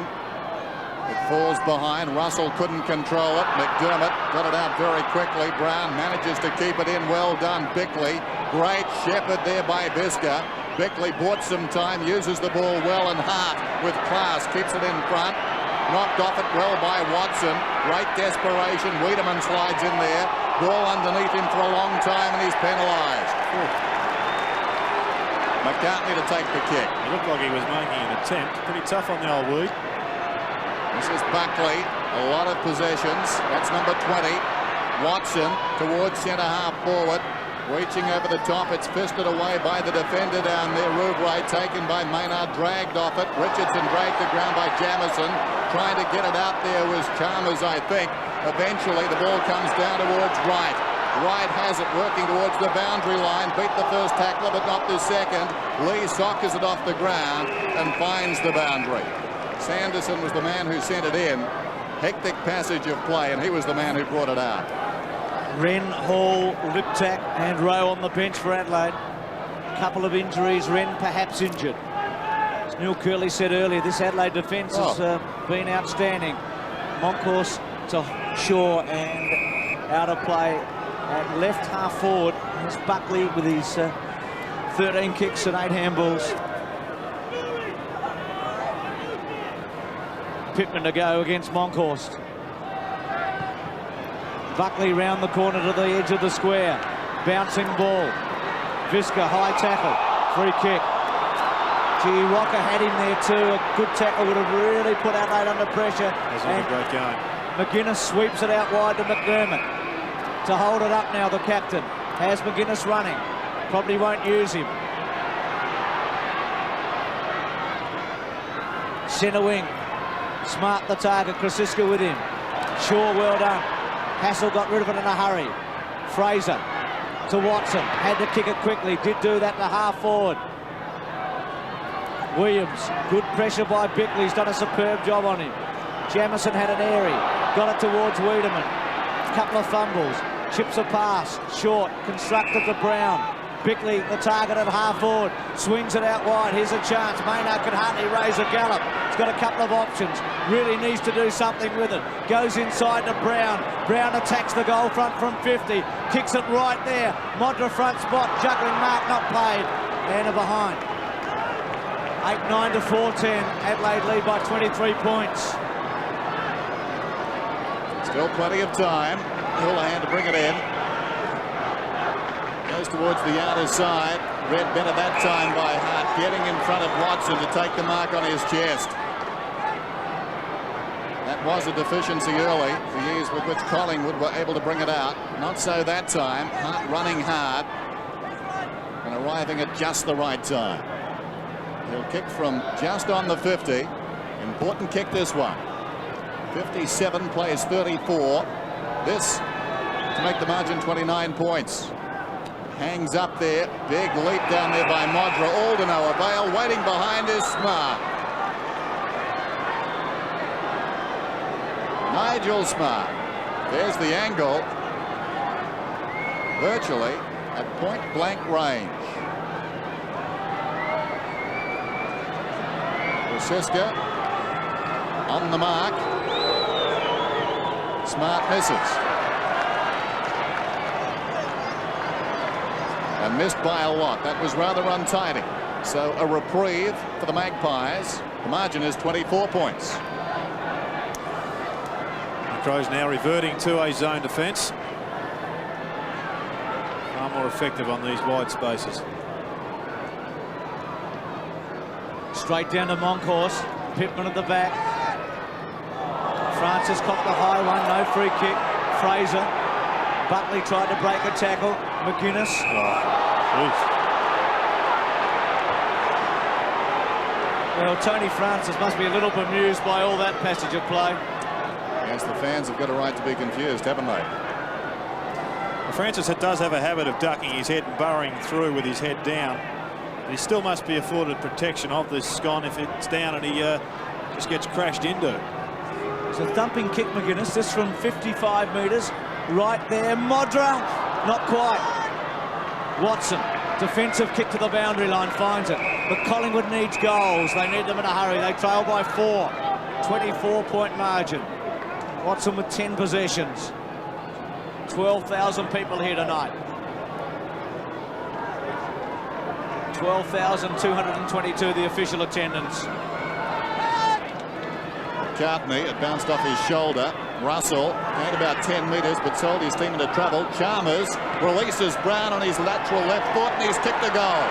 It falls behind. Russell couldn't control it. McDermott got it out very quickly. Brown manages to keep it in. Well done, Bickley. Great shepherd there by Visca. Bickley bought some time, uses the ball well and hard with class. Keeps it in front. Knocked off it well by Watson. Great desperation. Wiedemann slides in there. Ball underneath him for a long time, and he's penalised. McCartney to take the kick. It looked like he was making an attempt. Pretty tough on the old Weed. This is Buckley. A lot of possessions. That's number 20. Watson towards centre half forward. Reaching over the top. It's fisted away by the defender down there. Rouvray taken by Maynard. Dragged off it. Richardson dragged the ground by Jamison. Trying to get it out there was Chalmers, I think. Eventually the ball comes down towards Wright. Wright has it, working towards the boundary line. Beat the first tackler, but not the second. Lee soccers it off the ground and finds the boundary. Sanderson was the man who sent it in. Hectic passage of play, and he was the man who brought it out. Wren, Hall, Liptak and Rowe on the bench for Adelaide. A couple of injuries, Wren perhaps injured. As Neil Curley said earlier, this Adelaide defence has been outstanding. Monkhorst to Shaw and out of play at left half forward. Here's Buckley with his 13 kicks and 8 handballs. Pittman to go against Monkhorst. Buckley round the corner to the edge of the square. Bouncing ball. Visca, high tackle. Free kick. Gee, Walker had him there too. A good tackle would have really put Adelaide under pressure. That's a great game. McGuinness sweeps it out wide to McDermott. To hold it up now, the captain. Has McGuinness running. Probably won't use him. Centre wing. Smart the target. Krasiska with him. Shaw, well done. Hassel got rid of it in a hurry. Fraser to Watson. Had to kick it quickly. Did do that to half forward. Williams. Good pressure by Bickley. He's done a superb job on him. Jamison had an airy. Got it towards Wiedemann. Couple of fumbles. Chips a pass. Short. Constructed to Brown. Bickley, the target at half forward. Swings it out wide. Here's a chance. Maynard can hardly raise a gallop. He's got a couple of options. Really needs to do something with it. Goes inside to Brown. Brown attacks the goal front from 50. Kicks it right there. Modra front spot. Juggling mark not played. And a behind. 8-9 to 4-10. Adelaide lead by 23 points. Still plenty of time. Houlihan to bring it in. Goes towards the outer side. Read better that time by Hart, getting in front of Watson to take the mark on his chest. That was a deficiency early, the years with which Collingwood were able to bring it out. Not so that time. Hart running hard and arriving at just the right time. He'll kick from just on the 50. Important kick, this one. 57 plays 34. This to make the margin 29 points. Hangs up there. Big leap down there by Modra. All to no avail. Waiting behind is Smart. Nigel Smart. There's the angle. Virtually at point blank range. Siska on the mark. Smart misses. And missed by a lot. That was rather untidy. So a reprieve for the Magpies. The margin is 24 points. The Crows now reverting to a zone defence. Far more effective on these wide spaces. Straight down to Monkhorst. Pittman at the back. Francis copped the high one. No free kick. Fraser. Buckley tried to break a tackle. McGuinness. Well, Tony Francis must be a little bemused by all that passage of play. Yes, the fans have got a right to be confused, haven't they? Well, Francis does have a habit of ducking his head and burrowing through with his head down. But he still must be afforded protection of this scone if it's down and he just gets crashed into. It's a thumping kick, McGuinness. This from 55 metres. Right there. Modra. Not quite. Watson. Defensive kick to the boundary line. Finds it. But Collingwood needs goals. They need them in a hurry. They trail by 4. 24-point margin. Watson with 10 possessions. 12,000 people here tonight. 12,222 the official attendance. McCartney, it bounced off his shoulder. Russell gained about 10 metres but sold his team into trouble. Chalmers releases Brown on his lateral left foot and he's kicked a goal.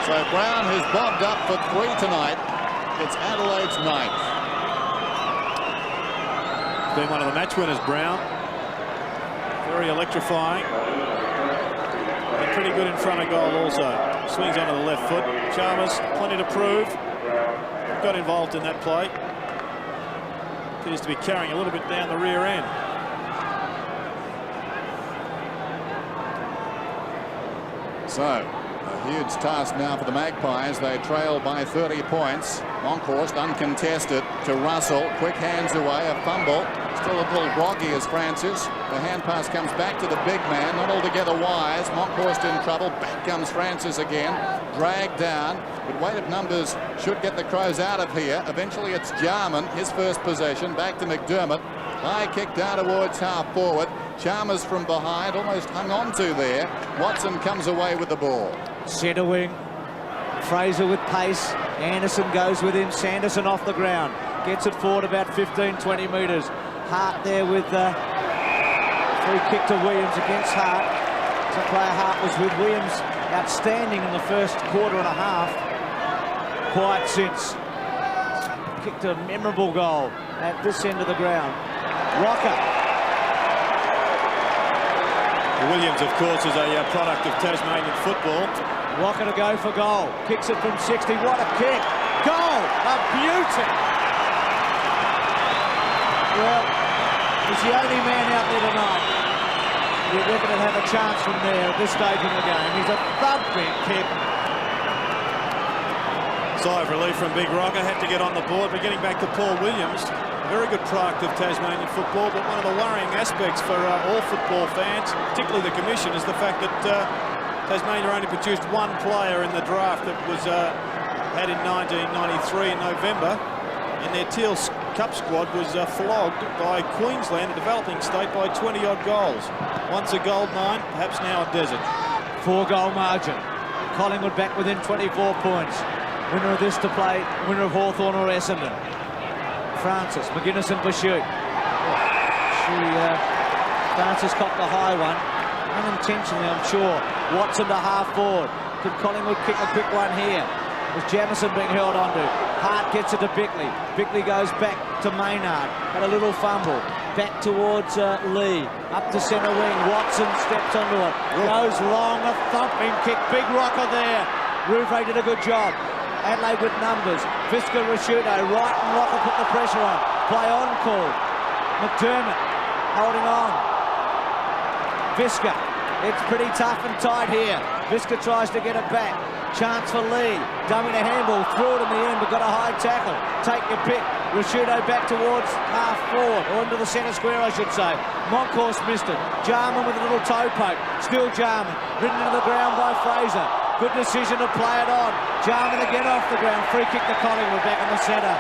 So Brown has bobbed up for 3 tonight. It's Adelaide's 9th. Been one of the match winners, Brown. Very electrifying. And pretty good in front of goal also. Swings onto the left foot. Chalmers, plenty to prove. Got involved in that play. Appears to be carrying a little bit down the rear end. So, a huge task now for the Magpies. They trail by 30 points. Monkhorst uncontested to Russell. Quick hands away, a fumble. Still a little groggy as Francis. The hand pass comes back to the big man, not altogether wise. Monkhorst in trouble. Back comes Francis again. Dragged down. But weight of numbers should get the Crows out of here. Eventually it's Jarman, his first possession. Back to McDermott. High kick down towards half forward. Chalmers from behind, almost hung on to there. Watson comes away with the ball. Centre wing. Fraser with pace. Anderson goes with him. Sanderson off the ground. Gets it forward about 15-20 metres. Hart there with free kick to Williams against Hart. So player Hart was with Williams outstanding in the first quarter and a half. Quiet since. Kicked a memorable goal at this end of the ground. Rocker. Williams, of course, is a product of Tasmanian football. Rocker to go for goal. Kicks it from 60. What a kick. Goal. A beauty. Well, he's the only man out there tonight you reckon he'd have a chance from there at this stage in the game. He's a thumping kick. Sigh of relief from Big Rocker. Had to get on the board. But getting back to Paul Williams, a very good product of Tasmanian football, but one of the worrying aspects for all football fans, particularly the Commission, is the fact that Tasmania only produced one player in the draft that was had in 1993 in November, and their Teal Cup squad was flogged by Queensland, a developing state, by 20-odd goals. Once a gold mine, perhaps now a desert. 4-goal margin. Collingwood back within 24 points. Winner of this to play, winner of Hawthorn or Essendon. Francis, McGuinness and Bashut. Francis copped a high one. Unintentionally, I'm sure. Watson to half forward. Could Collingwood kick a quick one here? Was Jamison being held onto? Hart gets it to Bickley. Bickley goes back to Maynard. Had a little fumble. Back towards Lee. Up to centre wing. Watson steps onto it. Goes long, a thumping kick. Big rocker there. Rouvray did a good job. Adelaide with numbers. Visca, Rashuto. Wright and Rocker put the pressure on. Play on call. McDermott holding on. Visca. It's pretty tough and tight here. Visca tries to get it back. Chance for Lee. Dummy to handball. Threw it in the end, but got a high tackle. Take your pick. Rashuto back towards half forward, or into the centre square, I should say. Monkhorst missed it. Jarman with a little toe poke. Still Jarman. Ridden into the ground by Fraser. Good decision to play it on. Jarman again off the ground. Free kick to Collingwood back in the centre.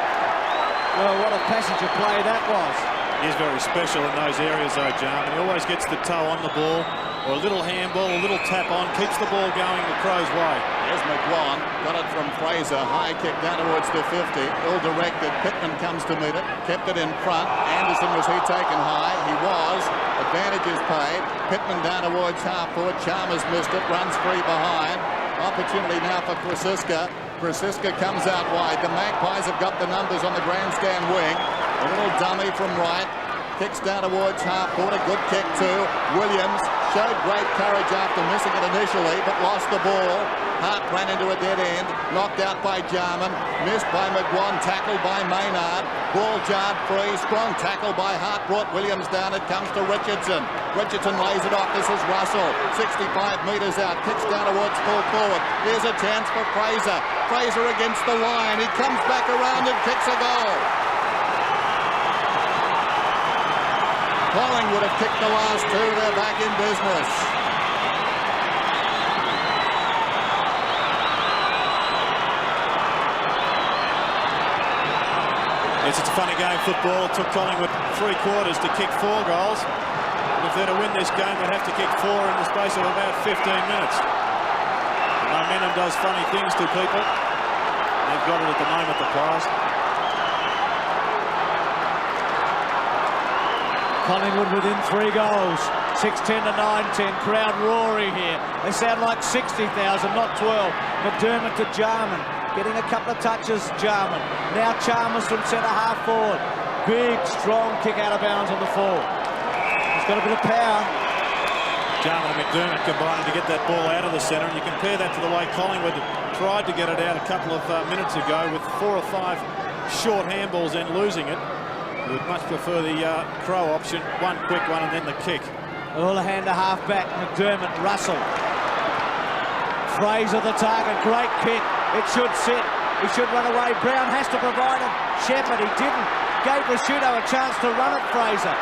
Well, what a passage of play that was. He's very special in those areas, though, Jarman. He always gets the toe on the ball, or a little handball, a little tap on, keeps the ball going the Crows' way. Here's McGuan, got it from Fraser, high kick down towards the 50, ill-directed. Pittman comes to meet it, kept it in front. Anderson, was he taken high? He was. Advantage is paid. Pittman down towards half forward. Chalmers missed it, runs free behind. Opportunity now for Krasiska. Krasiska comes out wide. The Magpies have got the numbers on the grandstand wing. A little dummy from right. Kicks down towards half forward. A good kick too. Williams showed great courage after missing it initially, but lost the ball. Hart ran into a dead end. Knocked out by Jarman. Missed by McGuan. Tackled by Maynard. Ball jarred free. Strong tackle by Hart. Brought Williams down. It comes to Richardson. Richardson lays it off. This is Russell. 65 metres out. Kicks down towards full forward. Here's a chance for Fraser. Fraser against the line. He comes back around and kicks a goal. Collingwood have kicked the last two. They're back in business. Yes, it's a funny game, football. It took Collingwood 3 quarters to kick 4 goals. And if they're to win this game, they'd have to kick 4 in the space of about 15 minutes. Momentum does funny things to people. They've got it at the moment, the Pies. Collingwood within 3 goals. 6-10 to 9-10. Crowd roaring here. They sound like 60,000, not 12. McDermott to Jarman. Getting a couple of touches, Jarman. Now Chalmers from centre half forward. Big, strong kick out of bounds on the fall. He's got a bit of power. Jarman and McDermott combining to get that ball out of the centre, and you compare that to the way Collingwood tried to get it out a couple of minutes ago with 4 or 5 short handballs and losing it. We would much prefer the Crow option, one quick one and then the kick. Houlihan to half back, McDermott, Russell. Fraser the target, great kick. It should sit. He should run away. Brown has to provide it. Shepherd, he didn't. Gave Rashuto a chance to run it, Fraser.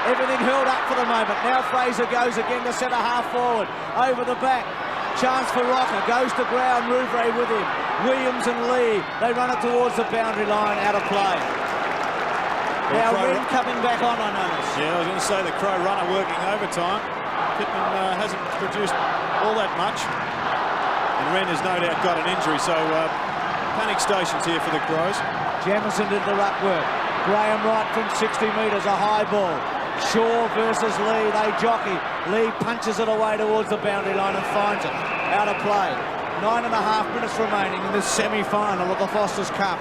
Everything held up for the moment. Now Fraser goes again to centre half forward. Over the back. Chance for Rocker. Goes to ground. Rouvray with him. Williams and Lee. They run it towards the boundary line. Out of play. Now Wren coming back on, I notice. Yeah, I was going to say the Crow runner working overtime. Pittman hasn't produced all that much. And Wren has no doubt got an injury, so panic stations here for the Crows. Jamison did the ruck work. Graham Wright from 60 metres, a high ball. Shaw versus Lee, they jockey. Lee punches it away towards the boundary line and finds it. Out of play. 9.5 minutes remaining in this semi-final of the Foster's Cup.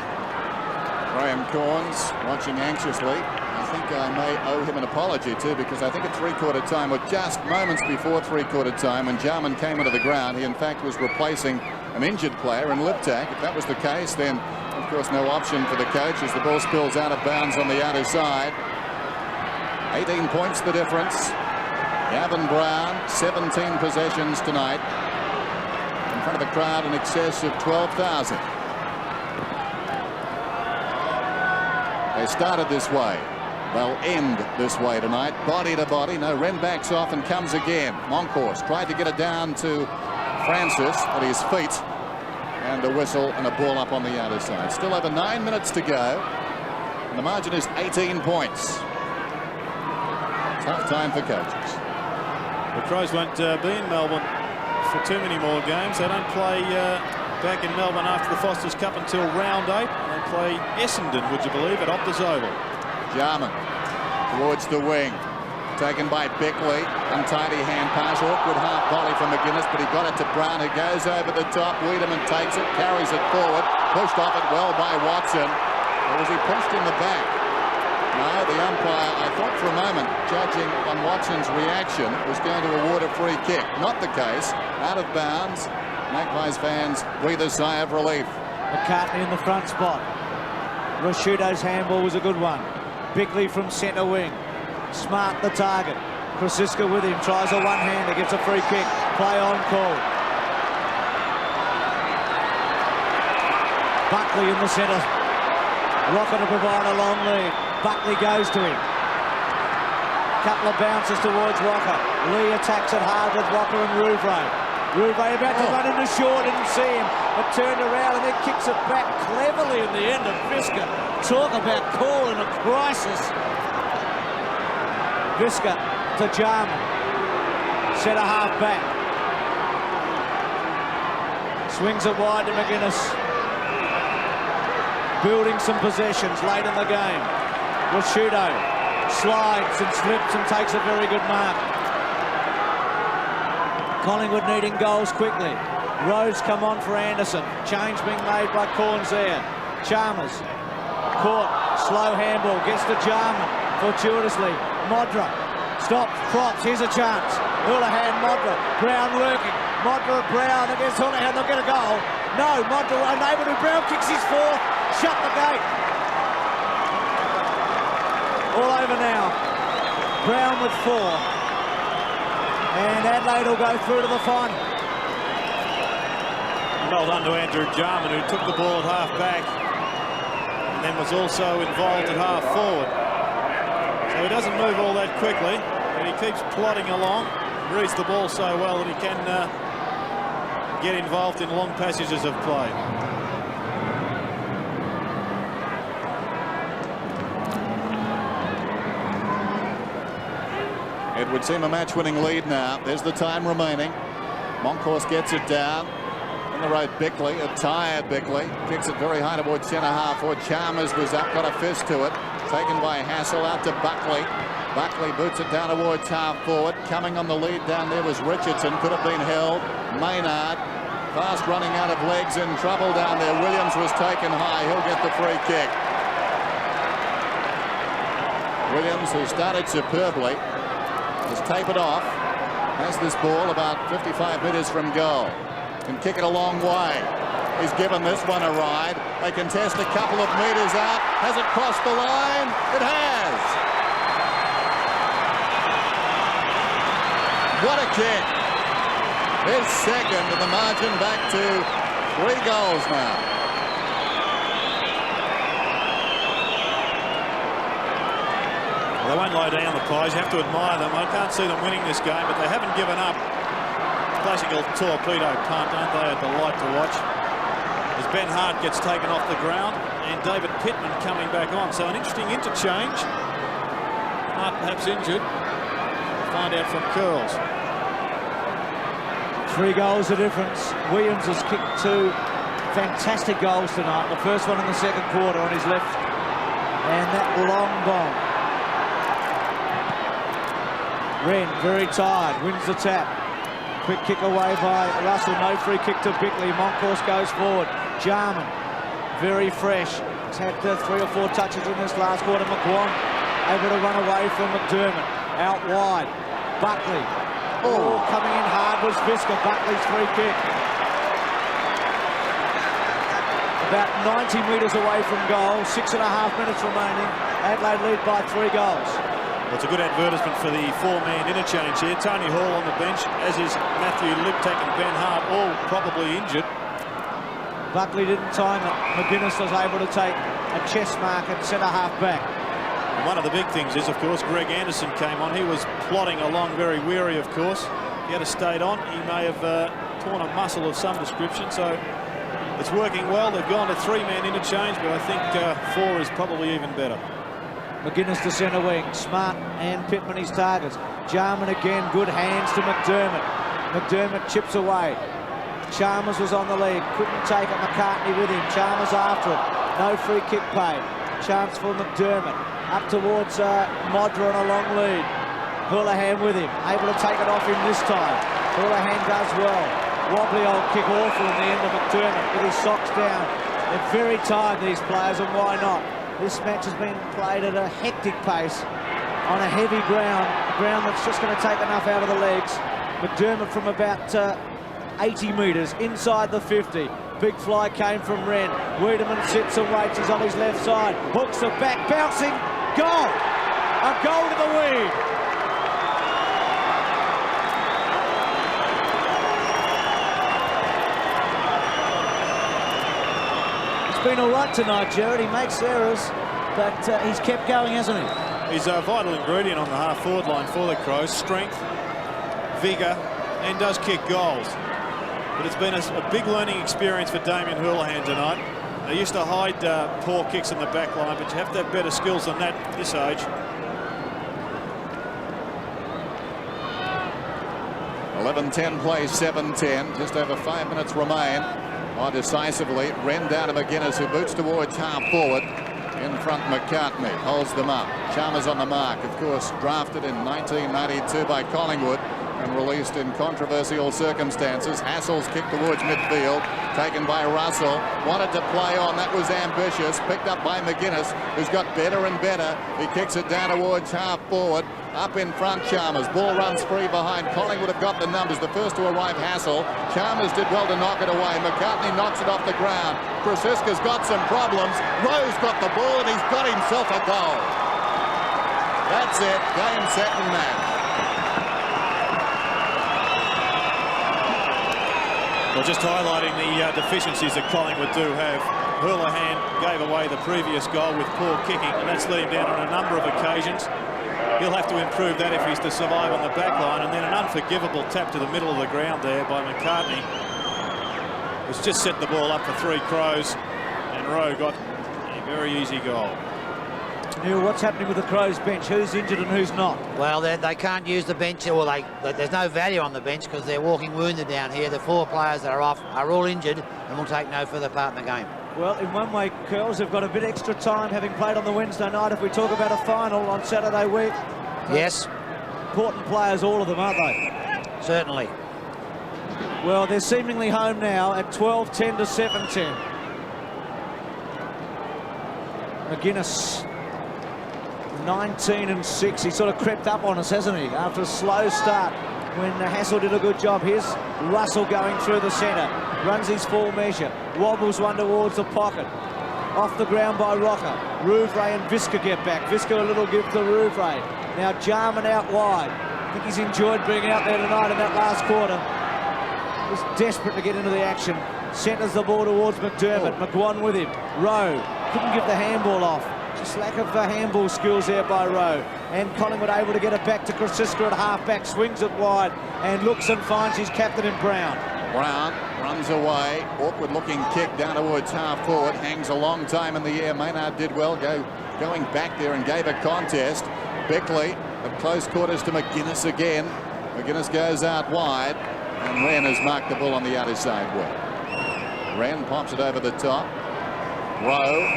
Graham Corns watching anxiously. I think I may owe him an apology too, because I think at three-quarter time, or just moments before three-quarter time, when Jarman came onto the ground, he in fact was replacing an injured player in Liptak. If that was the case, then of course no option for the coach as the ball spills out of bounds on the outer side. 18 points the difference. Gavin Brown, 17 possessions tonight in front of a crowd in excess of 12,000. They started this way. They'll end this way tonight. Body to body. No, Wren backs off and comes again. Monkhorst tried to get it down to Francis at his feet. And a whistle and a ball up on the outer side. Still over 9 minutes to go. And the margin is 18 points. Tough time for coaches. The Crows won't be in Melbourne for too many more games. They don't play back in Melbourne after the Foster's Cup until round 8. They play Essendon, would you believe, at Optus Oval. Jarman towards the wing. Taken by Beckley. Untidy hand pass. Awkward half volley from McGuinness, but he got it to Brown, who goes over the top. Wiedemann takes it, carries it forward. Pushed off it well by Watson. Or was he pushed in the back? No, the umpire, I thought for a moment, judging on Watson's reaction, was going to award a free kick. Not the case. Out of bounds. Magpies fans breathe a sigh of relief. McCartney in the front spot. Rashudo's handball was a good one. Bickley from centre wing. Smart the target. Krasiska with him, tries a one-hander, gets a free kick. Play on call. Buckley in the centre. Rocker to provide a long lead. Buckley goes to him. Couple of bounces towards Rocker. Lee attacks it hard with Rocker and Rouvray. Rouvray about to run into Shaw, didn't see him, but turned around and then kicks it back cleverly in the end of Visca. Talk about call in a crisis. Visca to Jarman. Centre half back. Swings it wide to McGuinness. Building some possessions late in the game. Rashudo slides and slips and takes a very good mark. Collingwood needing goals quickly. Rhodes come on for Anderson. Change being made by Corns there. Chalmers caught. Slow handball. Gets to Jarman fortuitously. Modra stops. Props. Here's a chance. Houlihan, Modra. Brown working. Modra, Brown against Houlihan. They'll get a goal. No, Modra unable to. Brown kicks his fourth. Shut the gate. All over now. Brown with 4. And Adelaide will go through to the final. Well done to Andrew Jarman, who took the ball at half back and then was also involved at half forward. So he doesn't move all that quickly, but he keeps plodding along, reads the ball so well that he can get involved in long passages of play. It would seem a match-winning lead now. There's the time remaining. Monkhorst gets it down. On the road, Bickley, a tired Bickley. Kicks it very high towards centre half. Or Chalmers was up, got a fist to it. Taken by Hassel out to Buckley. Buckley boots it down towards half forward. Coming on the lead down there was Richardson. Could have been held. Maynard, fast running out of legs, in trouble down there. Williams was taken high. He'll get the free kick. Williams, who started superbly, has tapered off. Has this ball about 55 metres from goal. Can kick it a long way. He's given this one a ride. They contest a couple of metres out. Has it crossed the line? It has. What a kick. His second, and the margin back to 3 goals now. They won't lay down the Pies. You have to admire them. I can't see them winning this game, but they haven't given up. Classical torpedo punt, aren't they? A delight to watch. As Ben Hart gets taken off the ground and David Pittman coming back on. So an interesting interchange. Hart perhaps injured. We'll find out from Curls. 3 goals the difference. Williams has kicked 2 fantastic goals tonight. The first one in the second quarter on his left. And that long bomb. Wren, very tired, wins the tap. Quick kick away by Russell. No free kick to Bickley. Moncourse goes forward. Jarman, very fresh. He's had 3 or 4 touches in this last quarter. McGuan able to run away from McDermott. Out wide. Buckley. Oh, coming in hard was Visca. Buckley's free kick. About 90 metres away from goal. 6.5 minutes remaining. Adelaide lead by 3 goals. Well, it's a good advertisement for the 4-man interchange here. Tony Hall on the bench, as is Matthew Liptek and Ben Hart, all probably injured. Buckley didn't time it. McGuinness was able to take a chest mark at centre-half back. And one of the big things is, of course, Greg Anderson came on. He was plodding along, very weary, of course. If he had stayed on, he may have torn a muscle of some description. So it's working well. They've gone to 3-man interchange, but I think 4 is probably even better. McGuinness to centre wing. Smart and Pittman his targets. Jarman again, good hands to McDermott. McDermott chips away. Chalmers was on the lead, couldn't take it. McCartney with him. Chalmers after it. No free kick paid. Chance for McDermott. Up towards Modra on a long lead. Houlihan with him, able to take it off him this time. Houlihan does well. Wobbly old kick awful in the end of McDermott with his socks down. They're very tired, these players, and why not? This match has been played at a hectic pace on a heavy ground, that's just going to take enough out of the legs. McDermott from about 80 metres inside the 50. Big fly came from Wren. Wiedemann sits and waits. He's on his left side. Hooks it back, bouncing. Goal! A goal to the lead. It's been all right tonight, Jared. He makes errors, but he's kept going, hasn't he? He's a vital ingredient on the half-forward line for the Crows. Strength, vigour, and does kick goals. But it's been a big learning experience for Damien Houlihan tonight. They used to hide poor kicks in the back line, but you have to have better skills than that at this age. 11-10 play, 7-10. Just over 5 minutes remain. More decisively, Wren down to McGuinness, who boots towards half forward. In front, McCartney holds them up. Chalmers on the mark, of course, drafted in 1992 by Collingwood and released in controversial circumstances. Hassell's kick towards midfield, taken by Russell. Wanted to play on, that was ambitious. Picked up by McGuinness, who's got better and better. He kicks it down towards half forward. Up in front, Chalmers. Ball runs free behind. Collingwood have got the numbers. The first to arrive, Hassell. Chalmers did well to knock it away. McCartney knocks it off the ground. Krasiska's got some problems. Rowe's got the ball and he's got himself a goal. That's it. Game, set and match. Well, just highlighting the deficiencies that Collingwood do have. Houlihan gave away the previous goal with poor kicking, and that's let him down on a number of occasions. He'll have to improve that if he's to survive on the back line. And then an unforgivable tap to the middle of the ground there by McCartney, who's just set the ball up for 3 Crows, and Rowe got a very easy goal. Neil, what's happening with the Crows bench? Who's injured and who's not? Well, they can't use the bench, or there's no value on the bench because they're walking wounded down here. The 4 players that are off are all injured and will take no further part in the game. Well, in one way, Curls have got a bit extra time having played on the Wednesday night if we talk about a final on Saturday week. Yes. Important players, all of them, aren't they? Certainly. Well, they're seemingly home now at 12-10 to 7-10. McGuinness, 19-6. He sort of crept up on us, hasn't he, after a slow start when Hassell did a good job. Here's Russell going through the centre. Runs his full measure. Wobbles one towards the pocket. Off the ground by Rocker. Rouvray and Visca get back. Visca a little give to Rouvray. Now Jarman out wide. I think he's enjoyed being out there tonight in that last quarter. He's desperate to get into the action. Centres the ball towards McDermott. McGuan with him. Rowe couldn't give the handball off. Just lack of handball skills there by Rowe. And Collingwood able to get it back to Krasiska at half-back. Swings it wide and looks and finds his captain in Brown. Brown runs away. Awkward-looking kick down towards half-forward. Hangs a long time in the air. Maynard did well going back there and gave a contest. Bickley at close quarters to McGuinness again. McGuinness goes out wide. And Wren has marked the ball on the outer side well. Wren pops it over the top. Rowe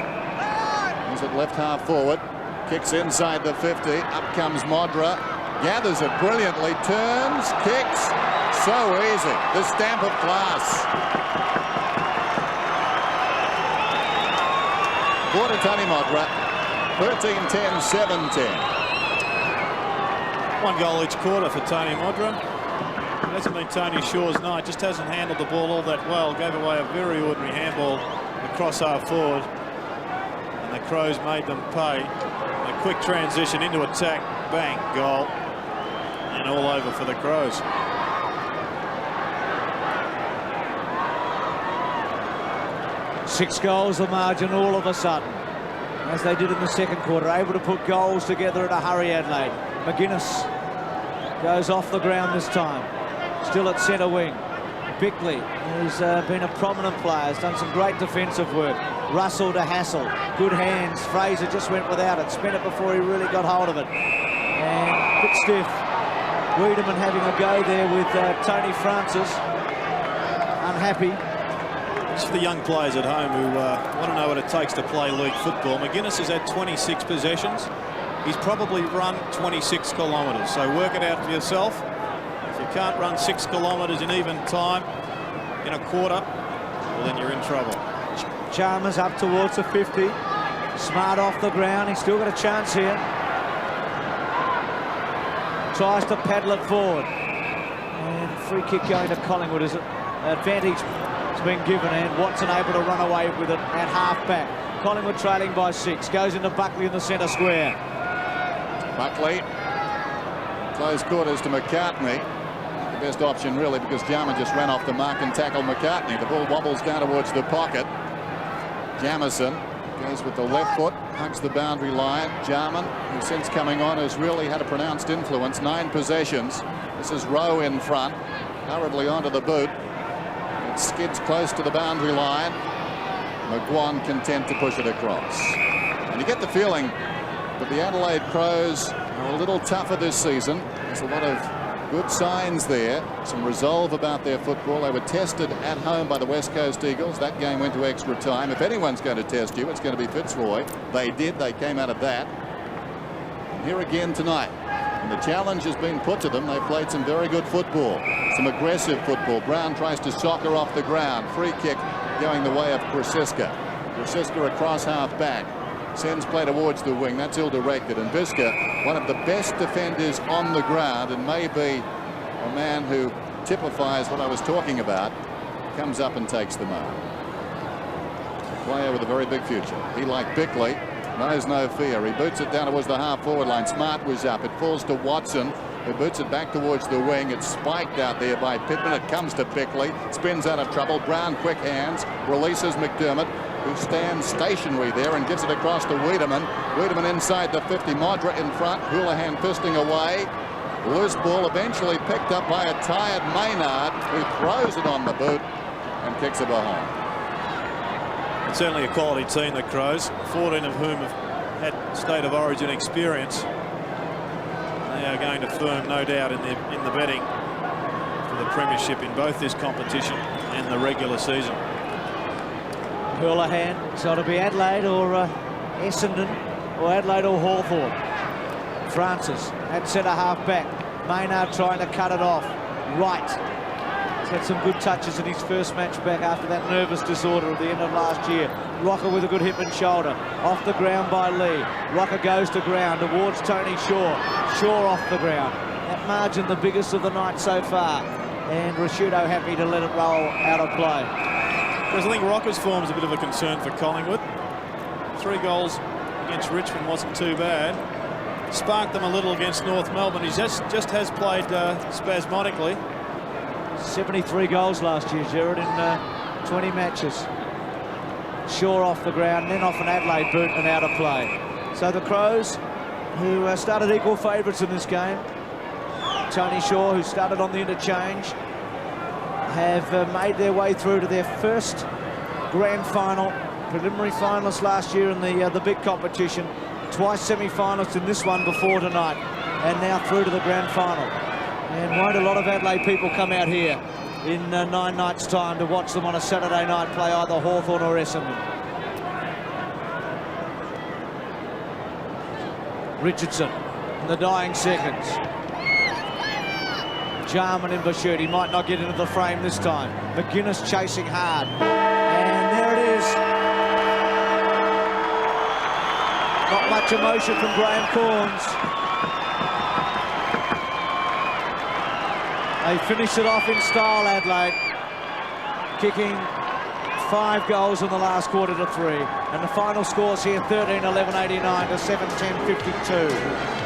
is at left half forward. Kicks inside the 50. Up comes Modra. Gathers it brilliantly. Turns. Kicks. So easy. The stamp of class. Quarter Tony Modra. 13-10, 7-10. 1 goal each quarter for Tony Modra. It hasn't been Tony Shaw's night. Just hasn't handled the ball all that well. Gave away a very ordinary handball across half forward. And the Crows made them pay. A quick transition into attack. Bang. Goal. And all over for the Crows. Six goals the margin all of a sudden, as they did in the second quarter, able to put goals together in a hurry. Adelaide. McGuinness goes off the ground this time, still at centre wing. Bickley, who's been a prominent player, has done some great defensive work. Russell to Hassel, good hands. Fraser just went without it, spent it before he really got hold of it, and a bit stiff. Wiedemann having a go there with Tony Francis, unhappy. It's for the young players at home who want to know what it takes to play league football. McGuinness has had 26 possessions. He's probably run 26 kilometres, so work it out for yourself. If you can't run 6 kilometres in even time in a quarter, well, then you're in trouble. Chalmers up towards the 50. Smart off the ground. He's still got a chance here. Tries to paddle it forward. And free kick going to Collingwood. Is it advantage has been given, and Watson able to run away with it at half-back. Collingwood trailing by 6. Goes into Buckley in the centre square. Buckley. Close quarters to McCartney. The best option really, because Jarman just ran off the mark and tackled McCartney. The ball wobbles down towards the pocket. Jamison goes with the left foot, hugs the boundary line. Jarman, who since coming on has really had a pronounced influence. 9 possessions. This is Rowe in front, hurriedly onto the boot. It skids close to the boundary line. McGuan content to push it across. And you get the feeling that the Adelaide Crows are a little tougher this season. There's a lot of good signs there, some resolve about their football. They were tested at home by the West Coast Eagles. That game went to extra time. If anyone's going to test you, it's going to be Fitzroy. They did. They came out of that. And here again tonight. And the challenge has been put to them. They've played some very good football, some aggressive football. Brown tries to soccer off the ground. Free kick going the way of Krasiska. Krasiska across half back. Sends play towards the wing. That's ill-directed. And Visca, one of the best defenders on the ground, and maybe a man who typifies what I was talking about, comes up and takes the mark. A player with a very big future. He, like Bickley, knows no fear. He boots it down towards the half-forward line. Smart was up. It falls to Watson, who boots it back towards the wing. It's spiked out there by Pittman. It comes to Bickley. Spins out of trouble. Brown, quick hands. Releases McDermott, who stands stationary there and gives it across to Wiedemann. Wiedemann inside the 50. Modra in front. Houlihan fisting away. Loose ball eventually picked up by a tired Maynard, who throws it on the boot and kicks it behind. It's certainly a quality team, the Crows, 14 of whom have had state of origin experience. They are going to firm, no doubt, in the betting for the premiership in both this competition and the regular season. Houlihan, so it'll be Adelaide or Essendon, or Adelaide or Hawthorn. Francis at centre half back. Maynard trying to cut it off. Right. He's had some good touches in his first match back after that nervous disorder at the end of last year. Rocker with a good hip and shoulder. Off the ground by Lee. Rocker goes to ground towards Tony Shaw. Shaw off the ground. That margin the biggest of the night so far. And Rashudo happy to let it roll out of play. Because I think Rocker's form is a bit of a concern for Collingwood. 3 goals against Richmond wasn't too bad. Sparked them a little against North Melbourne. He just has played spasmodically. 73 goals last year, Gerard, in 20 matches. Shaw off the ground, then off an Adelaide boot and out of play. So the Crows, who started equal favourites in this game, Tony Shaw, who started on the interchange, have made their way through to their first grand final. Preliminary finalists last year in the big competition. Twice semi-finalists in this one before tonight. And now through to the grand final. And won't a lot of Adelaide people come out here in 9 nights' time to watch them on a Saturday night play either Hawthorn or Essendon. Richardson in the dying seconds. Jarman in pursuit. He might not get into the frame this time. McGuinness chasing hard. And there it is. Not much emotion from Graham Corns. They finished it off in style, Adelaide, kicking 5 goals in the last quarter to 3. And the final scores here, 13-11-89 to 7-10-52.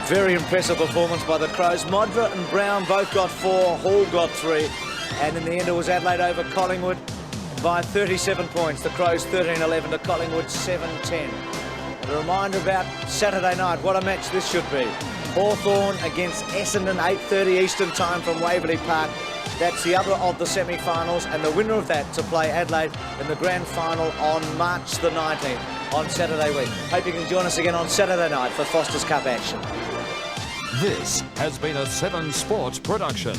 Very impressive performance by the Crows. Modra and Brown both got 4, Hall got 3, and in the end it was Adelaide over Collingwood by 37 points. The Crows 13-11 to Collingwood 7-10. And a reminder about Saturday night, what a match this should be. Hawthorn against Essendon, 8:30 Eastern time from Waverley Park. That's the other of the semi-finals, and the winner of that to play Adelaide in the grand final on March the 19th on Saturday week. Hope you can join us again on Saturday night for Foster's Cup action. This has been a 7 Sports production.